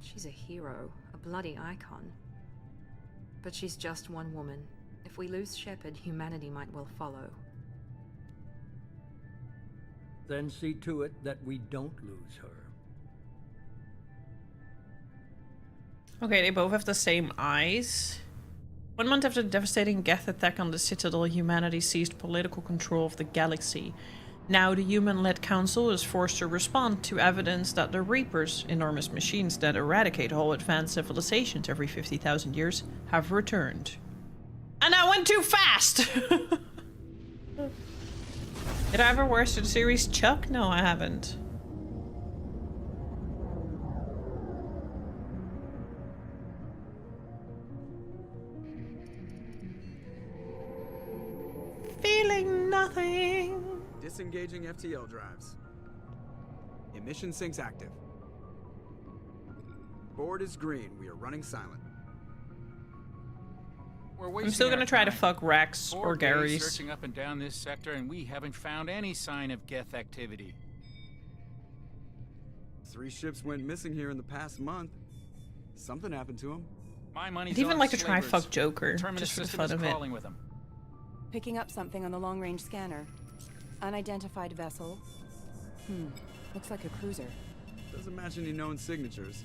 She's a hero, a bloody icon. But she's just one woman. If we lose Shepard, humanity might well follow. Then see to it that we don't lose her. Okay, they both have the same eyes. 1 month after the devastating Geth attack on the Citadel, humanity seized political control of the galaxy. Now the human-led council is forced to respond to evidence that the Reapers, enormous machines that eradicate all advanced civilizations every 50,000 years, have returned. And I went too fast! Did I ever watch the series Chuck? No, I haven't. Feeling nothing. Disengaging FTL drives. Emission sinks active. Board is green. We are running silent. I'm still gonna try to fuck Rex or Gary's. Searching up and down this sector, and we haven't found any sign of Geth activity. 3 ships went missing here in the past month. Something happened to them. My money's I'd even on like to try slavers. fuck Joker, Terminus just for the system fun is of it. crawling with them. Picking up something on the long-range scanner. Unidentified vessel. Looks like a cruiser. Doesn't match any known signatures.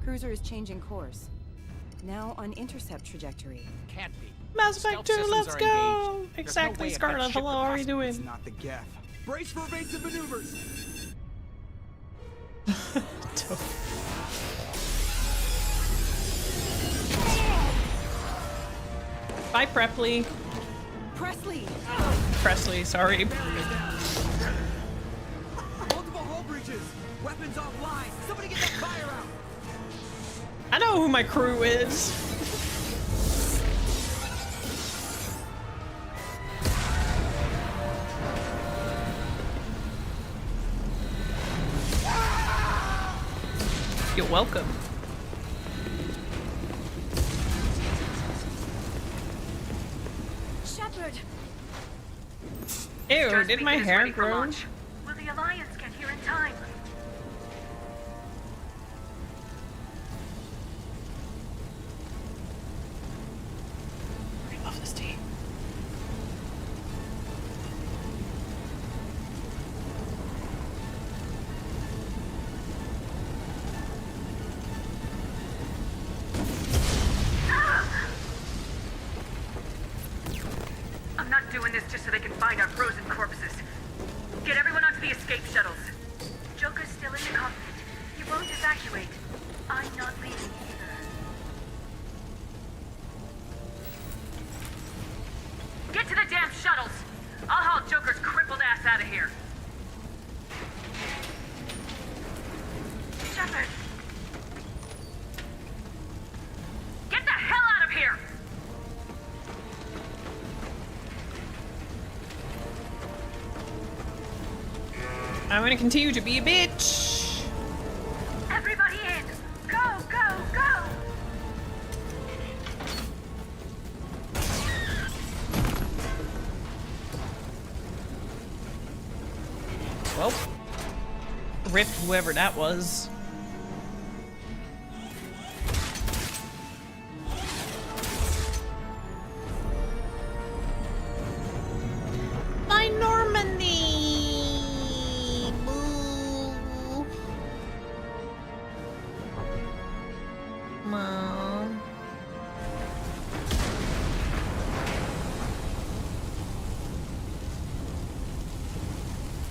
Cruiser is changing course. Now on intercept trajectory. Can't be. Mass Effect 2, let's systems are go! engaged. There's Exactly, no way a Scarlet, Geth ship hello, could how are you doing? It's not the Geth. Brace for evasive maneuvers! Bye, Prepley. Presley, sorry. Multiple hull breaches! Weapons offline! Somebody get that fire out! I know who my crew is. You're welcome. Shepard! Ew, did my hair grow? Will the Alliance get here in time? I love this team. I'm not doing this just so they can find our frozen corpses. Get everyone onto the escape shuttles. Joker's still in the cockpit. He won't evacuate. I'm not leaving either. Get to the damn shuttles! I'll haul Joker's crippled ass out of here. Shepard! Get the hell out of here! I'm gonna continue to be a bitch. Everybody in! Go, go, go! Well, rip whoever that was. My Normandy! Boo! Mom.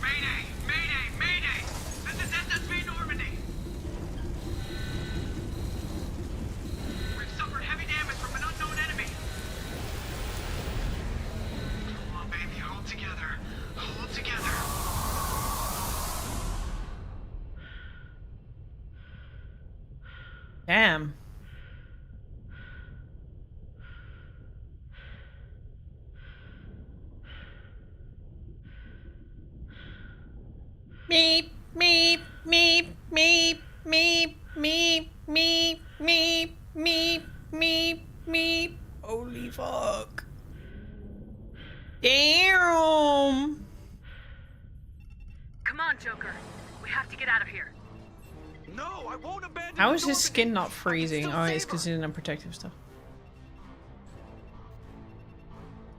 Mayday! Mayday! Mayday! This is SSB Normandy! We've suffered heavy damage from an unknown enemy. Come on, baby, hold together. Hold together. Damn. Meep, meep, meep, meep, meep, meep, meep, meep, meep, meep, meep. Holy fuck. Damn. Come on, Joker. We have to get out of here. No, I won't abandon. How is his skin not freezing? Oh, it's because he's in protective stuff.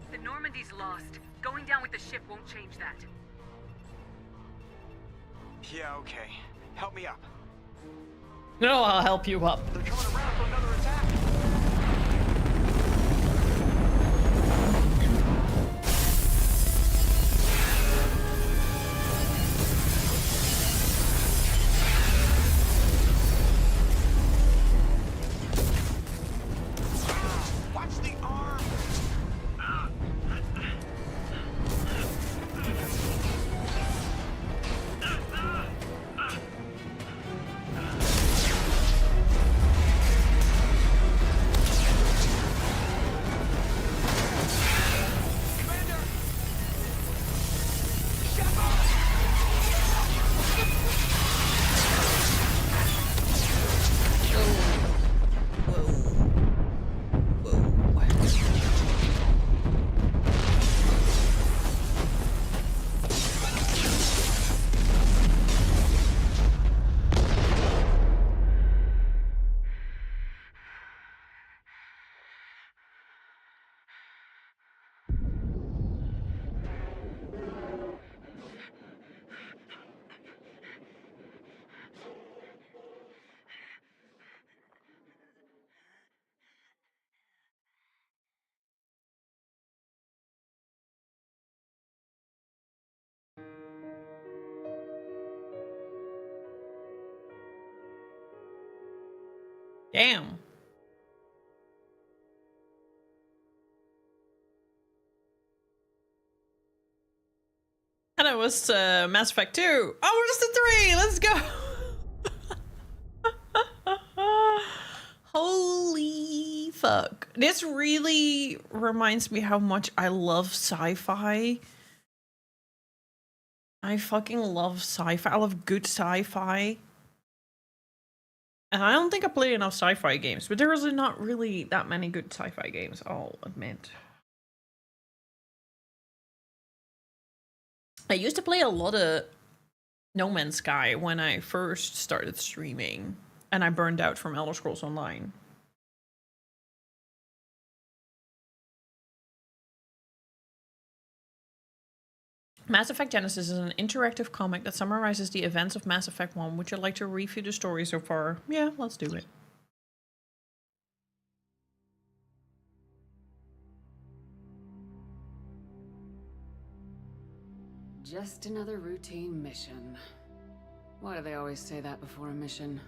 The Normandy's lost. Going down with the ship won't change that. Yeah, okay. Help me up. No, I'll help you up. They're coming around for another attack. Watch the arm. Damn. And it was Mass Effect 2. Oh, we're just at 3. Let's go. Holy fuck. This really reminds me how much I love sci-fi. I fucking love sci-fi. I love good sci-fi. And I don't think I play enough sci-fi games, but there is not really that many good sci-fi games, I'll admit. I used to play a lot of No Man's Sky when I first started streaming, and I burned out from Elder Scrolls Online. Mass Effect Genesis is an interactive comic that summarizes the events of Mass Effect 1. Would you like to review the story so far? Yeah, let's do it. Just another routine mission. Why do they always say that before a mission?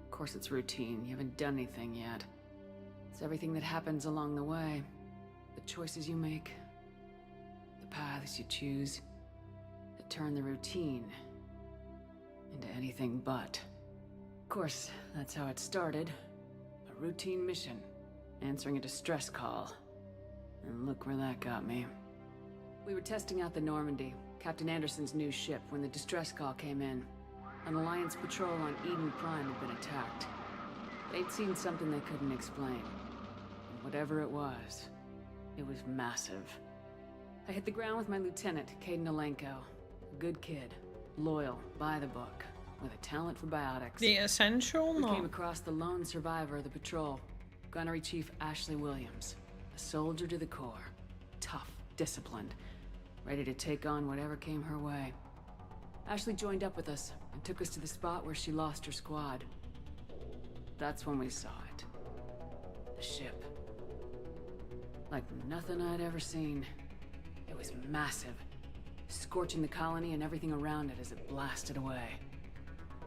Of course it's routine. You haven't done anything yet. It's everything that happens along the way. The choices you make. The paths you choose. That turn the routine into anything but. Of course, that's how it started. A routine mission. Answering a distress call. And look where that got me. We were testing out the Normandy, Captain Anderson's new ship, when the distress call came in. An Alliance patrol on Eden Prime had been attacked. They'd seen something they couldn't explain. And whatever it was massive. I hit the ground with my lieutenant, Caden Alenko. A good kid, loyal, by the book, with a talent for biotics. The Essential? We came across the lone survivor of the patrol, Gunnery Chief Ashley Williams. A soldier to the core. Tough, disciplined, ready to take on whatever came her way. Ashley joined up with us and took us to the spot where she lost her squad. That's when we saw it. The ship. Like nothing I'd ever seen. It was massive, scorching the colony and everything around it as it blasted away.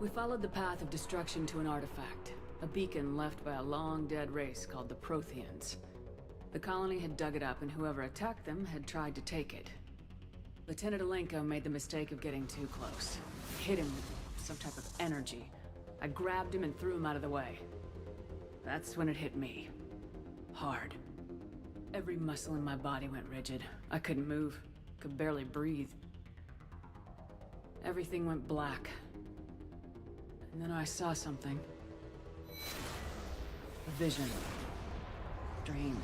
We followed the path of destruction to an artifact, a beacon left by a long-dead race called the Protheans. The colony had dug it up, and whoever attacked them had tried to take it. Lieutenant Alenko made the mistake of getting too close. Hit him with some type of energy. I grabbed him and threw him out of the way. That's when it hit me. Hard. Every muscle in my body went rigid. I couldn't move. Could barely breathe. Everything went black. And then I saw something. A vision. Dream.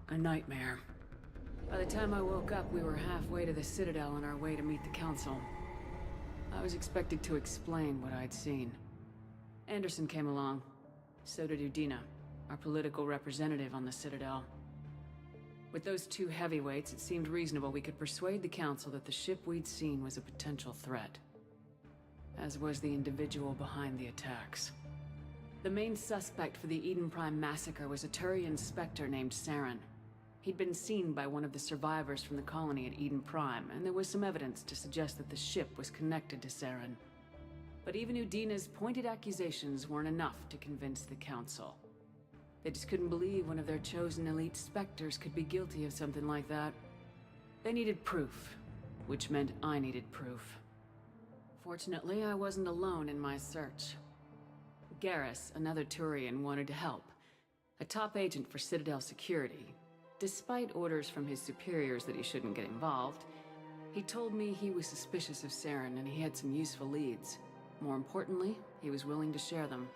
A nightmare. By the time I woke up, we were halfway to the Citadel on our way to meet the Council. I was expected to explain what I'd seen. Anderson came along. So did Udina, our political representative on the Citadel. With those two heavyweights, it seemed reasonable we could persuade the Council that the ship we'd seen was a potential threat. As was the individual behind the attacks. The main suspect for the Eden Prime massacre was a Turian Spectre named Saren. He'd been seen by one of the survivors from the colony at Eden Prime, and there was some evidence to suggest that the ship was connected to Saren. But even Udina's pointed accusations weren't enough to convince the Council. They just couldn't believe one of their chosen elite Spectres could be guilty of something like that. They needed proof, which meant I needed proof. Fortunately, I wasn't alone in my search. Garrus, another Turian, wanted to help. A top agent for Citadel security. Despite orders from his superiors that he shouldn't get involved, he told me he was suspicious of Saren and he had some useful leads. More importantly, he was willing to share them.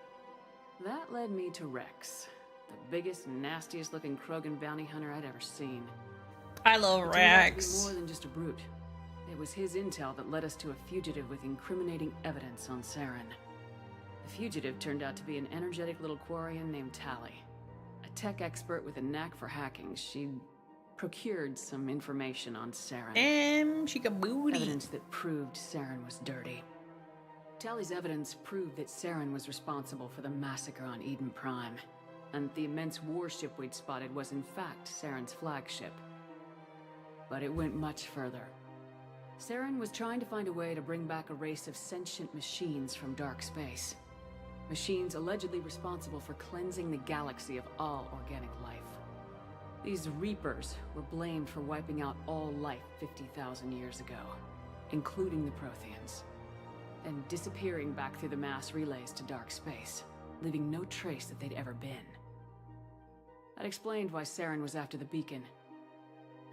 That led me to Rex, the biggest, nastiest looking Krogan bounty hunter I'd ever seen. I love It turned out to be Rex. more than just a brute. It was his intel that led us to a fugitive with incriminating evidence on Saren. The fugitive turned out to be an energetic little Quarian named Tali. A tech expert with a knack for hacking. She'd procured some information on Saren. She got booty. Evidence that proved Saren was dirty. Tali's evidence proved that Saren was responsible for the massacre on Eden Prime, and the immense warship we'd spotted was in fact Saren's flagship. But it went much further. Saren was trying to find a way to bring back a race of sentient machines from dark space. Machines allegedly responsible for cleansing the galaxy of all organic life. These Reapers were blamed for wiping out all life 50,000 years ago, including the Protheans, and disappearing back through the mass relays to dark space, leaving no trace that they'd ever been. That explained why Saren was after the beacon,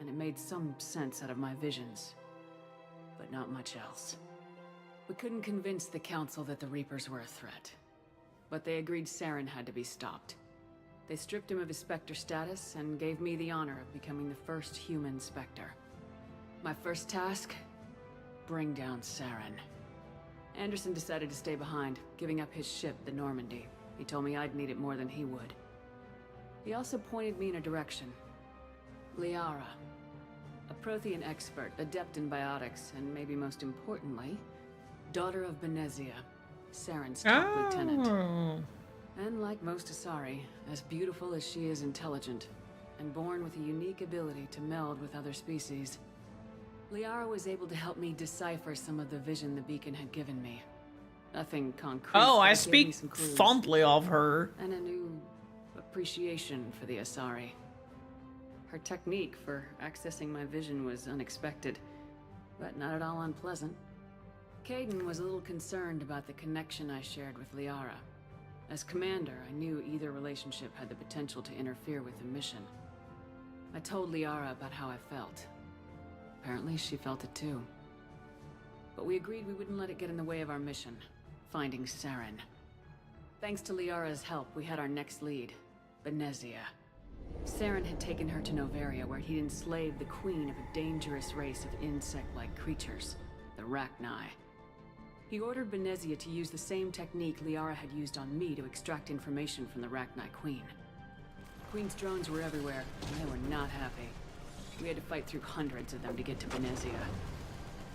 and it made some sense out of my visions, but not much else. We couldn't convince the Council that the Reapers were a threat, but they agreed Saren had to be stopped. They stripped him of his Spectre status and gave me the honor of becoming the first human Spectre. My first task? Bring down Saren. Anderson decided to stay behind, giving up his ship, the Normandy. He told me I'd need it more than he would. He also pointed me in a direction. Liara. A Prothean expert, adept in biotics, and maybe most importantly, daughter of Benezia, Saren's top lieutenant. And like most Asari, as beautiful as she is intelligent, and born with a unique ability to meld with other species, Liara was able to help me decipher some of the vision the beacon had given me. Nothing concrete. Oh, I but it gave me speak some clues. fondly of her. And a new appreciation for the Asari. Her technique for accessing my vision was unexpected, but not at all unpleasant. Caden was a little concerned about the connection I shared with Liara. As commander, I knew either relationship had the potential to interfere with the mission. I told Liara about how I felt. Apparently, she felt it too. But we agreed we wouldn't let it get in the way of our mission, finding Saren. Thanks to Liara's help, we had our next lead, Benezia. Saren had taken her to Noveria, where he'd enslaved the queen of a dangerous race of insect-like creatures, the Rachni. He ordered Benezia to use the same technique Liara had used on me to extract information from the Rachni Queen. The Queen's drones were everywhere, and they were not happy. We had to fight through hundreds of them to get to Benezia.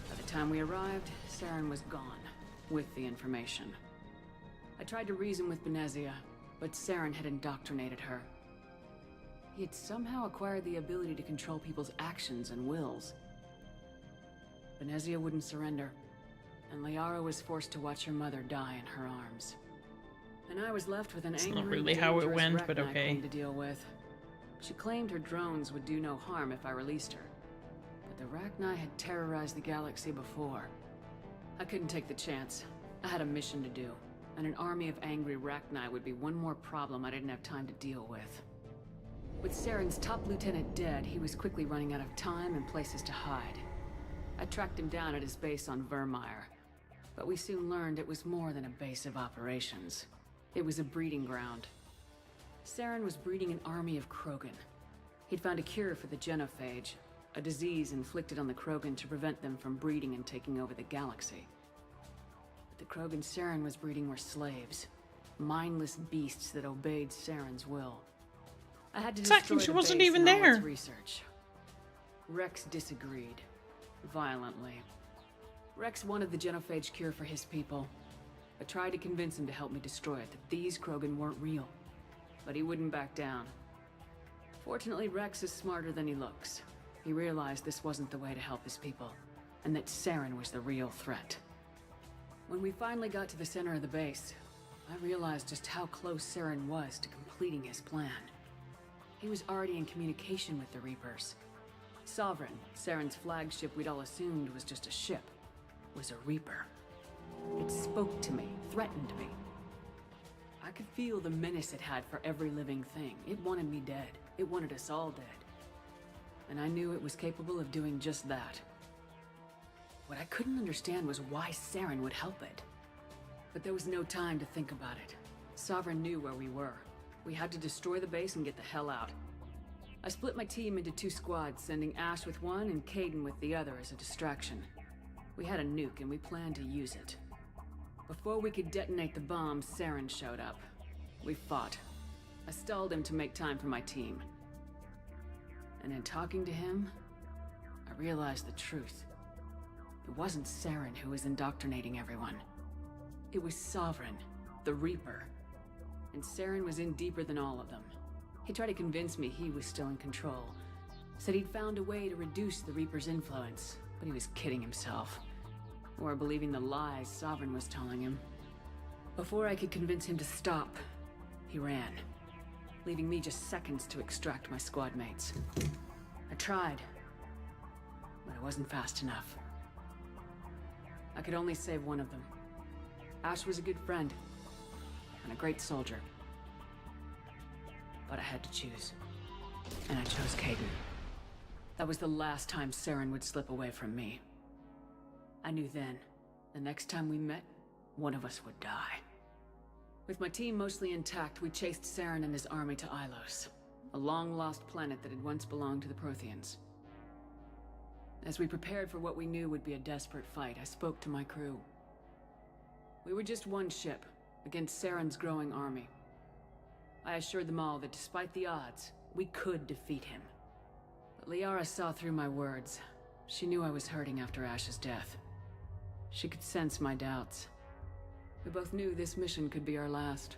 By the time we arrived, Saren was gone, with the information. I tried to reason with Benezia, but Saren had indoctrinated her. He had somehow acquired the ability to control people's actions and wills. Benezia wouldn't surrender, and Liara was forced to watch her mother die in her arms. And I was left with an angry, not really how it dangerous went, but Rachni okay. queen to deal with. She claimed her drones would do no harm if I released her. But the Rachni had terrorized the galaxy before. I couldn't take the chance. I had a mission to do, and an army of angry Rachni would be one more problem I didn't have time to deal with. With Saren's top lieutenant dead, he was quickly running out of time and places to hide. I tracked him down at his base on Vermeer, but we soon learned it was more than a base of operations. It was a breeding ground. Saren was breeding an army of Krogan. He'd found a cure for the genophage, a disease inflicted on the Krogan to prevent them from breeding and taking over the galaxy. But the Krogan Saren was breeding were slaves, mindless beasts that obeyed Saren's will. I had to Exactly, destroy she the wasn't base even and all its there. research. Rex disagreed, violently. Rex wanted the genophage cure for his people. I tried to convince him to help me destroy it, that these Krogan weren't real. But he wouldn't back down. Fortunately, Rex is smarter than he looks. He realized this wasn't the way to help his people, and that Saren was the real threat. When we finally got to the center of the base, I realized just how close Saren was to completing his plan. He was already in communication with the Reapers. Sovereign, Saren's flagship we'd all assumed was just a ship, was a Reaper. It spoke to me, threatened me. I could feel the menace it had for every living thing. It wanted me dead. It wanted us all dead. And I knew it was capable of doing just that. What I couldn't understand was why Saren would help it. But there was no time to think about it. Sovereign knew where we were. We had to destroy the base and get the hell out. I split my team into 2 squads, sending Ash with one and Caden with the other as a distraction. We had a nuke and we planned to use it. Before we could detonate the bomb, Saren showed up. We fought. I stalled him to make time for my team. And in talking to him, I realized the truth. It wasn't Saren who was indoctrinating everyone. It was Sovereign, the Reaper. And Saren was in deeper than all of them. He tried to convince me he was still in control. Said he'd found a way to reduce the Reaper's influence, but he was kidding himself. Or believing the lies Sovereign was telling him. Before I could convince him to stop, he ran, leaving me just seconds to extract my squad mates. I tried, but I wasn't fast enough. I could only save one of them. Ash was a good friend, and a great soldier. But I had to choose, and I chose Caden. That was the last time Saren would slip away from me. I knew then, the next time we met, one of us would die. With my team mostly intact, we chased Saren and his army to Ilos, a long-lost planet that had once belonged to the Protheans. As we prepared for what we knew would be a desperate fight, I spoke to my crew. We were just one ship, against Saren's growing army. I assured them all that despite the odds, we could defeat him. But Liara saw through my words. She knew I was hurting after Ash's death. She could sense my doubts. We both knew this mission could be our last.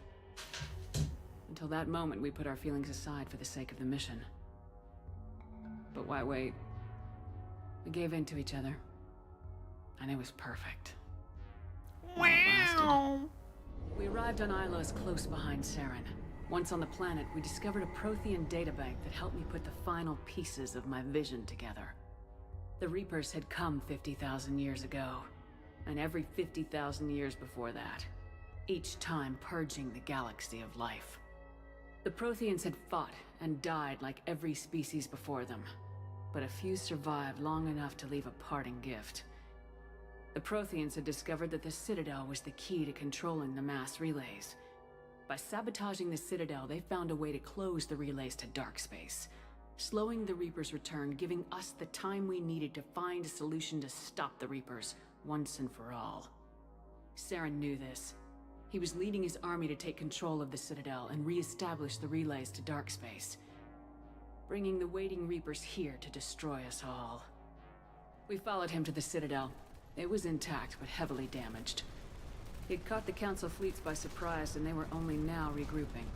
Until that moment, we put our feelings aside for the sake of the mission. But why wait? We gave in to each other. And it was perfect. Wow. We arrived on Ilos close behind Saren. Once on the planet, we discovered a Prothean databank that helped me put the final pieces of my vision together. The Reapers had come 50,000 years ago, and every 50,000 years before that, each time purging the galaxy of life. The Protheans had fought and died like every species before them, but a few survived long enough to leave a parting gift. The Protheans had discovered that the Citadel was the key to controlling the mass relays. By sabotaging the Citadel, they found a way to close the relays to dark space, slowing the Reapers' return, giving us the time we needed to find a solution to stop the Reapers once and for all. Saren knew this. He was leading his army to take control of the Citadel and re-establish the relays to dark space, bringing the waiting Reapers here to destroy us all. We followed him to the Citadel. It was intact, but heavily damaged. He'd caught the Council fleets by surprise, and they were only now regrouping.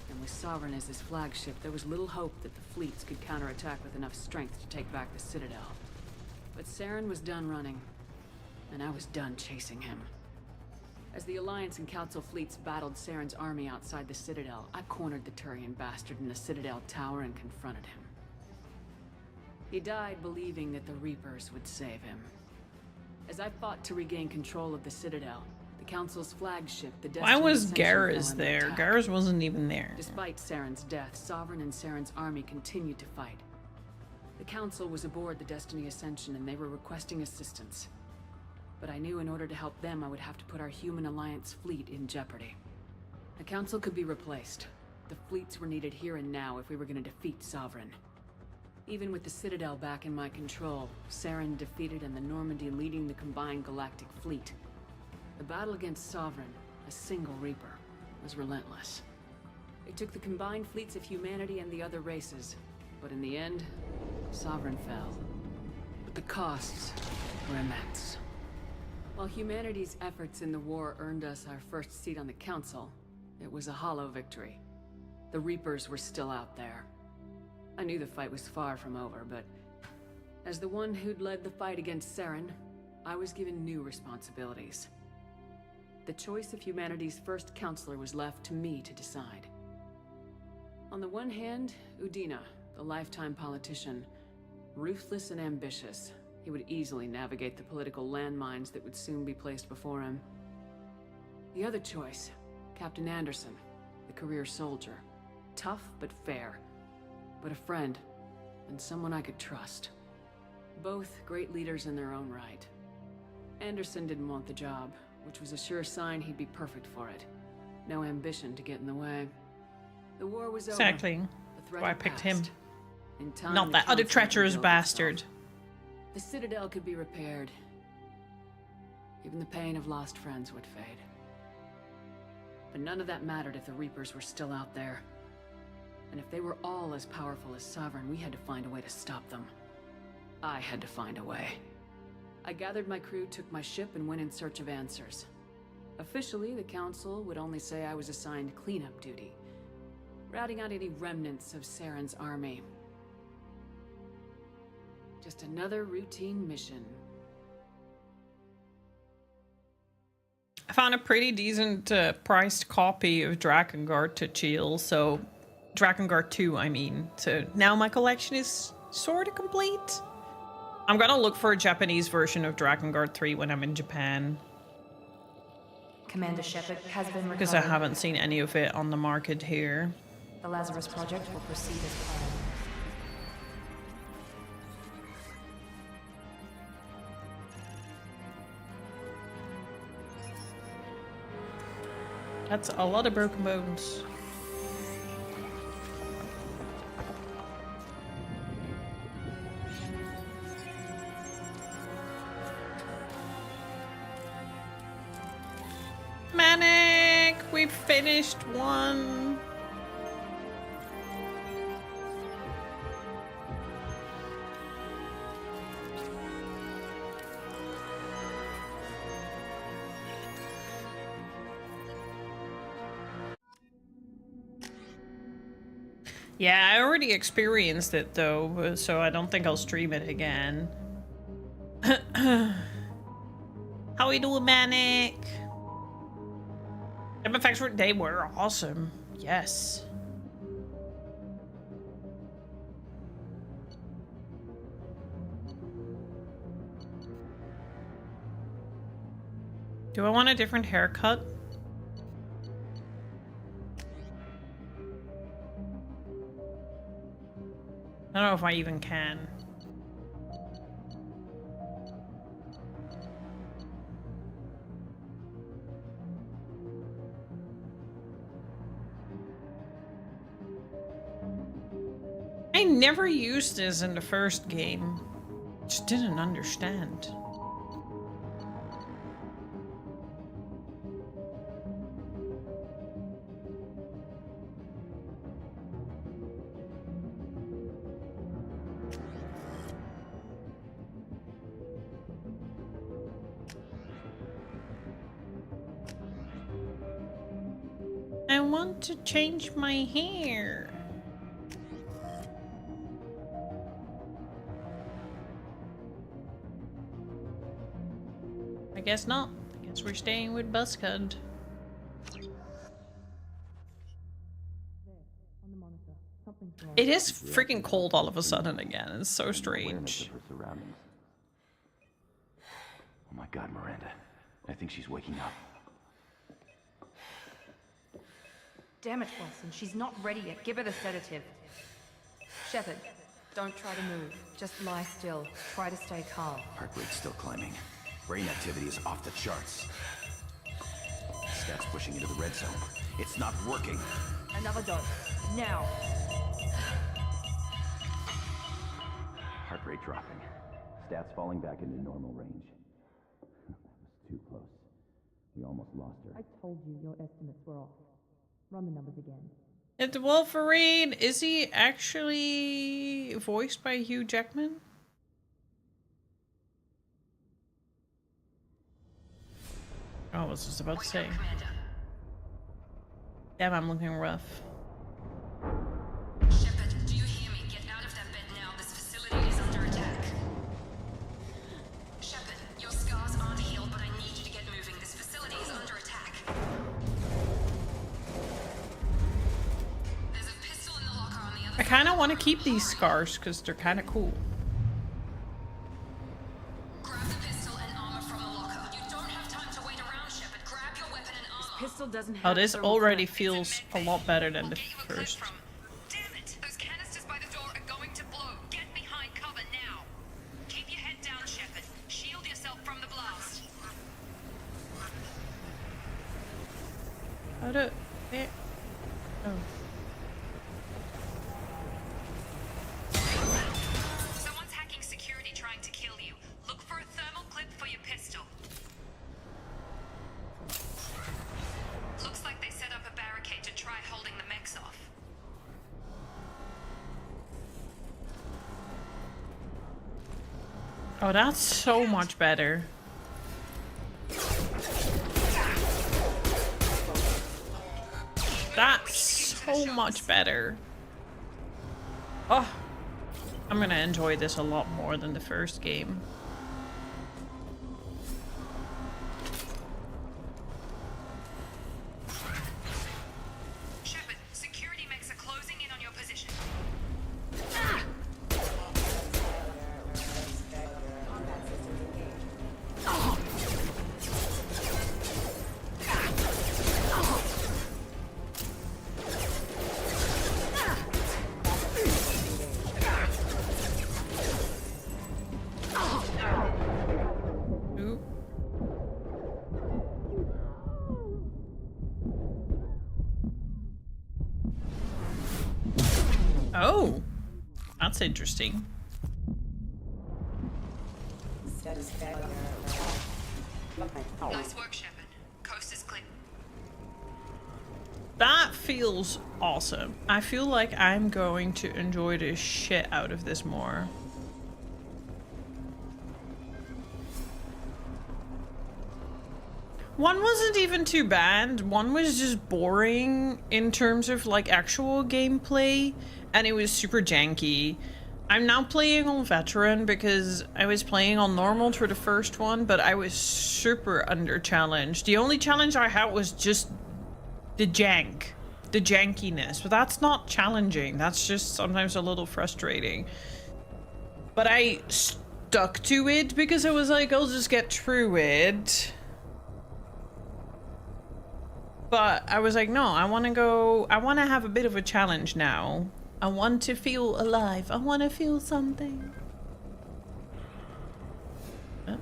And with Sovereign as his flagship, there was little hope that the fleets could counterattack with enough strength to take back the Citadel. But Saren was done running, and I was done chasing him. As the Alliance and Council fleets battled Saren's army outside the Citadel, I cornered the Turian bastard in the Citadel tower and confronted him. He died believing that the Reapers would save him. As I fought to regain control of the Citadel, the Council's flagship, the Destiny Why was Ascension, Garrus fell under there? attack. Garrus wasn't even there. Despite Saren's death, Sovereign and Saren's army continued to fight. The Council was aboard the Destiny Ascension and they were requesting assistance. But I knew in order to help them, I would have to put our human Alliance fleet in jeopardy. The Council could be replaced. The fleets were needed here and now if we were going to defeat Sovereign. Even with the Citadel back in my control, Saren defeated and the Normandy leading the combined galactic fleet. The battle against Sovereign, a single Reaper, was relentless. It took the combined fleets of humanity and the other races, but in the end, Sovereign fell. But the costs were immense. While humanity's efforts in the war earned us our first seat on the Council, it was a hollow victory. The Reapers were still out there. I knew the fight was far from over, but as the one who'd led the fight against Saren, I was given new responsibilities. The choice of humanity's first counselor was left to me to decide. On the one hand, Udina, the lifetime politician, ruthless and ambitious. He would easily navigate the political landmines that would soon be placed before him. The other choice, Captain Anderson, the career soldier. Tough but fair, but a friend, and someone I could trust. Both great leaders in their own right. Anderson didn't want the job, which was a sure sign he'd be perfect for it. No ambition to get in the way. The war was over. Exactly. The threat Why I had picked passed. him. In time, Not the that other Council treacherous rebuilt bastard. itself. The Citadel could be repaired. Even the pain of lost friends would fade. But none of that mattered if the Reapers were still out there. And if they were all as powerful as Sovereign, we had to find a way to stop them. I had to find a way. I gathered my crew, took my ship, and went in search of answers. Officially, the Council would only say I was assigned cleanup duty, routing out any remnants of Saren's army. Just another routine mission. I found a pretty decent priced copy of Drakengard to chill, so Drakengard 2, I mean. So now my collection is sort of complete. I'm gonna look for a Japanese version of Drakengard 3 when I'm in Japan. Commander Shepard has been recovered. Because I haven't seen any of it on the market here. The Lazarus Project will proceed as planned. That's a lot of broken bones. Manic! We finished one. Yeah, I already experienced it though, so I don't think I'll stream it again. How we doing, Manic? Them effects were, they were awesome. Yes. Do I want a different haircut? I don't know if I even can. I never used this in the first game. Just didn't understand. I want to change my hair. I guess not. I guess we're staying with Buzzcud. It is freaking cold all of a sudden again. It's so strange. Oh my god, Miranda. I think she's waking up. Damn it, Wilson. She's not ready yet. Give her the sedative. Shepard, don't try to move. Just lie still. Try to stay calm. Heart rate's still climbing. Brain activity is off the charts. Stats pushing into the red zone. It's not working. Another dose. Now. Heart rate dropping. Stats falling back into normal range. That was too close. We almost lost her. I told you your estimates were off. Run the numbers again. It's Wolverine. Is he actually voiced by Hugh Jackman? Oh, I was just about to say. Damn, I'm looking rough. Shepard, do you hear me? Get out of that bed now. This facility is under attack. Shepard, your scars aren't healed, but I need you to get moving. This facility is under attack. There's a pistol in the locker on the other I kind of want to keep these scars because they're kind of cool. Pistol doesn't have Oh, this already feels a lot better than the first. Damn it! Those canisters by the door are going to blow. Get behind cover now. Keep your head down, Shepard. Shield yourself from the blast. How do... Eh. Oh. Someone's hacking security trying to kill you. Look for a thermal clip for your pistol. Looks like they set up a barricade to try holding the mechs off. Oh, that's so much better. That's so much better. Oh, I'm gonna enjoy this a lot more than the first game. Oh, that's interesting. Nice work, Shepard. Coast is clear. That feels awesome. I feel like I'm going to enjoy the shit out of this more. One wasn't even too bad. One was just boring in terms of like actual gameplay, and it was super janky. I'm now playing on veteran because I was playing on normal for the first one, but I was super under challenged. The only challenge I had was just the jankiness, but that's not challenging. That's just sometimes a little frustrating. But I stuck to it because I was like, I'll just get through it. But I was like, no, I want to have a bit of a challenge now. I want to feel alive. I want to feel something. Oh.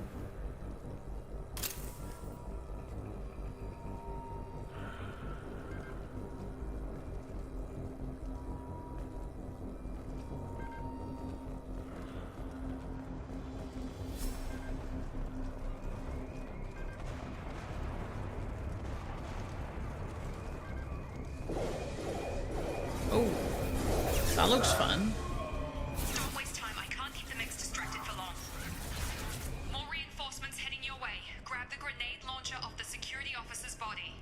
Oh, that looks fun. Don't waste time. I can't keep the mix distracted for long. More reinforcements heading your way. Grab the grenade launcher off the security officer's body.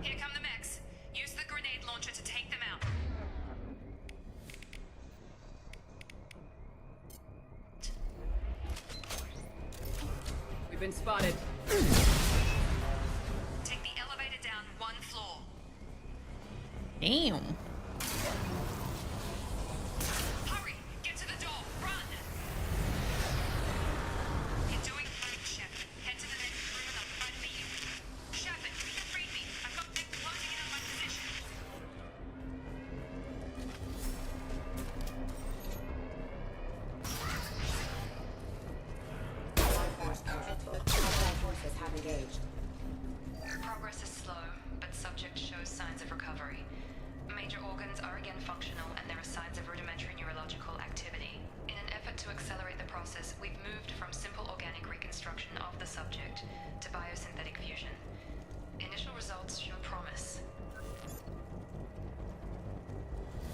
Here come the mechs. Use the grenade launcher to take them out. We've been spotted. Take the elevator down one floor. Damn. Hurry! Get to the door! Run! You're doing fine, Shepard. Head to the next room and I'll try to meet you. Shepard, read me. I've got things closing in on my position. Forces have engaged. Progress is slow, but subject shows signs of recovery. Major organs are again functional, and there are signs of rudimentary neurological activity. In an effort to accelerate the process, we've moved from simple organic reconstruction of the subject to biosynthetic fusion. Initial results show promise.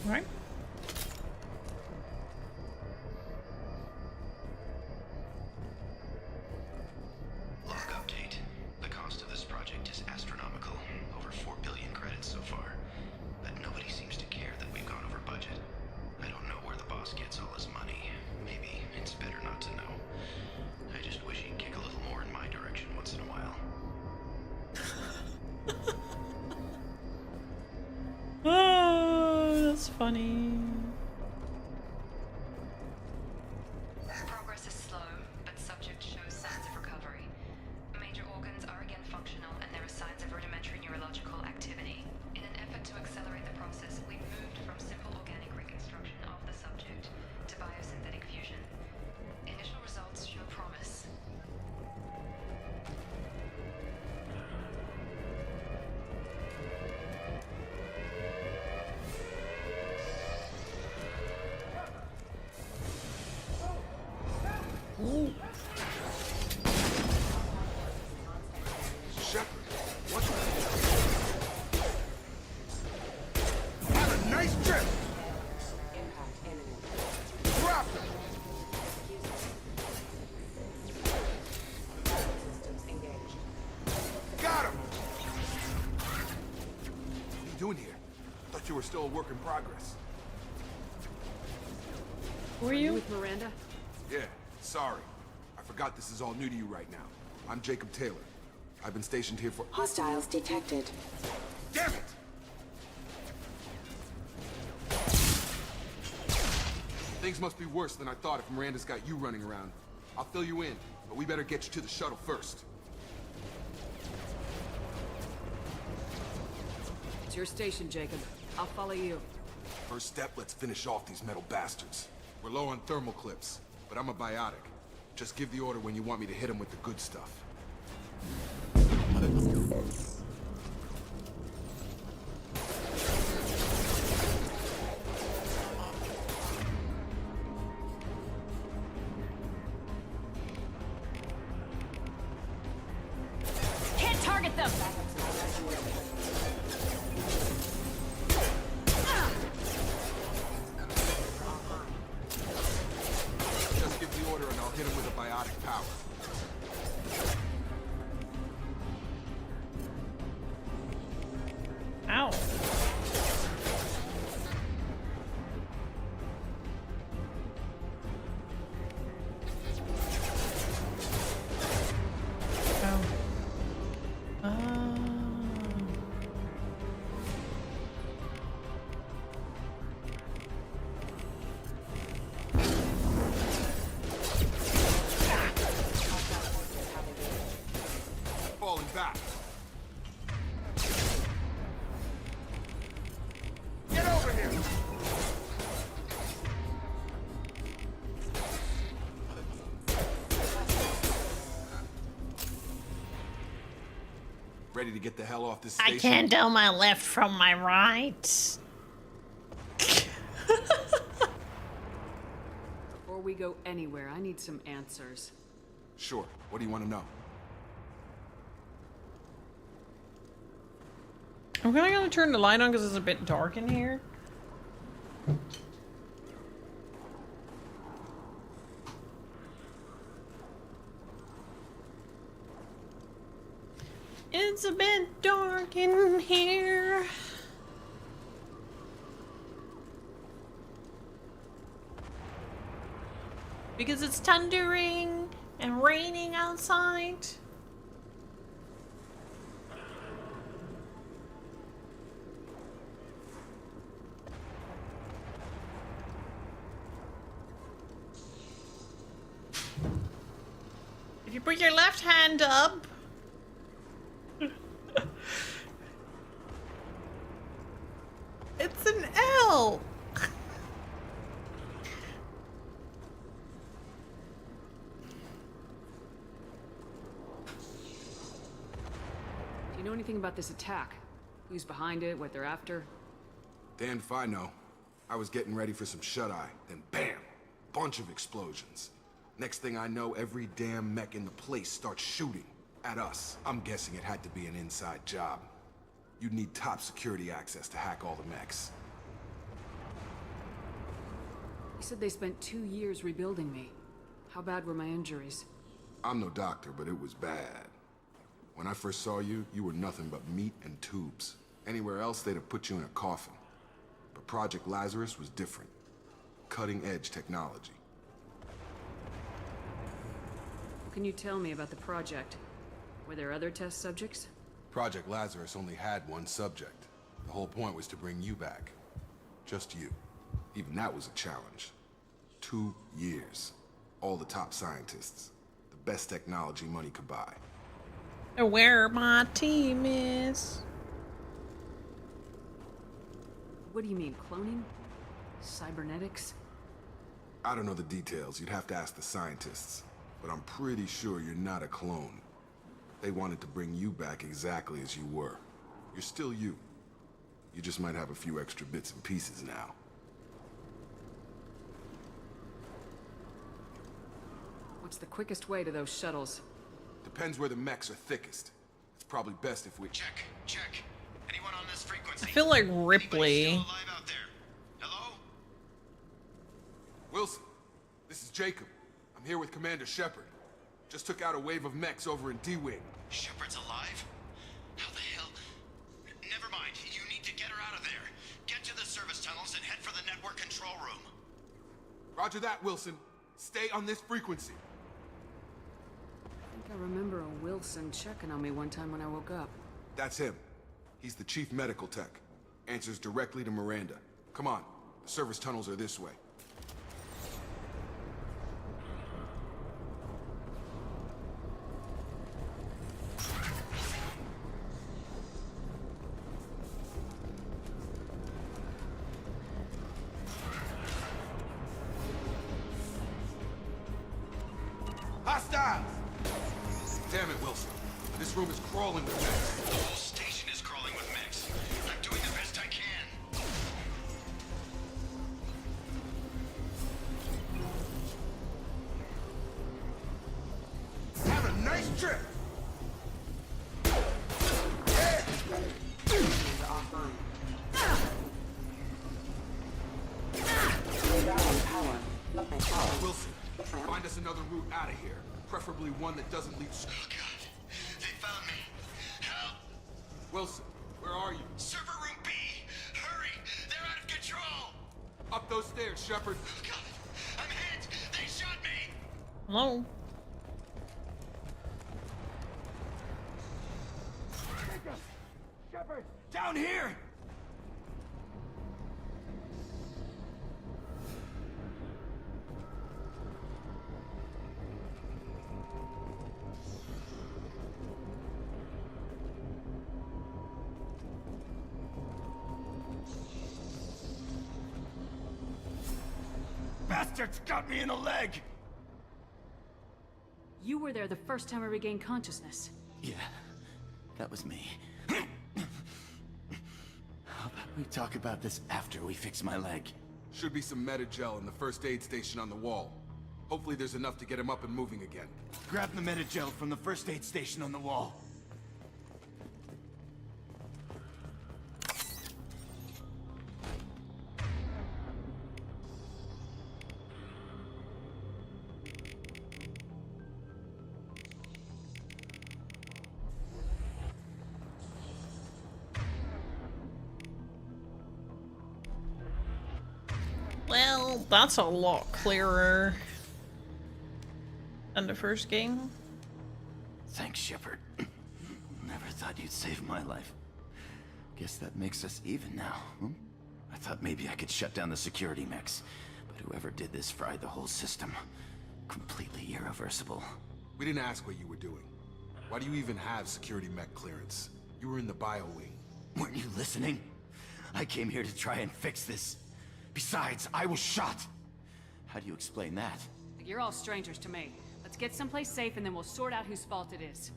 Right. Log update. The cost of this project is astronomical. Over 4 billion credits so far. But nobody seems to care that we've gone over budget. I don't know where the boss gets all his money. Maybe it's better not to know. I just wish he'd kick a little more in my direction once in a while. Oh, that's funny. Progress is slow, but subject shows signs of recovery. Major organs are again functional, and there are signs of rudimentary neurological activity. In an effort to accelerate the process, we've moved from simple organic reconstruction of the subject to biosynthetic fusion. Initial results show promise. Ooh. Shepard, what the... Have a nice trip! Drop him! Got him! What are you doing here? Thought you were still a work in progress. Were you with Miranda? Yeah, sorry. I forgot this is all new to you right now. I'm Jacob Taylor. I've been stationed here for... Hostiles detected. Damn it! Things must be worse than I thought if Miranda's got you running around. I'll fill you in, but we better get you to the shuttle first. It's your station, Jacob. I'll follow you. First step, let's finish off these metal bastards. We're low on thermal clips, but I'm a biotic. Just give the order when you want me to hit them with the good stuff. Ready to get the hell off this I station? can't tell my left from my right. Before we go anywhere, I need some answers. Sure. What do you want to know? I'm gonna turn the light on because it's a bit dark in here. It's a bit dark in here. Because it's thundering and raining outside. If you put your left hand up. It's an L. Do you know anything about this attack? Who's behind it, what they're after? Damned if I know. I was getting ready for some shut-eye, then bam! Bunch of explosions. Next thing I know, every damn mech in the place starts shooting at us. I'm guessing it had to be an inside job. You'd need top security access to hack all the mechs. You said they spent 2 years rebuilding me. How bad were my injuries? I'm no doctor, but it was bad. When I first saw you, you were nothing but meat and tubes. Anywhere else, they'd have put you in a coffin. But Project Lazarus was different. Cutting-edge technology. What can you tell me about the project? Were there other test subjects? Project Lazarus only had one subject. The whole point was to bring you back. Just you. Even that was a challenge. 2 years. All the top scientists. The best technology money could buy. Where my team is. What do you mean, cloning? Cybernetics? I don't know the details. You'd have to ask the scientists. But I'm pretty sure you're not a clone. They wanted to bring you back exactly as you were. You're still you. You just might have a few extra bits and pieces now. What's the quickest way to those shuttles? Depends where the mechs are thickest. It's probably best if we... Check. Anyone on this frequency? I feel like Ripley. Hello? Wilson, this is Jacob. I'm here with Commander Shepard. Just took out a wave of mechs over in D-Wing. Shepard's alive? How the hell? Never mind. You need to get her out of there. Get to the service tunnels and head for the network control room. Roger that, Wilson. Stay on this frequency. I think I remember a Wilson checking on me one time when I woke up. That's him. He's the chief medical tech. Answers directly to Miranda. Come on. The service tunnels are this way. Hostiles! Damn it, Wilson. This room is crawling with mechs. The whole station is crawling with mechs. I'm doing the best I can. Have a nice trip! Wilson, find us another route out of here. Preferably one that doesn't lead... Oh, God. They found me. Help! Wilson, where are you? Server room B! Hurry! They're out of control! Up those stairs, Shepard. Oh, God! I'm hit! They shot me! Hello? Shepard! Down here! Bastards got me in the leg! You were there the first time I regained consciousness. Yeah. That was me. How about we talk about this after we fix my leg? Should be some Medi-gel in the first aid station on the wall. Hopefully there's enough to get him up and moving again. Grab the Medi-gel from the first aid station on the wall. Well, that's a lot clearer than the first game. Thanks, Shepard. Never thought you'd save my life. Guess that makes us even now, hmm? I thought maybe I could shut down the security mechs, but whoever did this fried the whole system. Completely irreversible. We didn't ask what you were doing. Why do you even have security mech clearance? You were in the bio wing. Weren't you listening? I came here to try and fix this. Besides, I was shot. How do you explain that? You're all strangers to me. Let's get someplace safe and then we'll sort out whose fault it is.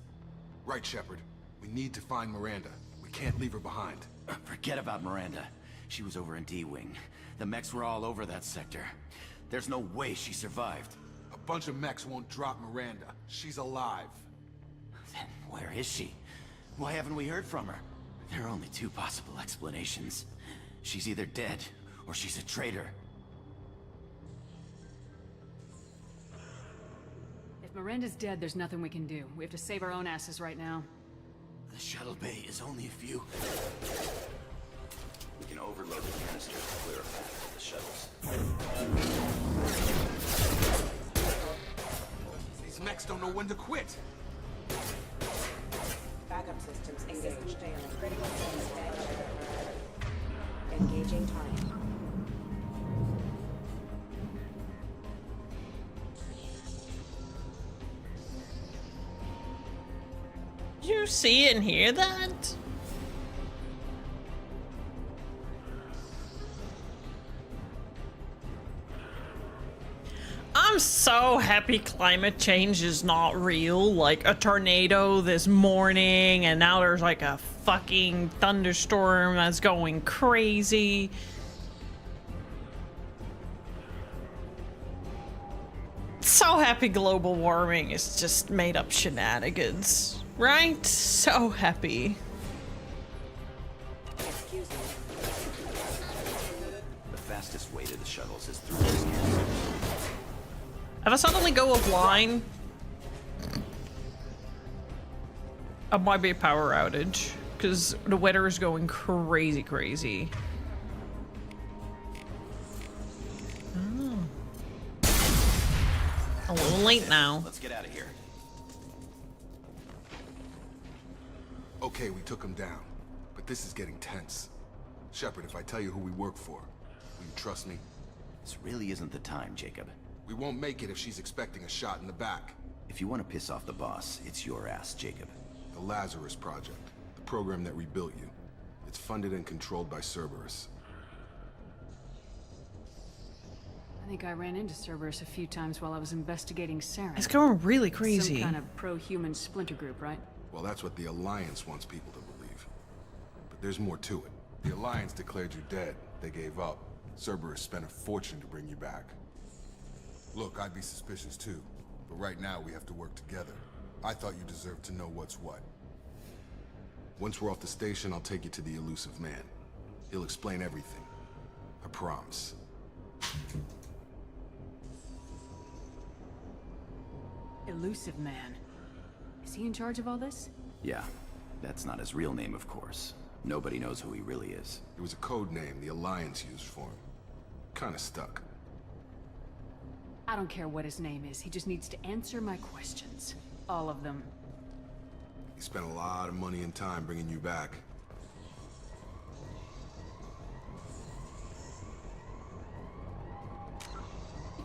Right, Shepard. We need to find Miranda. We can't leave her behind. Forget about Miranda. She was over in D-Wing. The mechs were all over that sector. There's no way she survived. A bunch of mechs won't drop Miranda. She's alive. Then where is she? Why haven't we heard from her? There are only two possible explanations. She's either dead, or she's a traitor. If Miranda's dead, there's nothing we can do. We have to save our own asses right now. The shuttle bay is only a few. We can overload the canister to clear a path for the shuttles. These mechs don't know when to quit. Backup systems engaged. Engaging target. Did you see and hear that? I'm so happy climate change is not real. Like a tornado this morning and now there's like a fucking thunderstorm that's going crazy. So happy global warming is just made up shenanigans. Right? So happy. Excuse me. The fastest way to the shuttles is through this canister. If I suddenly go offline, it might be a power outage because the weather is going crazy. Oh. A little late now. Let's get out of here. Okay, we took him down, but this is getting tense. Shepard, if I tell you who we work for, will you trust me? This really isn't the time, Jacob. We won't make it if she's expecting a shot in the back. If you want to piss off the boss, it's your ass, Jacob. The Lazarus Project, the program that rebuilt you. It's funded and controlled by Cerberus. I think I ran into Cerberus a few times while I was investigating Saren. It's going really crazy. Some kind of pro-human splinter group, right? Well, that's what the Alliance wants people to believe. But there's more to it. The Alliance declared you dead. They gave up. Cerberus spent a fortune to bring you back. Look, I'd be suspicious too. But right now, we have to work together. I thought you deserved to know what's what. Once we're off the station, I'll take you to the elusive man. He'll explain everything. I promise. Elusive Man. Is he in charge of all this? Yeah, that's not his real name, of course. Nobody knows who he really is. It was a code name the Alliance used for him. Kinda stuck. I don't care what his name is. He just needs to answer my questions. All of them. He spent a lot of money and time bringing you back.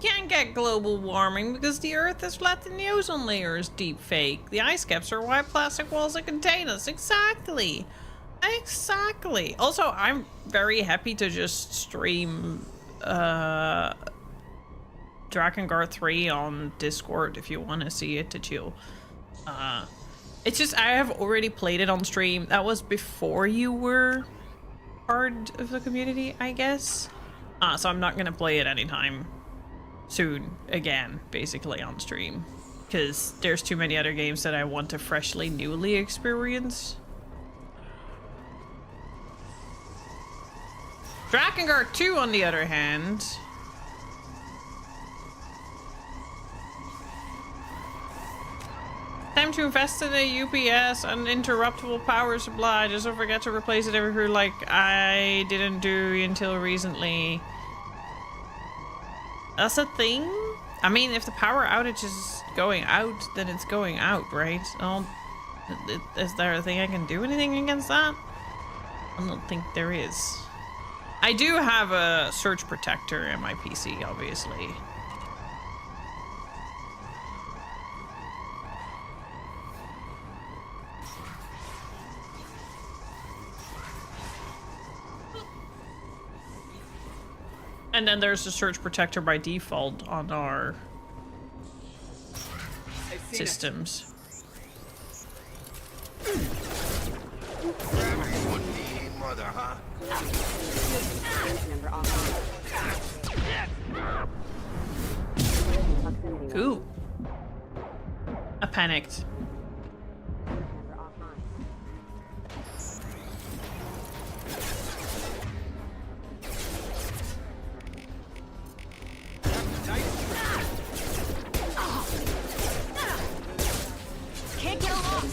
You can't get global warming because the Earth is flat and the ozone layer is deep fake. The ice caps are white plastic walls that contain us. Exactly. Exactly. Also, I'm very happy to just stream Drakengard 3 on Discord if you want to see it to chill. It's just I have already played it on stream. That was before you were part of the community, I guess. So I'm not gonna play it anytime soon again, basically on stream, because there's too many other games that I want to freshly, newly experience. Drakengard 2, on the other hand, time to invest in a UPS, uninterruptible power supply. Just don't forget to replace it every year, like I didn't do until recently. That's a thing? I mean, if the power outage is going out, then it's going out, right? Is there a thing I can do anything against that? I don't think there is. I do have a surge protector in my PC, obviously. And then there's a surge protector by default on our systems. Mother, huh? Ooh. I panicked. Can't get along.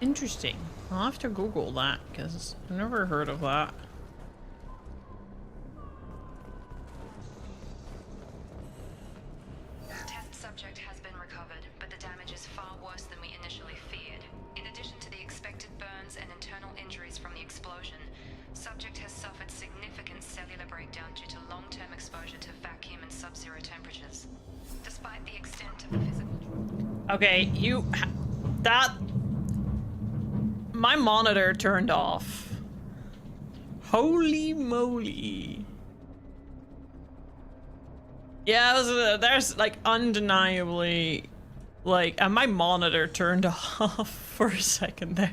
Interesting. I'll have to Google that because I've never heard of that. Test subject has been recovered, but the damage is far worse than we initially feared. In addition to the expected burns and internal injuries from the explosion, subject has suffered significant cellular breakdown due to long-term exposure to vacuum and sub-zero temperatures. Despite the extent of the physical trauma. Okay, my monitor turned off. Holy moly. Yeah, there's like undeniably and my monitor turned off for a second there.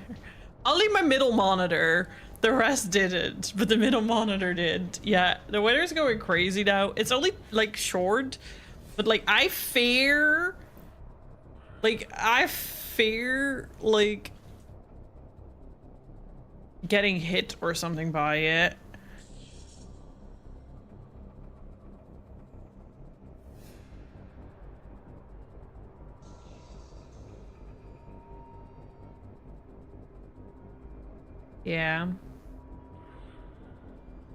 Only my middle monitor, the rest didn't, but the middle monitor did. Yeah, the weather's going crazy now. It's only like short, but like I fear getting hit or something by it. Yeah.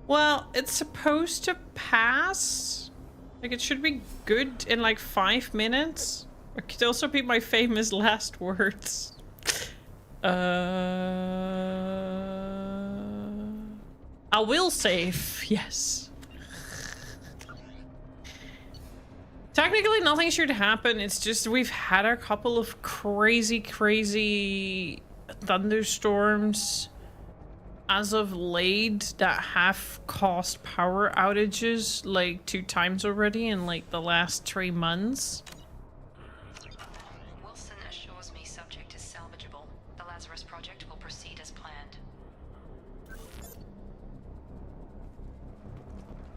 Well, it's supposed to pass. Like, it should be good in like 5 minutes. It could also be my famous last words. I will save, yes. Technically, nothing should happen. It's just we've had a couple of crazy thunderstorms as of late that have caused power outages like 2 times already in like the last 3 months. Wilson assures me subject is salvageable. The Lazarus project will proceed as planned.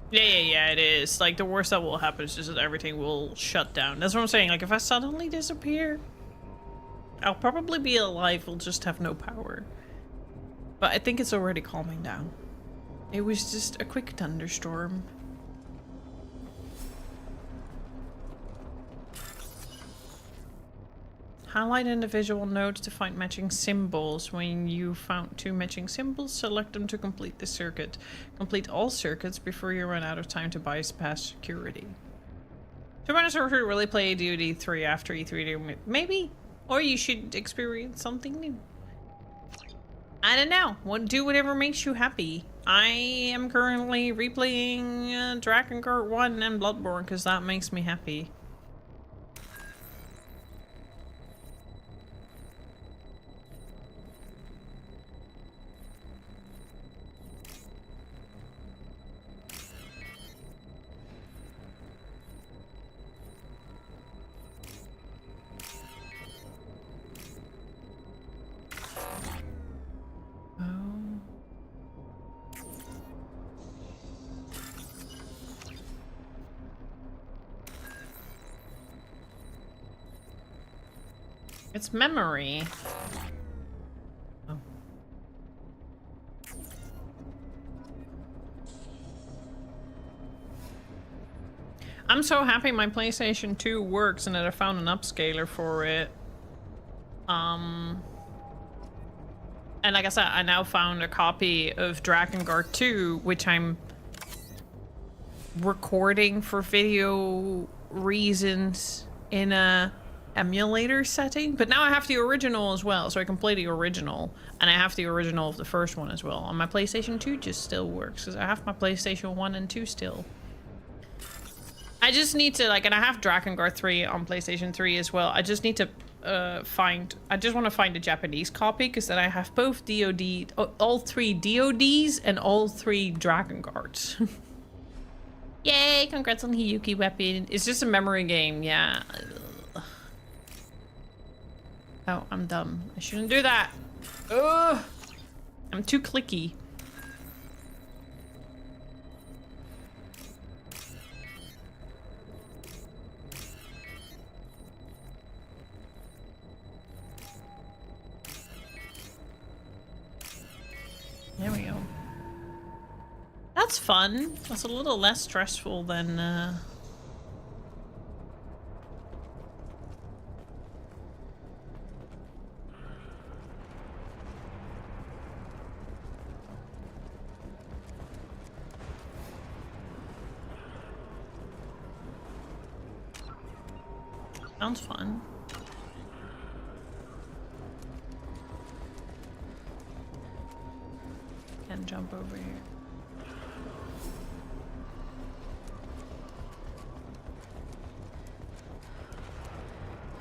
Yeah, it is. Like, the worst that will happen is just that everything will shut down. That's what I'm saying. Like, if I suddenly disappear, I'll probably be alive. We'll just have no power. But I think it's already calming down. It was just a quick thunderstorm. Highlight individual nodes to find matching symbols. When you found 2 matching symbols, select them to complete the circuit. Complete all circuits before you run out of time to bypass security. To be honest, I should really play DoD 3 after E3, maybe? Or you should experience something new. I don't know. Do whatever makes you happy. I am currently replaying Dragon Guard 1 and Bloodborne because that makes me happy. It's memory. Oh. I'm so happy my PlayStation 2 works and that I found an upscaler for it. And like I said, I now found a copy of Dragon Guard 2, which I'm recording for video reasons in a emulator setting, but now I have the original as well, so I can play the original, and I have the original of the first one as well. On my PlayStation 2 just still works, because I have my PlayStation 1 and 2 still. I just need to, like, and I have Dragon Guard 3 on PlayStation 3 as well. I just need to I just want to find a Japanese copy, because then I have both DoD, all 3 DoDs and all 3 Dragon Guards. Yay, congrats on Hiyuki weapon. It's just a memory game, yeah. Oh, I'm dumb. I shouldn't do that. Ugh. I'm too clicky. There we go. That's fun. That's a little less stressful than sounds fun. Can jump over here.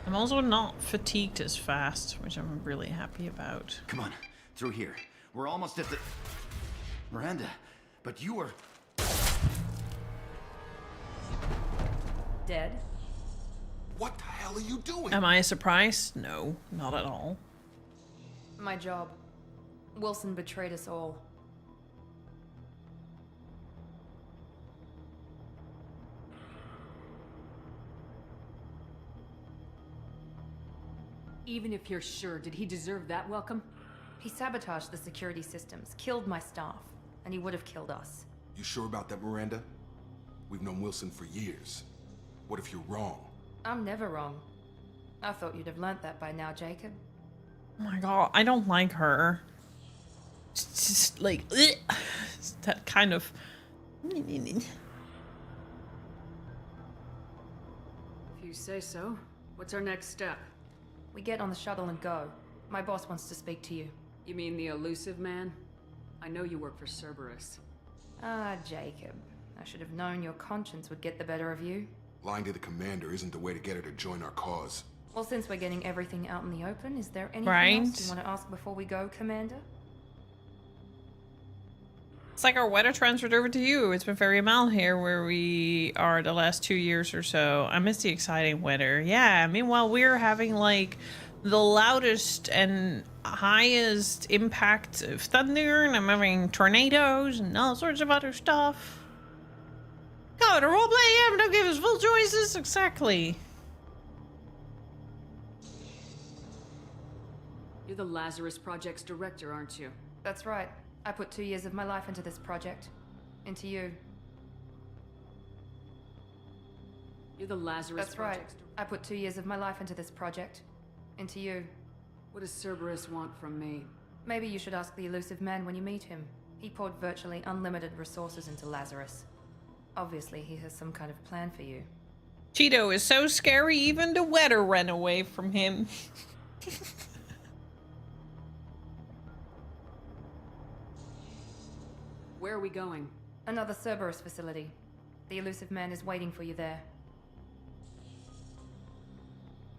I'm also not fatigued as fast, which I'm really happy about. Come on, through here. We're almost at the... Miranda, but you were... Dead? What the hell are you doing? Am I surprised? No, not at all. My job. Wilson betrayed us all. Even if you're sure, did he deserve that welcome? He sabotaged the security systems, killed my staff, and he would have killed us. You sure about that, Miranda? We've known Wilson for years. What if you're wrong? I'm never wrong. I thought you'd have learnt that by now, Jacob. Oh my god, I don't like her. It's just like, ugh. It's that kind of... If you say so. What's our next step? We get on the shuttle and go. My boss wants to speak to you. You mean the elusive man? I know you work for Cerberus. Ah, Jacob. I should have known your conscience would get the better of you. Lying to the commander isn't the way to get her to join our cause. Well, since we're getting everything out in the open, is there anything else you want to ask before we go, Commander? It's like our weather transferred over to you. It's been very mild here where we are the last 2 years or so. I miss the exciting weather. Yeah, meanwhile, we're having like the loudest and highest impact of thunder, and I'm having tornadoes and all sorts of other stuff. Go to roleplay, yeah, don't give us full choices. Exactly. You're the Lazarus Project's director, aren't you? That's right. I put 2 years of my life into this project. Into you. You're the Lazarus That's right. Project's director. I put 2 years of my life into this project. Into you. What does Cerberus want from me? Maybe you should ask the elusive man when you meet him. He poured virtually unlimited resources into Lazarus. Obviously, he has some kind of plan for you. Cheeto is so scary, even the weather ran away from him. Where are we going? Another Cerberus facility. The elusive man is waiting for you there.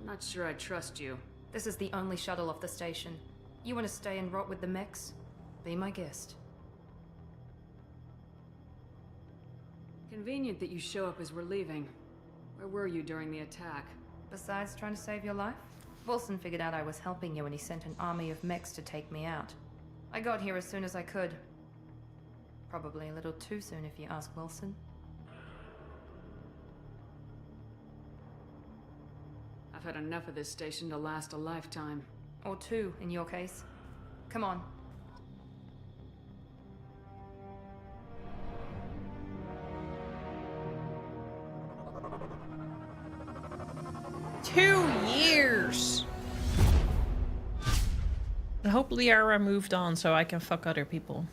Not sure I trust you. This is the only shuttle off the station. You want to stay and rot with the mechs? Be my guest. Convenient that you show up as we're leaving. Where were you during the attack? Besides trying to save your life? Wilson figured out I was helping you and he sent an army of mechs to take me out. I got here as soon as I could. Probably a little too soon if you ask Wilson. I've had enough of this station to last a lifetime. Or two, in your case. Come on. Two years. I hope Liara moved on so I can fuck other people.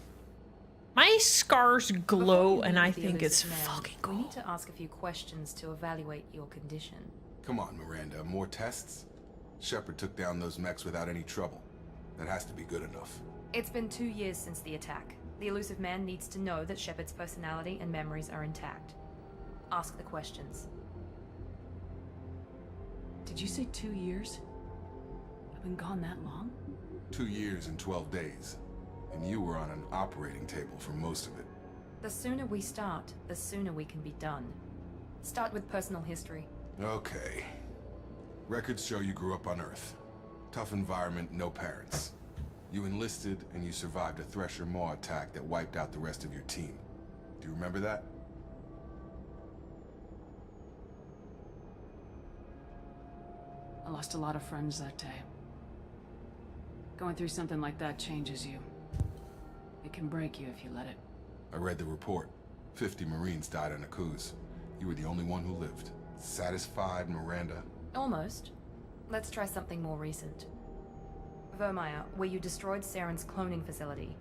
My scars glow and I think it's fucking cool. We need to ask a few questions to evaluate your condition. Come on, Miranda, more tests? Shepard took down those mechs without any trouble. That has to be good enough. It's been 2 years since the attack. The elusive man needs to know that Shepard's personality and memories are intact. Ask the questions. Did you say 2 years? I've been gone that long? 2 years and 12 days. And you were on an operating table for most of it. The sooner we start, the sooner we can be done. Start with personal history. Okay. Records show you grew up on Earth. Tough environment, no parents. You enlisted and you survived a Thresher Maw attack that wiped out the rest of your team. Do you remember that? I lost a lot of friends that day. Going through something like that changes you. It can break you if you let it. I read the report. 50 Marines died in a cruise. You were the only one who lived. Satisfied, Miranda? Almost. Let's try something more recent. Vermeer, where you destroyed Saren's cloning facility.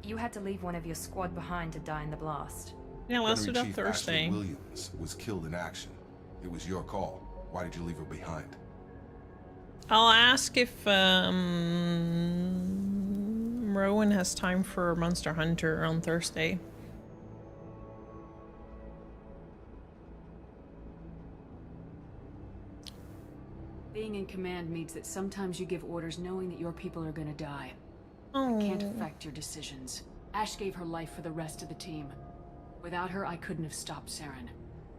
You had to leave one of your squad behind to die in the blast. Yeah, let's do that Chief Thursday. Ashley Williams was killed in action. It was your call. Why did you leave her behind? I'll ask if Rowan has time for Monster Hunter on Thursday. Being in command means that sometimes you give orders knowing that your people are gonna die. Oh. It can't affect your decisions. Ash gave her life for the rest of the team. Without her, I couldn't have stopped Saren.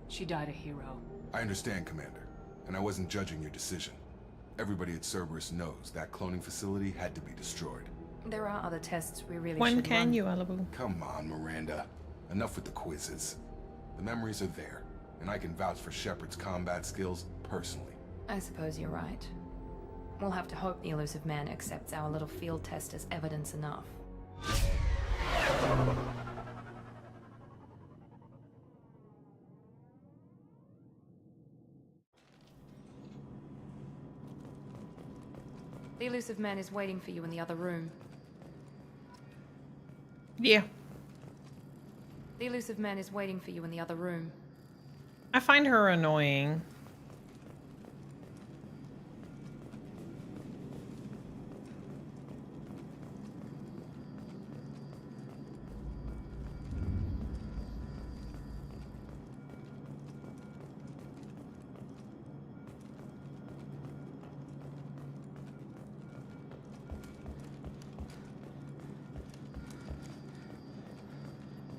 She died a hero. I understand, Commander. And I wasn't judging your decision. Everybody at Cerberus knows that cloning facility had to be destroyed. There are other tests we really When should can run. you, Alibu? Come on, Miranda. Enough with the quizzes. The memories are there, and I can vouch for Shepard's combat skills personally. I suppose you're right. We'll have to hope the elusive man accepts our little field test as evidence enough. The elusive man is waiting for you in the other room. Yeah. The elusive man is waiting for you in the other room. I find her annoying.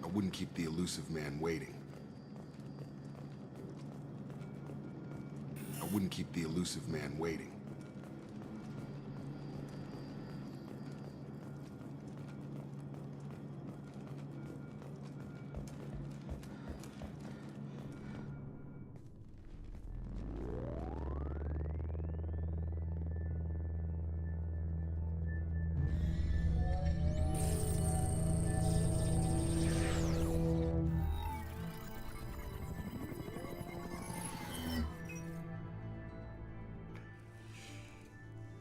I wouldn't keep the elusive man waiting. I wouldn't keep the elusive man waiting.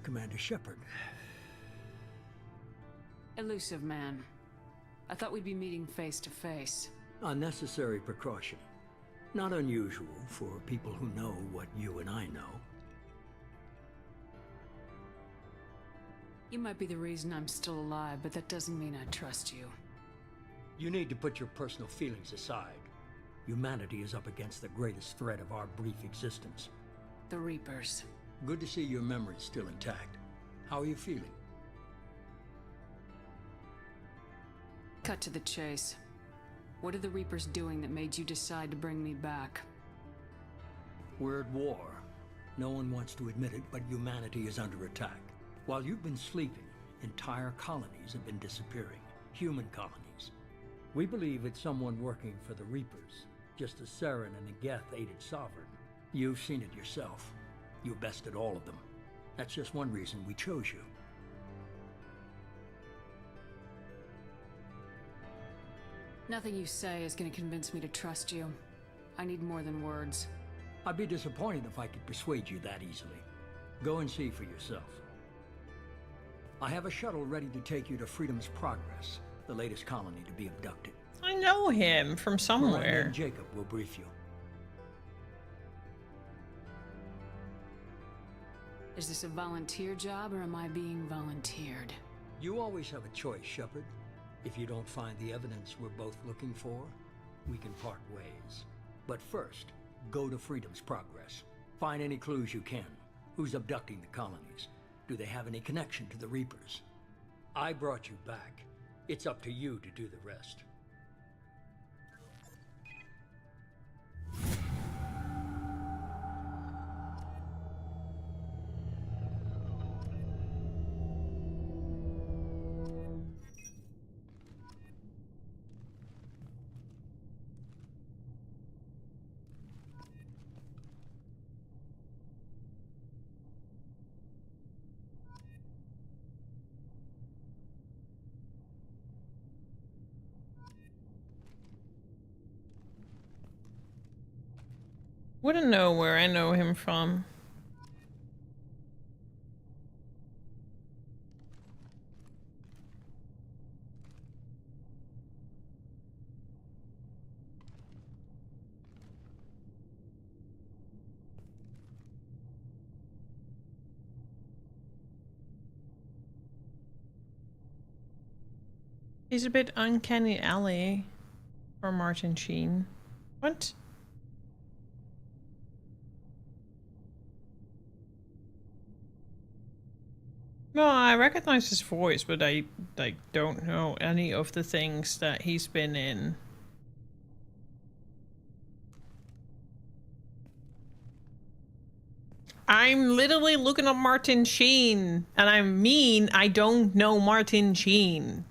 Commander Shepard. Elusive man. I thought we'd be meeting face to face. Unnecessary precaution. Not unusual for people who know what you and I know. You might be the reason I'm still alive, but that doesn't mean I trust you. You need to put your personal feelings aside. Humanity is up against the greatest threat of our brief existence. The Reapers. Good to see your memory's still intact. How are you feeling? Cut to the chase. What are the Reapers doing that made you decide to bring me back? We're at war. No one wants to admit it, but humanity is under attack. While you've been sleeping, entire colonies have been disappearing. Human colonies. We believe it's someone working for the Reapers, just as Saren and the Geth aided Sovereign. You've seen it yourself. You bested all of them. That's just one reason we chose you. Nothing you say is gonna convince me to trust you. I need more than words. I'd be disappointed if I could persuade you that easily. Go and see for yourself. I have a shuttle ready to take you to Freedom's Progress, the latest colony to be abducted. I know him from somewhere. Miranda and Jacob will brief you. Is this a volunteer job, or am I being volunteered? You always have a choice, Shepard. If you don't find the evidence we're both looking for, we can part ways. But first, go to Freedom's Progress. Find any clues you can. Who's abducting the colonies? Do they have any connection to the Reapers? I brought you back. It's up to you to do the rest. Wouldn't know where I know him from. He's a bit uncanny alley for Martin Sheen. What? No, I recognize his voice, but I don't know any of the things that he's been in. I'm literally looking up Martin Sheen, and I don't know Martin Sheen.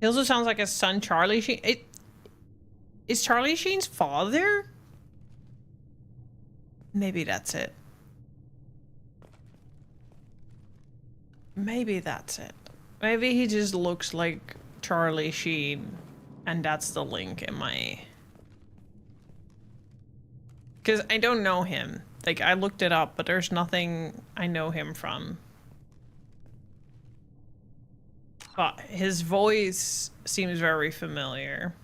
He also sounds like his son, Charlie Sheen. Is Charlie Sheen's father? Maybe that's it. Maybe that's it. Maybe he just looks like Charlie Sheen, and that's the link in my... Because I don't know him. Like, I looked it up, but there's nothing I know him from. But his voice seems very familiar.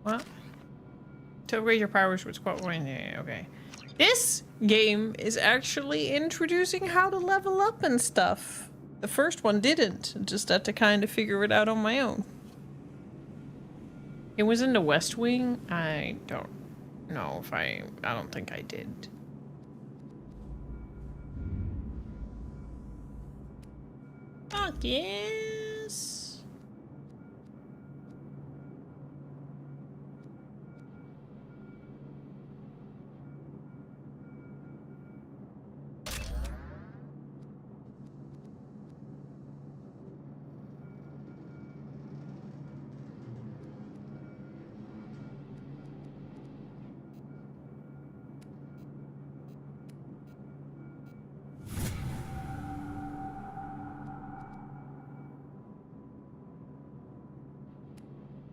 What? To upgrade your powers with squad one. Yeah, okay. This game is actually introducing how to level up and stuff. The first one didn't. Just had to kind of figure it out on my own. It was in the West Wing. I don't know if I don't think I did. Fuck yes.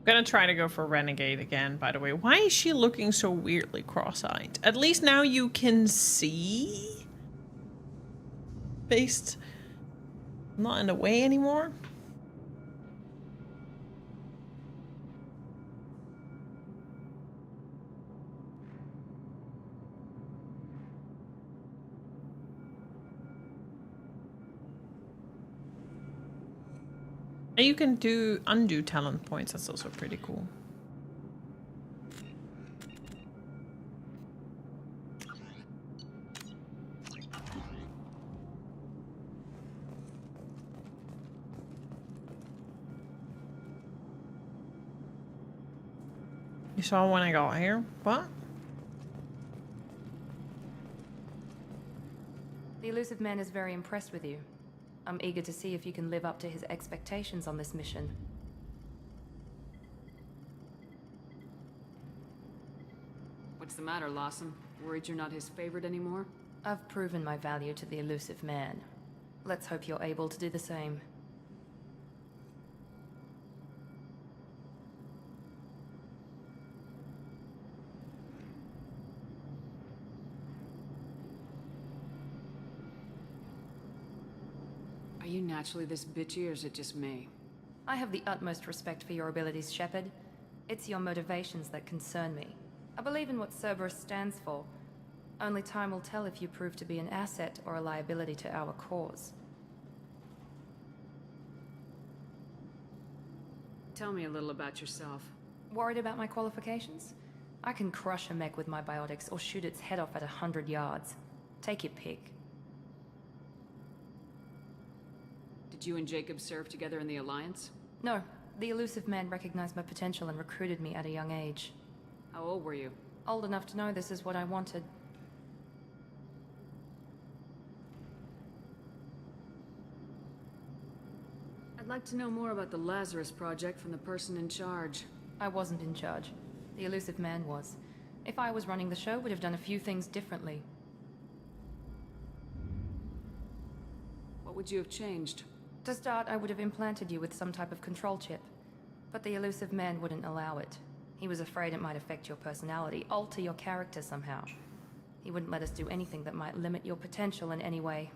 Gonna try to go for Renegade again, by the way. Why is she looking so weirdly cross-eyed? At least now you can see. Based not in the way anymore. And you can undo talent points. That's also pretty cool. You saw when I got here? What? The elusive man is very impressed with you. I'm eager to see if you can live up to his expectations on this mission. What's the matter, Lawson? Worried you're not his favorite anymore? I've proven my value to the elusive man. Let's hope you're able to do the same. Are you naturally this bitchy, or is it just me? I have the utmost respect for your abilities, Shepard. It's your motivations that concern me. I believe in what Cerberus stands for. Only time will tell if you prove to be an asset or a liability to our cause. Tell me a little about yourself. Worried about my qualifications? I can crush a mech with my biotics or shoot its head off at 100 yards. Take your pick. Did you and Jacob serve together in the Alliance? No, the elusive man recognized my potential and recruited me at a young age. How old were you? Old enough to know this is what I wanted. I'd like to know more about the Lazarus Project from the person in charge. I wasn't in charge. The elusive man was. If I was running the show, would have done a few things differently. What would you have changed? To start, I would have implanted you with some type of control chip. But the elusive man wouldn't allow it. He was afraid it might affect your personality, alter your character somehow. He wouldn't let us do anything that might limit your potential in any way.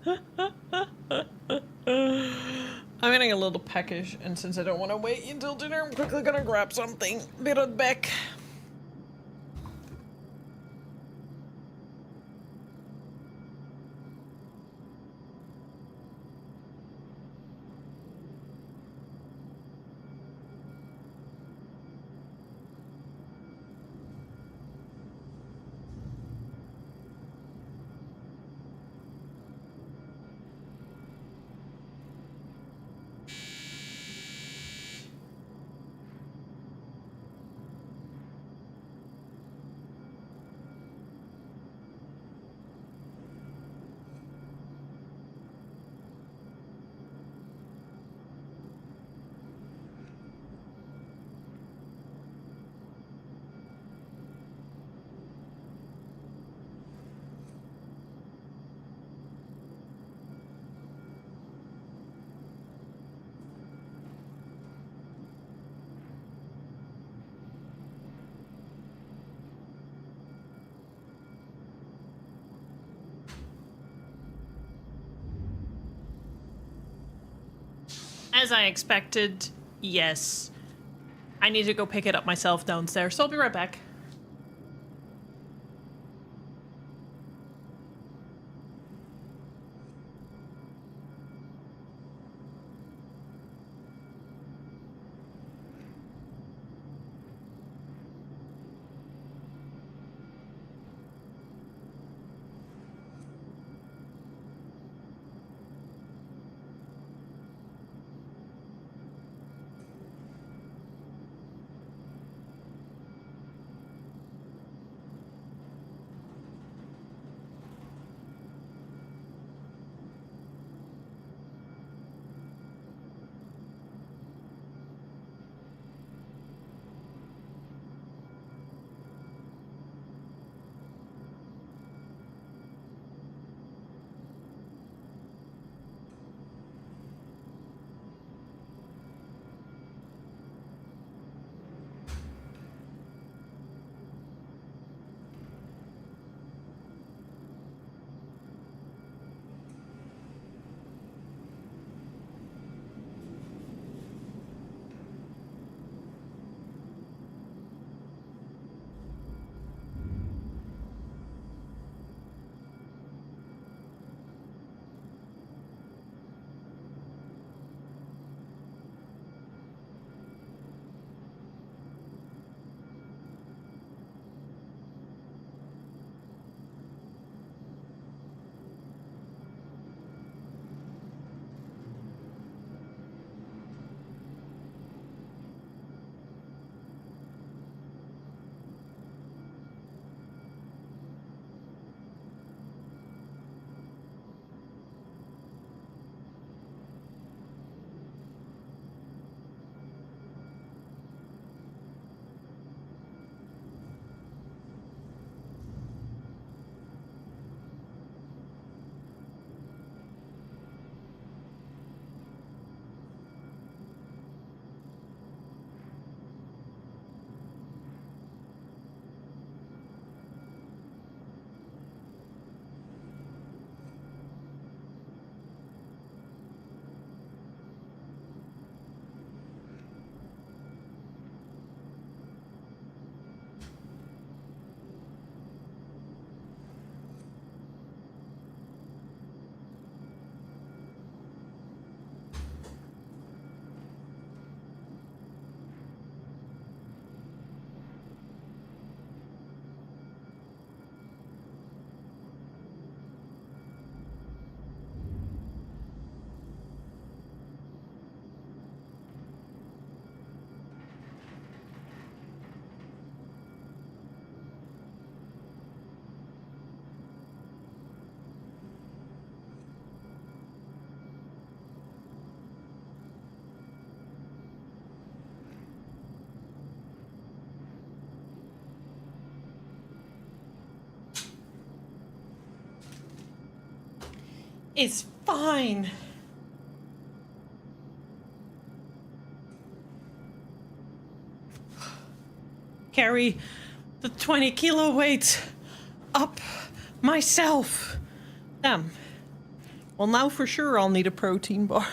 I'm getting a little peckish, and since I don't want to wait until dinner, I'm quickly gonna grab something. Be right back. As I expected, yes. I need to go pick it up myself downstairs, so I'll be right back. It's fine. Carry the 20 kilo weight up myself. Damn. Well, now for sure I'll need a protein bar.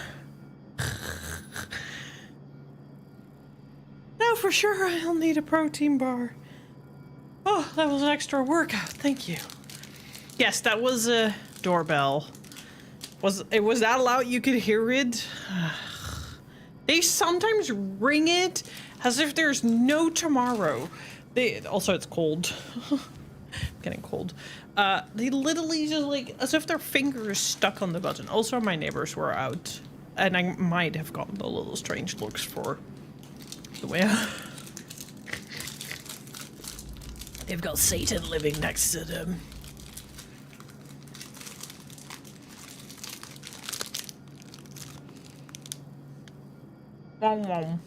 Now for sure I'll need a protein bar. Oh, that was an extra workout. Thank you. Yes, that was a doorbell. Was that loud? You could hear it? They sometimes ring it as if there's no tomorrow. Also, it's cold. Getting cold. They literally just like, as if their finger is stuck on the button. Also, my neighbors were out. And I might have gotten a little strange looks for the way they've got Satan living next to them. Wom wom.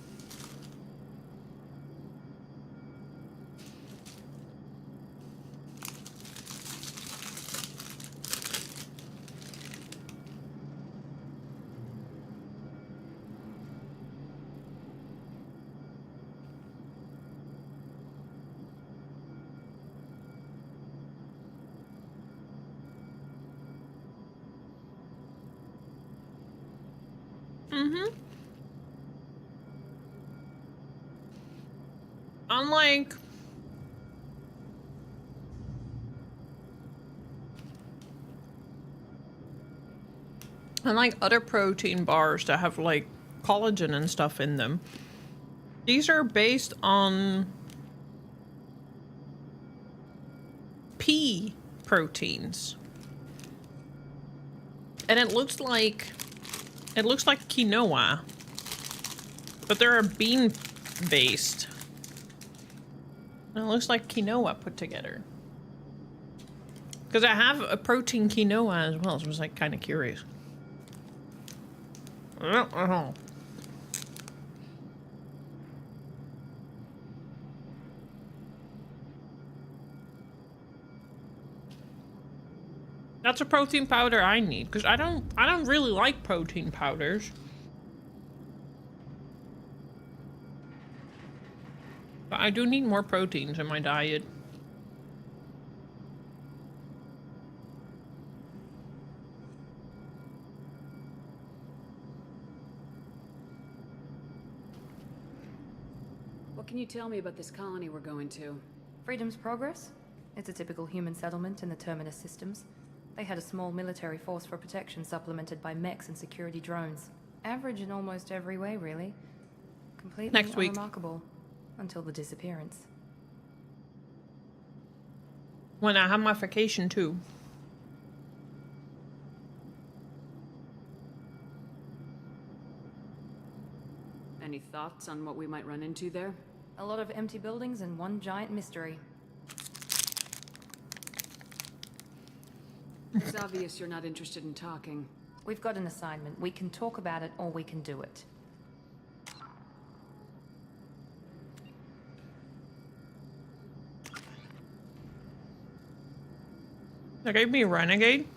Unlike other protein bars that have like collagen and stuff in them, these are based on pea proteins. And it looks like quinoa, but they're bean based. And it looks like quinoa put together. Because I have a protein quinoa as well, so I was like kind of curious. That's a protein powder I need, because I don't really like protein powders. But I do need more proteins in my diet. What can you tell me about this colony we're going to? Freedom's Progress? It's a typical human settlement in the Terminus systems. They had a small military force for protection supplemented by mechs and security drones. Average in almost every way, really. Completely Next week. unremarkable. Until the disappearance. When I have my vacation too. Any thoughts on what we might run into there? A lot of empty buildings and one giant mystery. It's obvious you're not interested in talking. We've got an assignment. We can talk about it or we can do it. They gave me Renegade.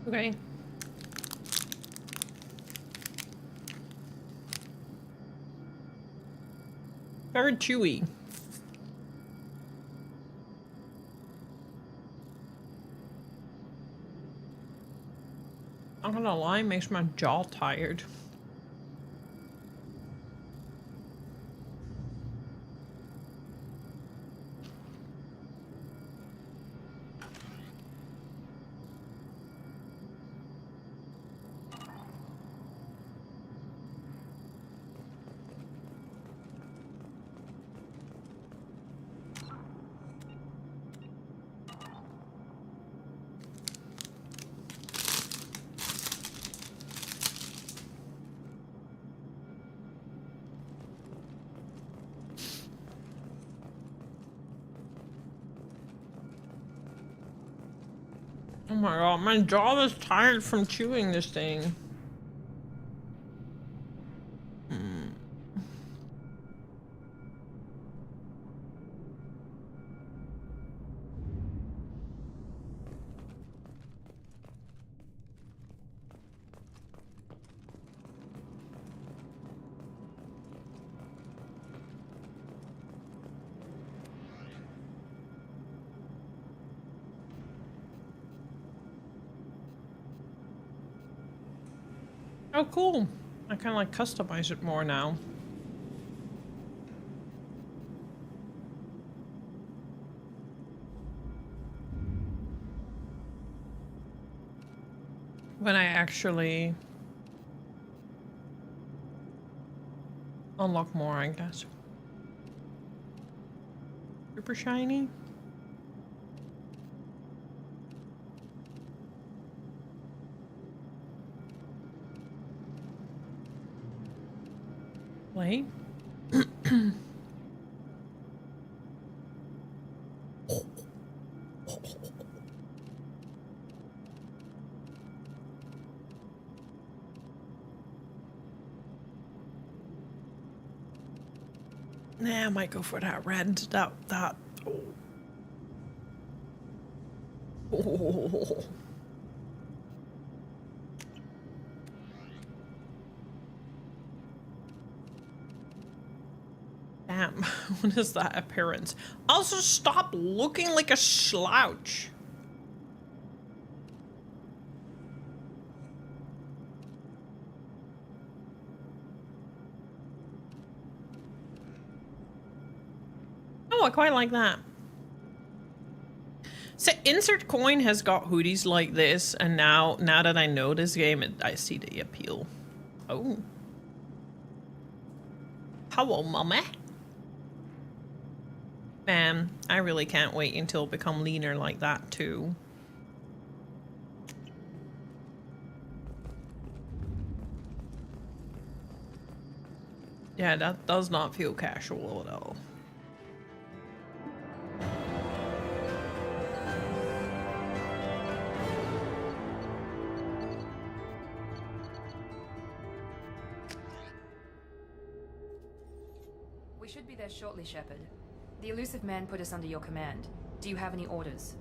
Okay. Very chewy. I'm not gonna lie, it makes my jaw tired. Oh my god, my jaw is tired from chewing this thing. Oh, cool. I kind of like customize it more now. When I actually unlock more, I guess. Super shiny. Wait. Nah, I might go for that red. That. Oh. Damn, what is that appearance? Also, stop looking like a slouch. Oh, I quite like that. So, Insert Coin has got hoodies like this, and now that I know this game, I see the appeal. Oh. Hello, mommy. Man, I really can't wait until I become leaner like that too. Yeah, that does not feel casual at all. We should be there shortly, Shepard. The elusive man put us under your command. Do you have any orders?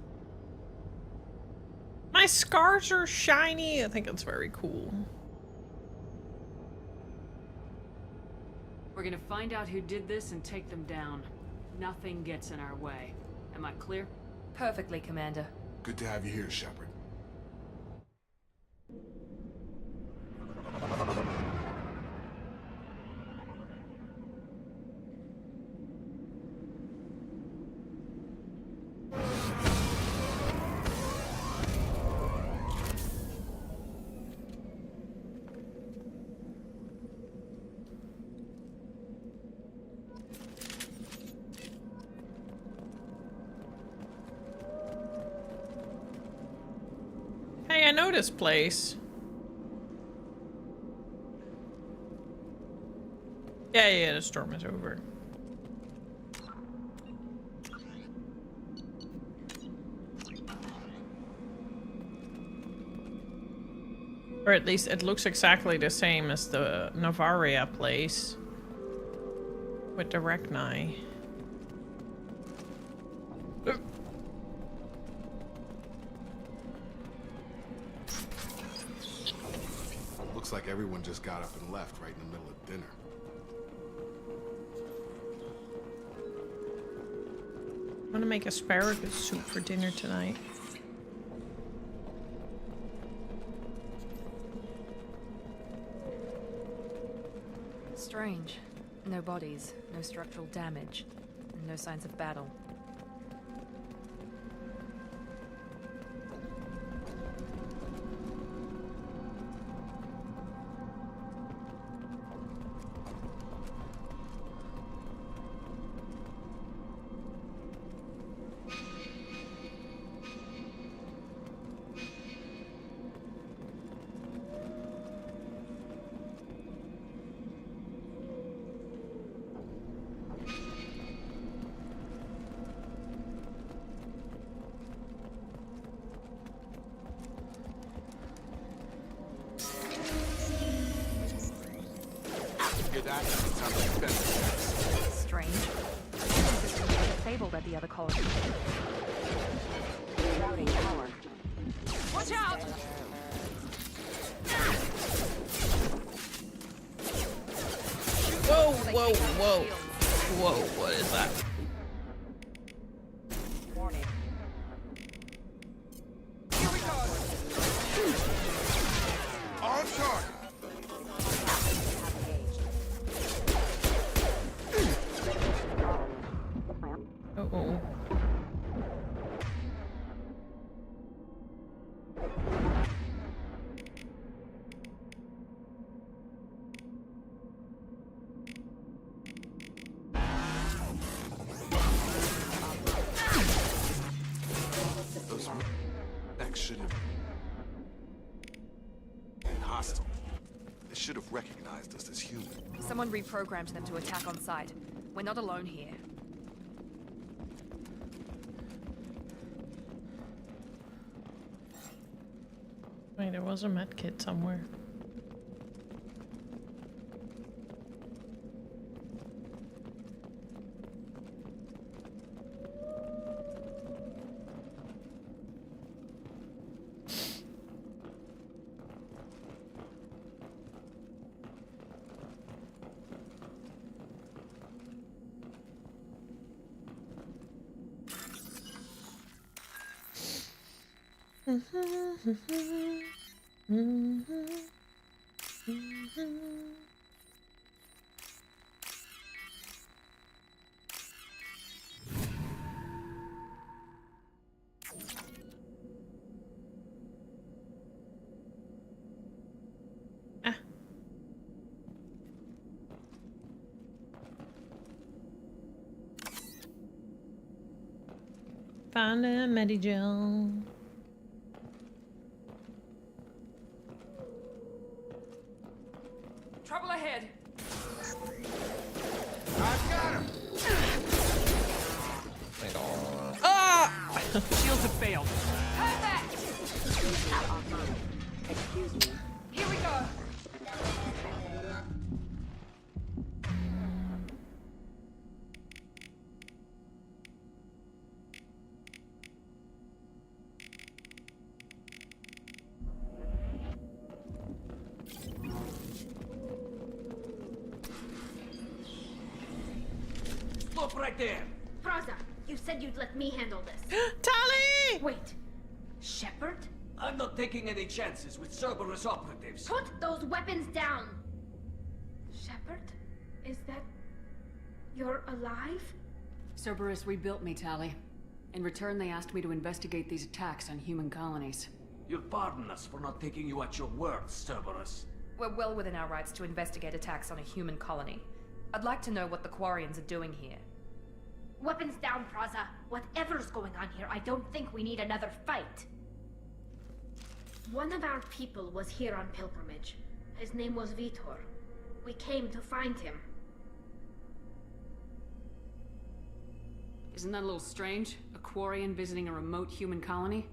My scars are shiny. I think it's very cool. We're gonna find out who did this and take them down. Nothing gets in our way. Am I clear? Perfectly, Commander. Good to have you here, Shepard. Hey, I know this place. Yeah, the storm is over. Or at least it looks exactly the same as the Navaria place. With the Reknai. Looks like everyone just got up and left right in the middle of dinner. I'm gonna make asparagus soup for dinner tonight. Strange. No bodies, no structural damage, and no signs of battle. Hear that? Sounds like fence. Strange. Systems are disabled at the other colony. Routing power. Watch out! Whoa, whoa, whoa. Whoa, what is that? Warning. Here we go! On target! Uh-oh. Those mechs should have been hostile. They should have recognized us as human. Someone reprogrammed them to attack on sight. We're not alone here. Wait, there was a med kit somewhere. Found a Medigel. Trouble ahead! I've got him! Ah! Shields have failed. Perfect! Excuse me. Here we go! Stop right there. Praza, you said you'd let me handle this. Tally! Wait. Shepard? I'm not taking any chances with Cerberus operatives. Put those weapons down! Shepard? Is that... you're alive? Cerberus rebuilt me, Tally. In return, they asked me to investigate these attacks on human colonies. You'll pardon us for not taking you at your word, Cerberus. We're well within our rights to investigate attacks on a human colony. I'd like to know what the Quarians are doing here. Weapons down, Praza. Whatever's going on here, I don't think we need another fight. One of our people was here on pilgrimage. His name was Vitor. We came to find him. Isn't that a little strange? A Quarian visiting a remote human colony?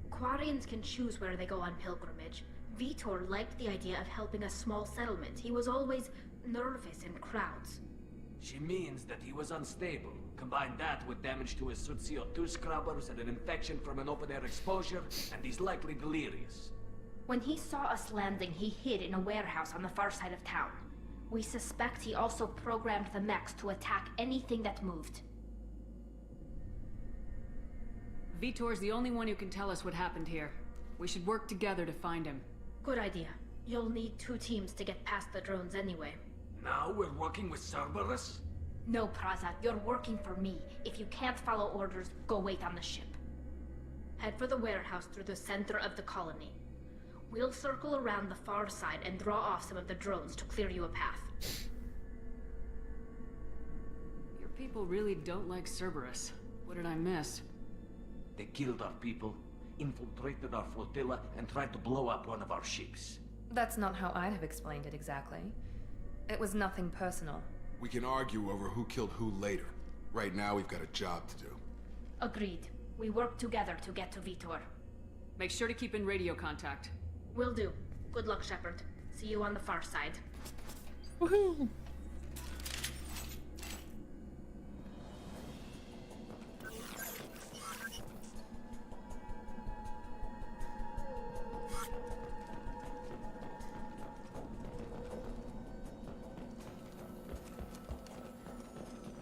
Quarians can choose where they go on pilgrimage. Vitor liked the idea of helping a small settlement. He was always nervous in crowds. She means that he was unstable. Combine that with damage to his suit CO2 scrubbers and an infection from an open-air exposure, and he's likely delirious. When he saw us landing, he hid in a warehouse on the far side of town. We suspect he also programmed the mechs to attack anything that moved. Vitor's the only one who can tell us what happened here. We should work together to find him. Good idea. You'll need 2 teams to get past the drones anyway. Now we're working with Cerberus? No, Praza, you're working for me. If you can't follow orders, go wait on the ship. Head for the warehouse through the center of the colony. We'll circle around the far side and draw off some of the drones to clear you a path. Your people really don't like Cerberus. What did I miss? They killed our people, infiltrated our flotilla, and tried to blow up one of our ships. That's not how I'd have explained it exactly. It was nothing personal. We can argue over who killed who later. Right now, we've got a job to do. Agreed. We work together to get to Vitor. Make sure to keep in radio contact. Will do. Good luck, Shepard. See you on the far side. Woohoo!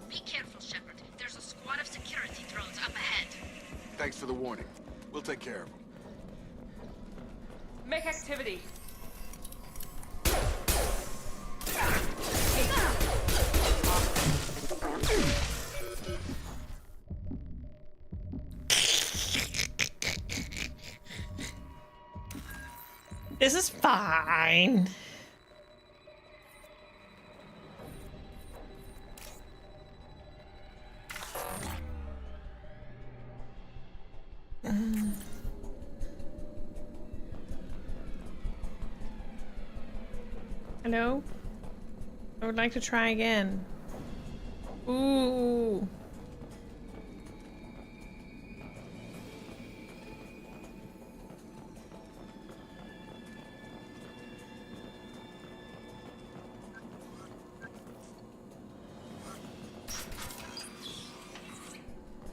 Be careful, Shepard. There's a squad of security drones up ahead. Thanks for the warning. We'll take care of them. Make activity. This is fine. Hello? I would like to try again. Ooh.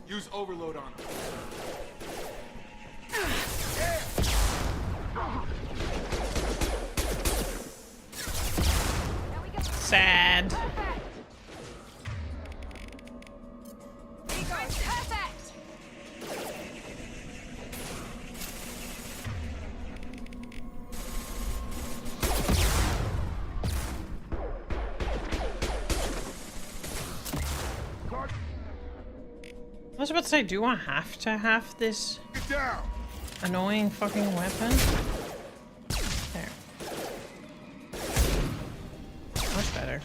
Use overload on them. Sad. I was about to say, do I have to have this annoying fucking weapon? There. Much better.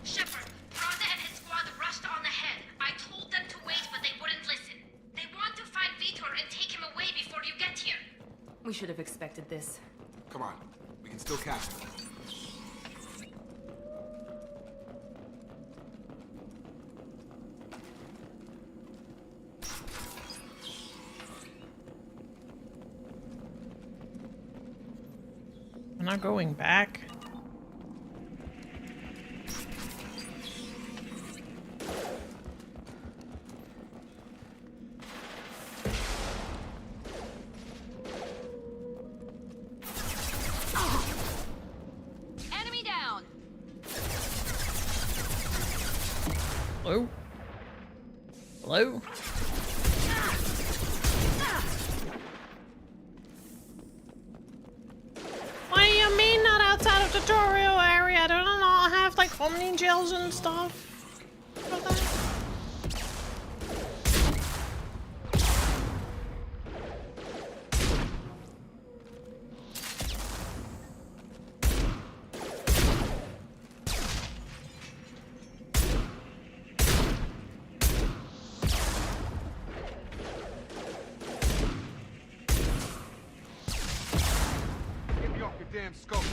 Shepard, Rhonda and his squad rushed on ahead. I told them to wait, but they wouldn't listen. They want to find Vitor and take him away before you get here. We should have expected this. Come on. We can still catch them. I'm not going back. Enemy down. Hello? Hello? What do you mean not outside of tutorial area? Don't I have like homing gels and stuff? For that? Get me off your damn scope.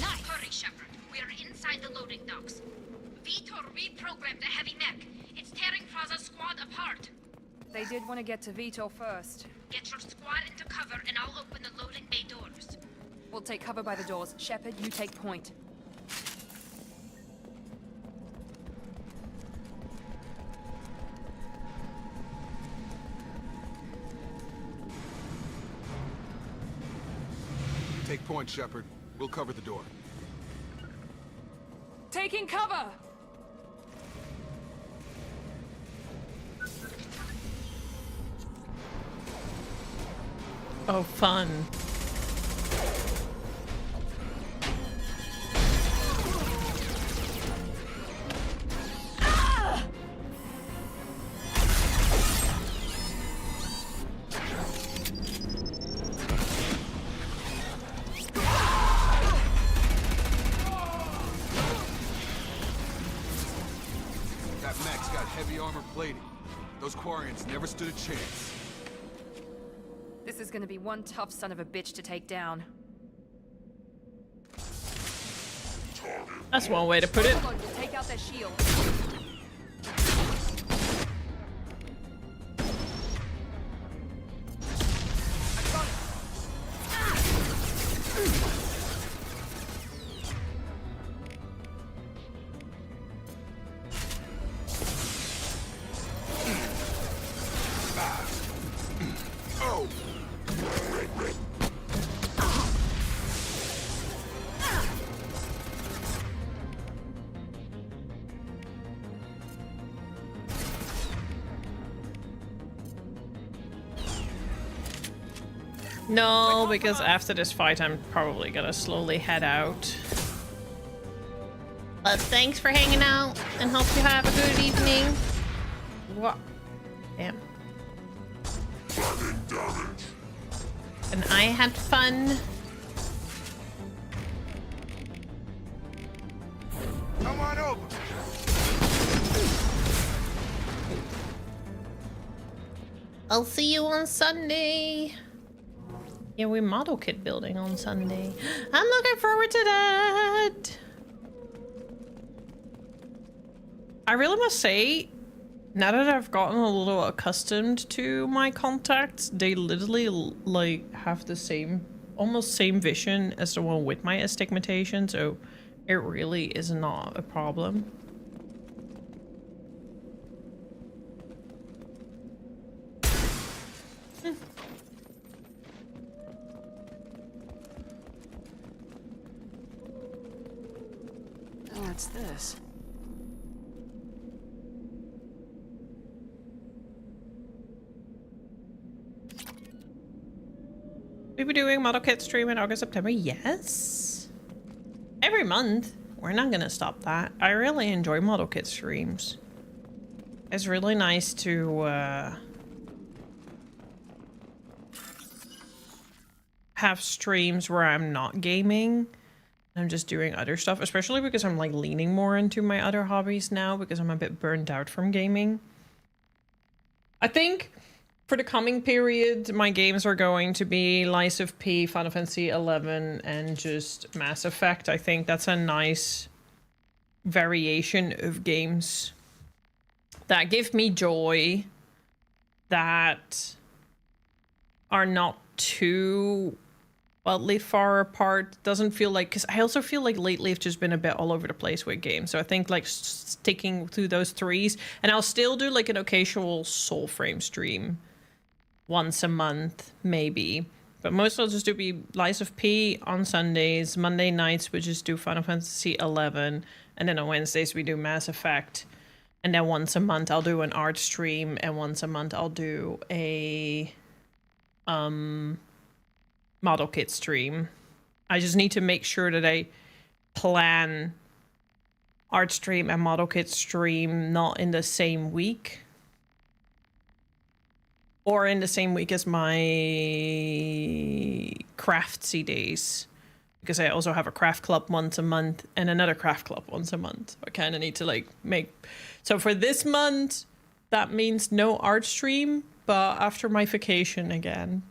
Nice. Hurry, Shepard. We are inside the loading docks. Vitor reprogrammed the heavy mech. It's tearing Praza's squad apart. They did want to get to Vitor first. Get your squad into cover and I'll open the loading bay doors. We'll take cover by the doors. Shepard, you take point. Take point, Shepard. We'll cover the door. Taking cover! Oh, fun. That mech's got heavy armor plating. Those Quarians never stood a chance. This is gonna be one tough son of a bitch to take down. That's one way to put it. Hold on, we'll take out their shield. No, because after this fight, I'm probably gonna slowly head out. But thanks for hanging out, and hope you have a good evening. What? Damn. And I had fun. Come on over. I'll see you on Sunday. Yeah, we're model kit building on Sunday. I'm looking forward to that. I really must say, now that I've gotten a little accustomed to my contacts, they literally like have the same, almost same vision as the one with my astigmatation, so it really is not a problem. What's this? We'll be doing model kit stream in August, September. Yes. Every month. We're not gonna stop that. I really enjoy model kit streams. It's really nice to have streams where I'm not gaming. I'm just doing other stuff, especially because I'm like leaning more into my other hobbies now because I'm a bit burnt out from gaming. I think for the coming period, my games are going to be Lies of P, Final Fantasy 11, and just Mass Effect. I think that's a nice variation of games that give me joy, that are not too wildly far apart. Doesn't feel like, because I also feel like lately I've just been a bit all over the place with games. So I think like sticking to those threes, and I'll still do like an occasional Soulframe stream once a month, maybe. But most I'll just do be Lies of P on Sundays. Monday nights we just do Final Fantasy 11, and then on Wednesdays we do Mass Effect. And then once a month I'll do an art stream, and once a month I'll do a model kit stream. I just need to make sure that I plan art stream and model kit stream not in the same week, or in the same week as my craftsy days, because I also have a craft club once a month and another craft club once a month. I kind of need to like make, so for this month that means no art stream, but after my vacation again.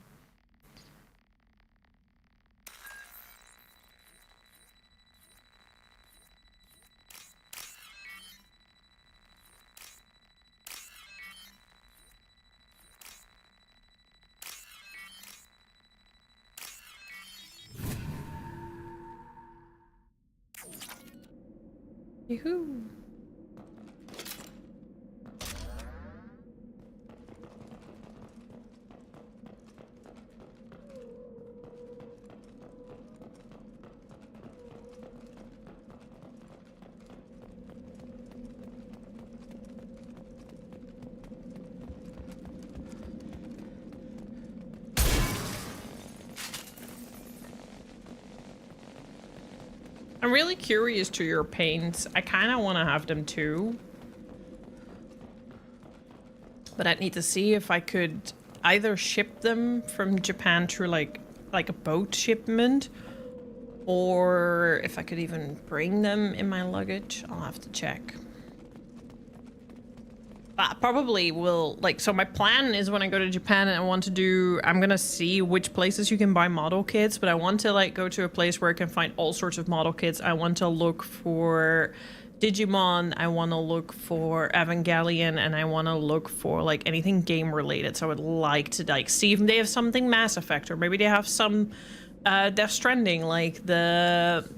Yoo-hoo. I'm really curious to your paints. I kind of want to have them too. But I'd need to see if I could either ship them from Japan through like a boat shipment, or if I could even bring them in my luggage. I'll have to check. But I probably will, like, so my plan is when I go to Japan and I want to do, I'm gonna see which places you can buy model kits, but I want to like go to a place where I can find all sorts of model kits. I want to look for Digimon, I want to look for Evangelion, and I want to look for like anything game related. So I would like to like see if they have something Mass Effect, or maybe they have some Death Stranding, like the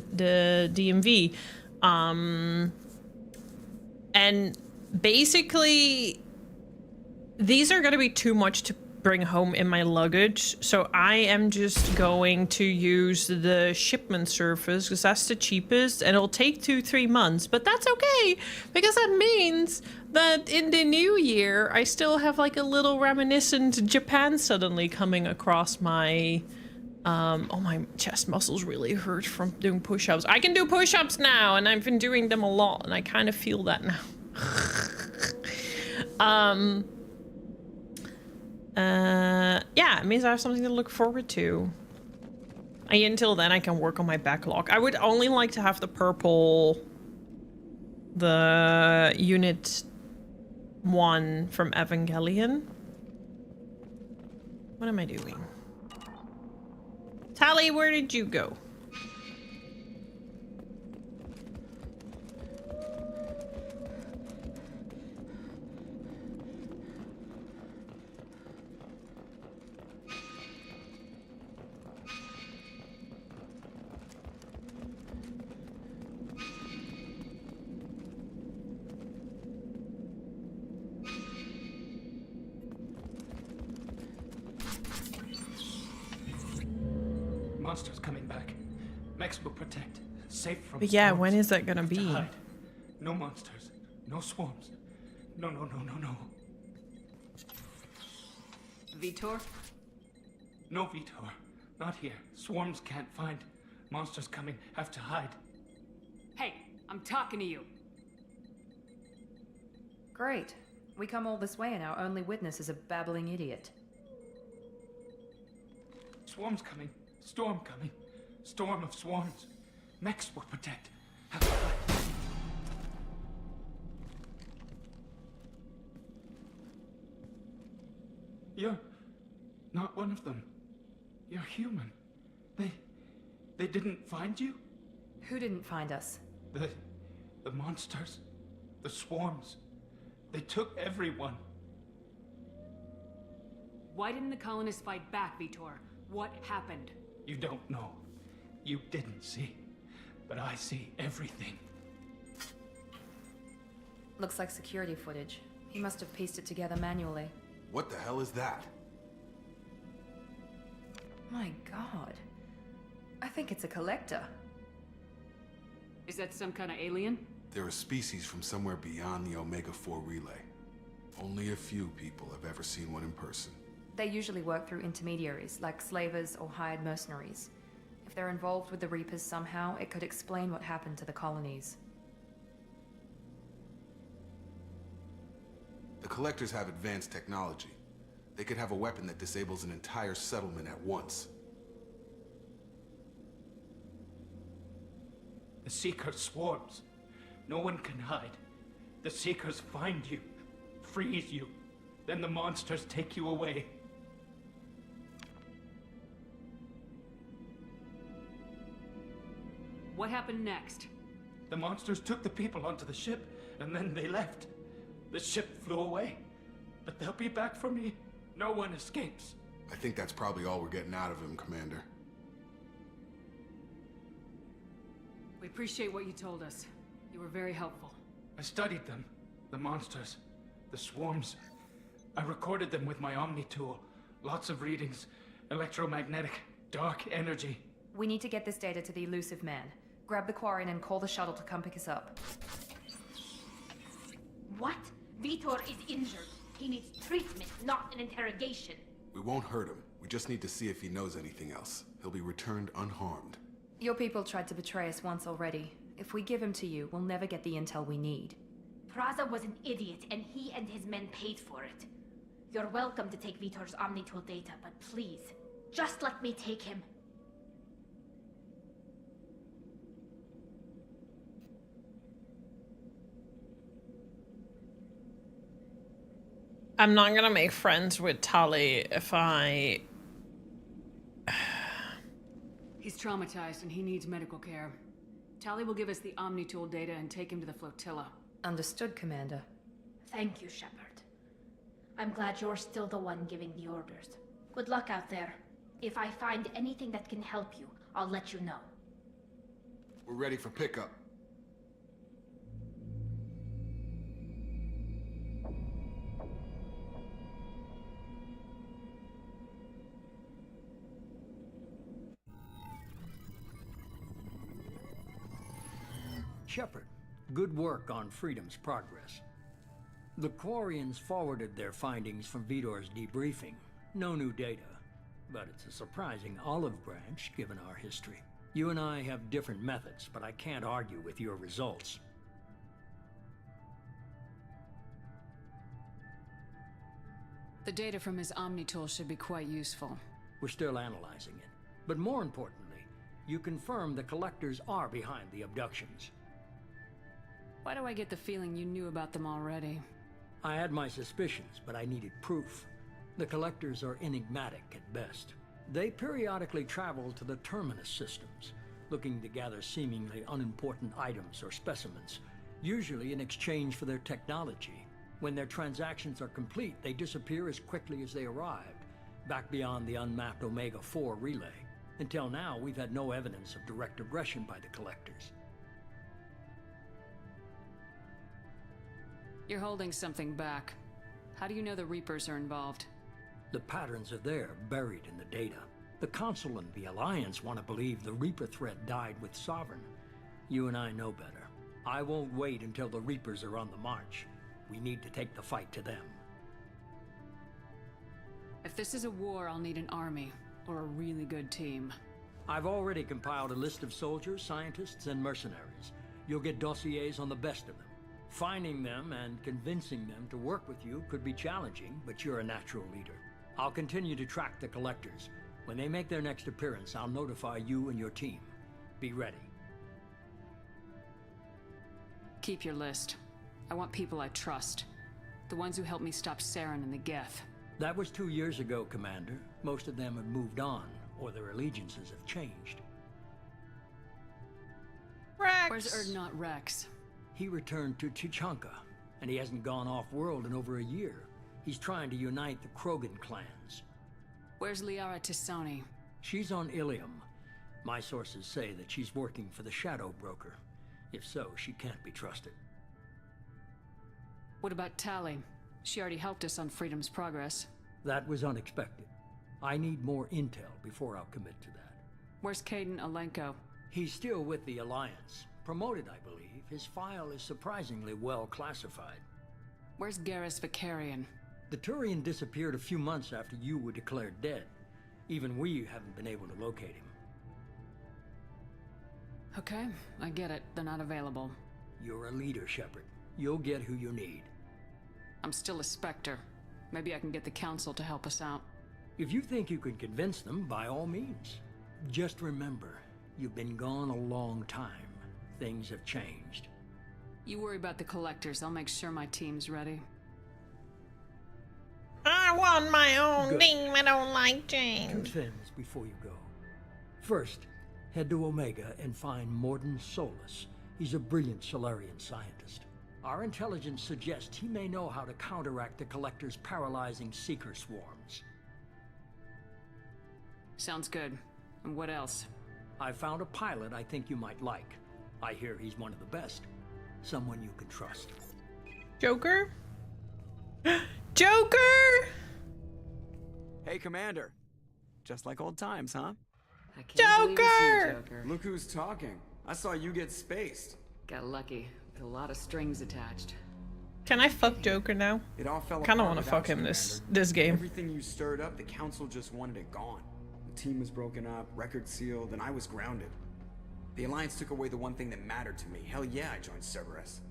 DMV. And basically these are going to be too much to bring home in my luggage. So I am just going to use the shipment service because that's the cheapest, and it'll take 2-3 months, but that's okay because that means that in the new year I still have like a little reminiscent Japan suddenly coming across my oh, my chest muscles really hurt from doing push-ups. I can do push-ups now, and I've been doing them a lot, and I kind of feel that now. Yeah, it means I have something to look forward to. Until then, I can work on my backlog. I would only like to have the purple... the Unit 1 from Evangelion. What am I doing? Tally, where did you go? Monsters coming back. Mechs will protect. Safe from But yeah, swarms. when is that gonna Have to be? hide. No monsters. No swarms. No, no, no, no, no. Vitor? No, Vitor. Not here. Swarms can't find. Monsters coming. Have to hide. Hey, I'm talking to you. Great. We come all this way and our only witness is a babbling idiot. Swarms coming. Storm coming. Storm of swarms. Mechs will protect. Have to hide. You're not one of them. You're human. They didn't find you? Who didn't find us? The monsters. The swarms. They took everyone. Why didn't the colonists fight back, Vitor? What happened? You don't know. You didn't see. But I see everything. Looks like security footage. He must have pieced it together manually. What the hell is that? My god. I think it's a collector. Is that some kind of alien? They're a species from somewhere beyond the Omega-4 relay. Only a few people have ever seen one in person. They usually work through intermediaries, like slavers or hired mercenaries. If they're involved with the Reapers somehow, it could explain what happened to the colonies. The Collectors have advanced technology. They could have a weapon that disables an entire settlement at once. The Seeker swarms. No one can hide. The Seekers find you, freeze you. Then the monsters take you away. What happened next? The monsters took the people onto the ship, and then they left. The ship flew away. But they'll be back for me. No one escapes. I think that's probably all we're getting out of him, Commander. We appreciate what you told us. You were very helpful. I studied them. The monsters. The swarms. I recorded them with my Omni tool. Lots of readings. Electromagnetic. Dark energy. We need to get this data to the elusive man. Grab the Quarian and call the shuttle to come pick us up. What? Vitor is injured. He needs treatment, not an interrogation. We won't hurt him. We just need to see if he knows anything else. He'll be returned unharmed. Your people tried to betray us once already. If we give him to you, we'll never get the intel we need. Praza was an idiot, and he and his men paid for it. You're welcome to take Vitor's Omnitool data, but please, just let me take him. I'm not gonna make friends with Tali if I... He's traumatized and he needs medical care. Tali will give us the Omnitool data and take him to the flotilla. Understood, Commander. Thank you, Shepard. I'm glad you're still the one giving the orders. Good luck out there. If I find anything that can help you, I'll let you know. We're ready for pickup. Shepard, good work on Freedom's progress. The Quarians forwarded their findings from Vidor's debriefing. No new data, but it's a surprising olive branch given our history. You and I have different methods, but I can't argue with your results. The data from his Omni tool should be quite useful. We're still analyzing it. But more importantly, you confirm the Collectors are behind the abductions. Why do I get the feeling you knew about them already? I had my suspicions, but I needed proof. The Collectors are enigmatic at best. They periodically travel to the Terminus systems, looking to gather seemingly unimportant items or specimens, usually in exchange for their technology. When their transactions are complete, they disappear as quickly as they arrived, back beyond the unmapped Omega-4 relay. Until now, we've had no evidence of direct aggression by the Collectors. You're holding something back. How do you know the Reapers are involved? The patterns are there, buried in the data. The Council and the Alliance want to believe the Reaper threat died with Sovereign. You and I know better. I won't wait until the Reapers are on the march. We need to take the fight to them. If this is a war, I'll need an army, or a really good team. I've already compiled a list of soldiers, scientists, and mercenaries. You'll get dossiers on the best of them. Finding them and convincing them to work with you could be challenging, but you're a natural leader. I'll continue to track the Collectors. When they make their next appearance, I'll notify you and your team. Be ready. Keep your list. I want people I trust. The ones who helped me stop Saren and the Geth. That was 2 years ago, Commander. Most of them have moved on, or their allegiances have changed. Rex! Where's Erdnot Rex? He returned to Tuchanka, and he hasn't gone off-world in over a year. He's trying to unite the Krogan clans. Where's Liara Tisoni? She's on Ilium. My sources say that she's working for the Shadow Broker. If so, she can't be trusted. What about Tali? She already helped us on Freedom's progress. That was unexpected. I need more intel before I'll commit to that. Where's Caden Alenko? He's still with the Alliance. Promoted, I believe. His file is surprisingly well classified. Where's Garrus Vicarian? The Turian disappeared a few months after you were declared dead. Even we haven't been able to locate him. Okay, I get it. They're not available. You're a leader, Shepard. You'll get who you need. I'm still a Spectre. Maybe I can get the Council to help us out. If you think you can convince them, by all means. Just remember, you've been gone a long time. Things have changed. You worry about the Collectors. I'll make sure my team's ready. I want my own Good. thing. I don't like 2 change. things before you go. First, head to Omega and find Mordin Solus. He's a brilliant Solarian scientist. Our intelligence suggests he may know how to counteract the Collector's paralyzing Seeker swarms. Sounds good. And what else? I found a pilot I think you might like. I hear he's one of the best. Someone you can trust. Joker? Joker! Hey, Commander. Just like old times, huh? I can't believe it's you, Joker! Joker. Look who's talking. I saw you get spaced. Got lucky. With a lot of strings attached. Can I fuck Joker now? It all fell Kinda apart wanna without fuck you, him this Commander. game. Everything you stirred up, the Council just wanted it gone. The team was broken up, record sealed, and I was grounded. The Alliance took away the one thing that mattered to me. Hell yeah, I joined Cerberus.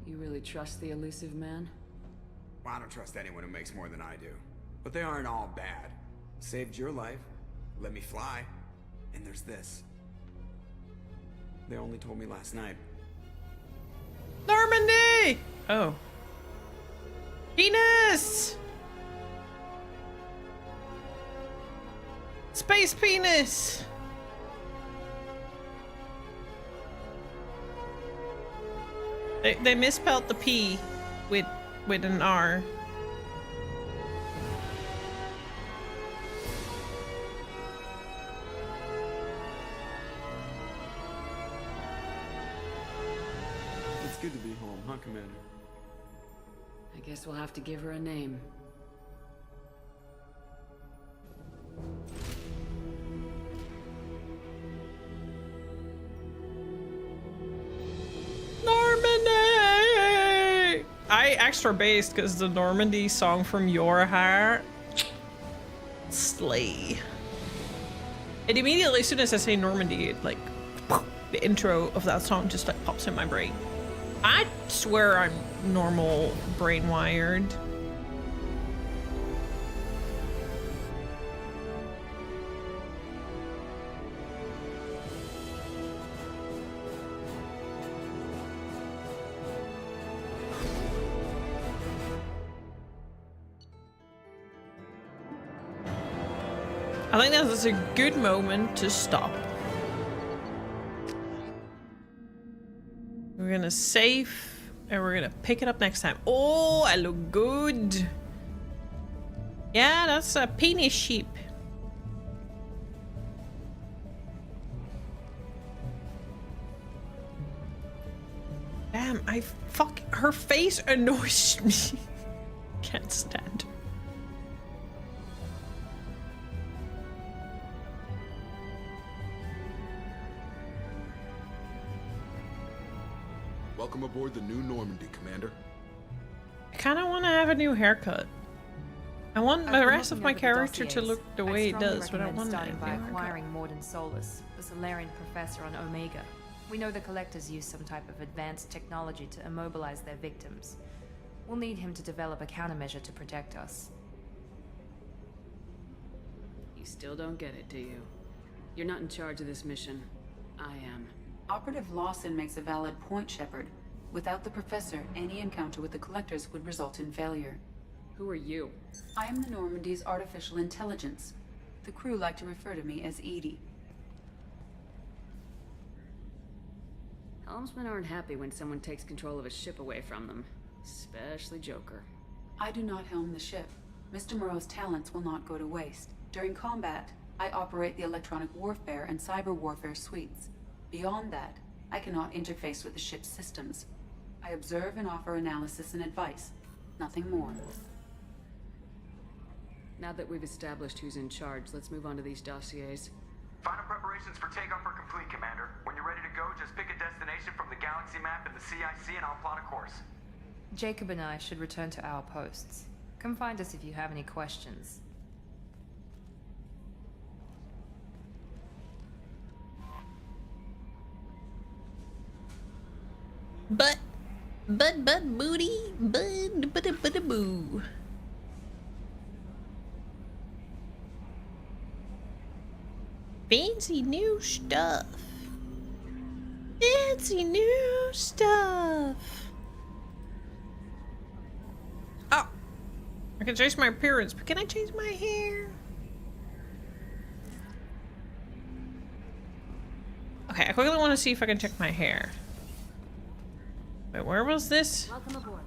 You really trust the elusive man? Well, I don't trust anyone who makes more than I do. But they aren't all bad. Saved your life, let me fly, and there's this. They only told me last night. Normandy! Oh. Penis! Space penis! They misspelled the P with an R. It's good to be home, huh, Commander? I guess we'll have to give her a name. I extra based because the Normandy song from Liara, slay. And immediately, as soon as I say Normandy, it, like, the intro of that song just like pops in my brain. I swear I'm normal brain wired. I think that is a good moment to stop. We're gonna save and we're gonna pick it up next time. Oh, I look good. Yeah, that's a penis sheep. Damn, her face annoys me. Can't stand her. Welcome aboard the new Normandy, Commander. I kind of want to have a new haircut. I want the rest of my character to look the way it does, but I want starting to by acquiring Morden Solus, the Solarian professor on Omega. We know the Collectors use some type of advanced technology to immobilize their victims. We'll need him to develop a countermeasure to protect us. You still don't get it, do you? You're not in charge of this mission. I am. Operative Lawson makes a valid point, Shepard. Without the Professor, any encounter with the Collectors would result in failure. Who are you? I am the Normandy's artificial intelligence. The crew like to refer to me as Edie. Helmsmen aren't happy when someone takes control of a ship away from them. Especially Joker. I do not helm the ship. Mr. Moreau's talents will not go to waste. During combat, I operate the electronic warfare and cyber warfare suites. Beyond that, I cannot interface with the ship's systems. I observe and offer analysis and advice. Nothing more. Now that we've established who's in charge, let's move on to these dossiers. Final preparations for takeoff are complete, Commander. When you're ready to go, just pick a destination from the galaxy map in the CIC and I'll plot a course. Jacob and I should return to our posts. Come find us if you have any questions. Booty, boo. Fancy new stuff. Fancy new stuff. Oh, I can change my appearance, but can I change my hair? Okay, I quickly want to see if I can check my hair. Wait, where was this? Welcome aboard.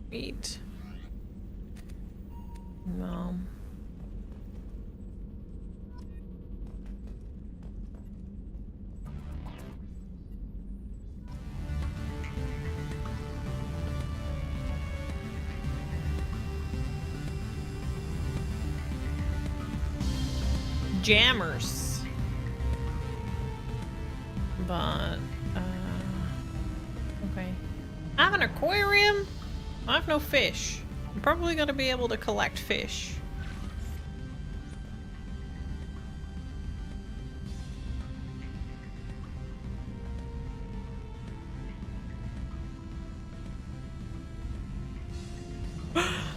Sweet. No. Jammers. But, okay. I have an aquarium. I have no fish. I'm probably gonna be able to collect fish.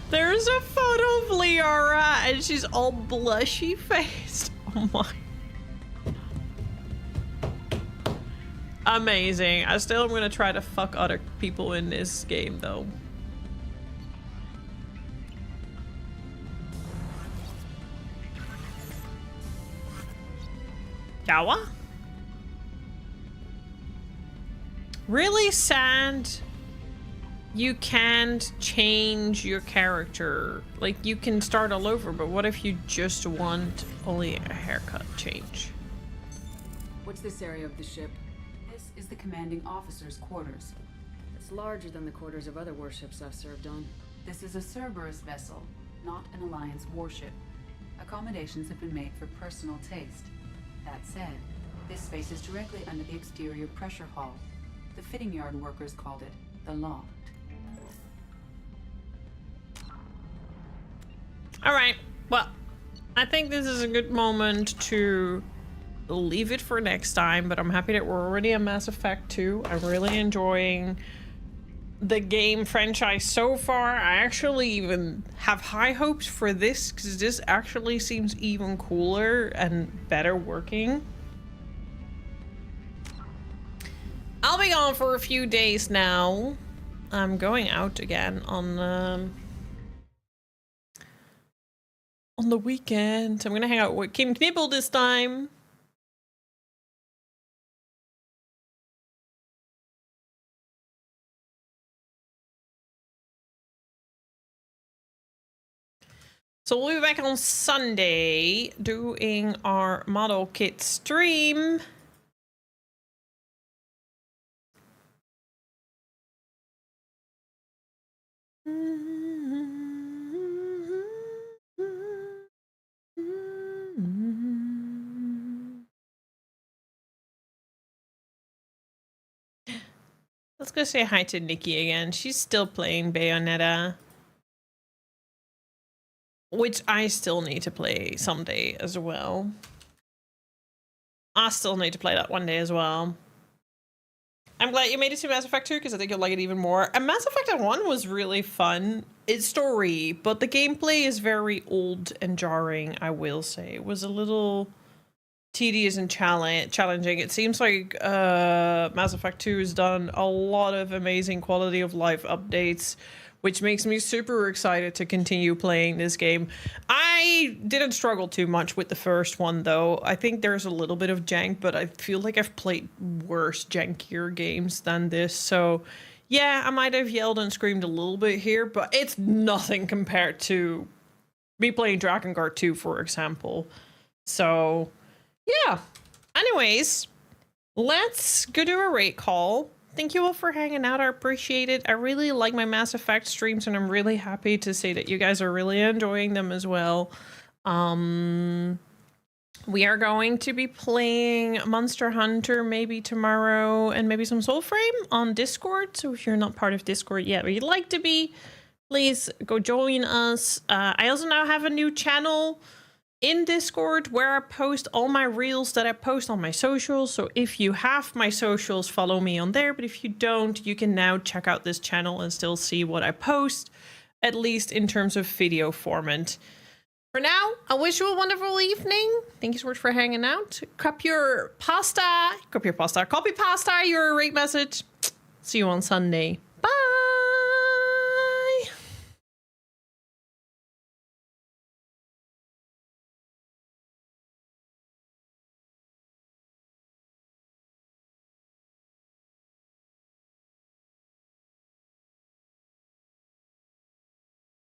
There's a photo of Liara and she's all blushy faced. Oh my. Amazing. I still am gonna try to fuck other people in this game though. Dawa? Really sad. You can't change your character. Like, you can start all over, but what if you just want only a haircut change? What's this area of the ship? This is the commanding officer's quarters. It's larger than the quarters of other warships I've served on. This is a Cerberus vessel, not an Alliance warship. Accommodations have been made for personal taste. That said, this space is directly under the exterior pressure hull. The fitting yard workers called it the loft. All right, well, I think this is a good moment to leave it for next time, but I'm happy that we're already in Mass Effect 2. I'm really enjoying the game franchise so far. I actually even have high hopes for this, because this actually seems even cooler and better working. I'll be gone for a few days now. I'm going out again on the weekend. I'm gonna hang out with Kim Knibble this time. So we'll be back on Sunday doing our model kit stream. Let's go say hi to Nikki again. She's still playing Bayonetta, which I still need to play someday as well. I still need to play that one day as well. I'm glad you made it to Mass Effect 2 because I think you'll like it even more. And Mass Effect 1 was really fun. It's story, but the gameplay is very old and jarring, I will say. It was a little tedious and challenging. It seems like Mass Effect 2 has done a lot of amazing quality of life updates, which makes me super excited to continue playing this game. I didn't struggle too much with the first one, though. I think there's a little bit of jank, but I feel like I've played worse, jankier games than this. So, yeah, I might have yelled and screamed a little bit here, but it's nothing compared to me playing Drakengard 2, for example. So, yeah. Anyways, let's go do a rate call. Thank you all for hanging out. I appreciate it. I really like my Mass Effect streams, and I'm really happy to say that you guys are really enjoying them as well. We are going to be playing Monster Hunter maybe tomorrow, and maybe some Soulframe on Discord. So if you're not part of Discord yet, but you'd like to be, please go join us. I also now have a new channel in Discord where I post all my reels that I post on my socials. So if you have my socials, follow me on there. But if you don't, you can now check out this channel and still see what I post, at least in terms of video format. For now, I wish you a wonderful evening. Thank you so much for hanging out. Copy pasta, your rate message. See you on Sunday.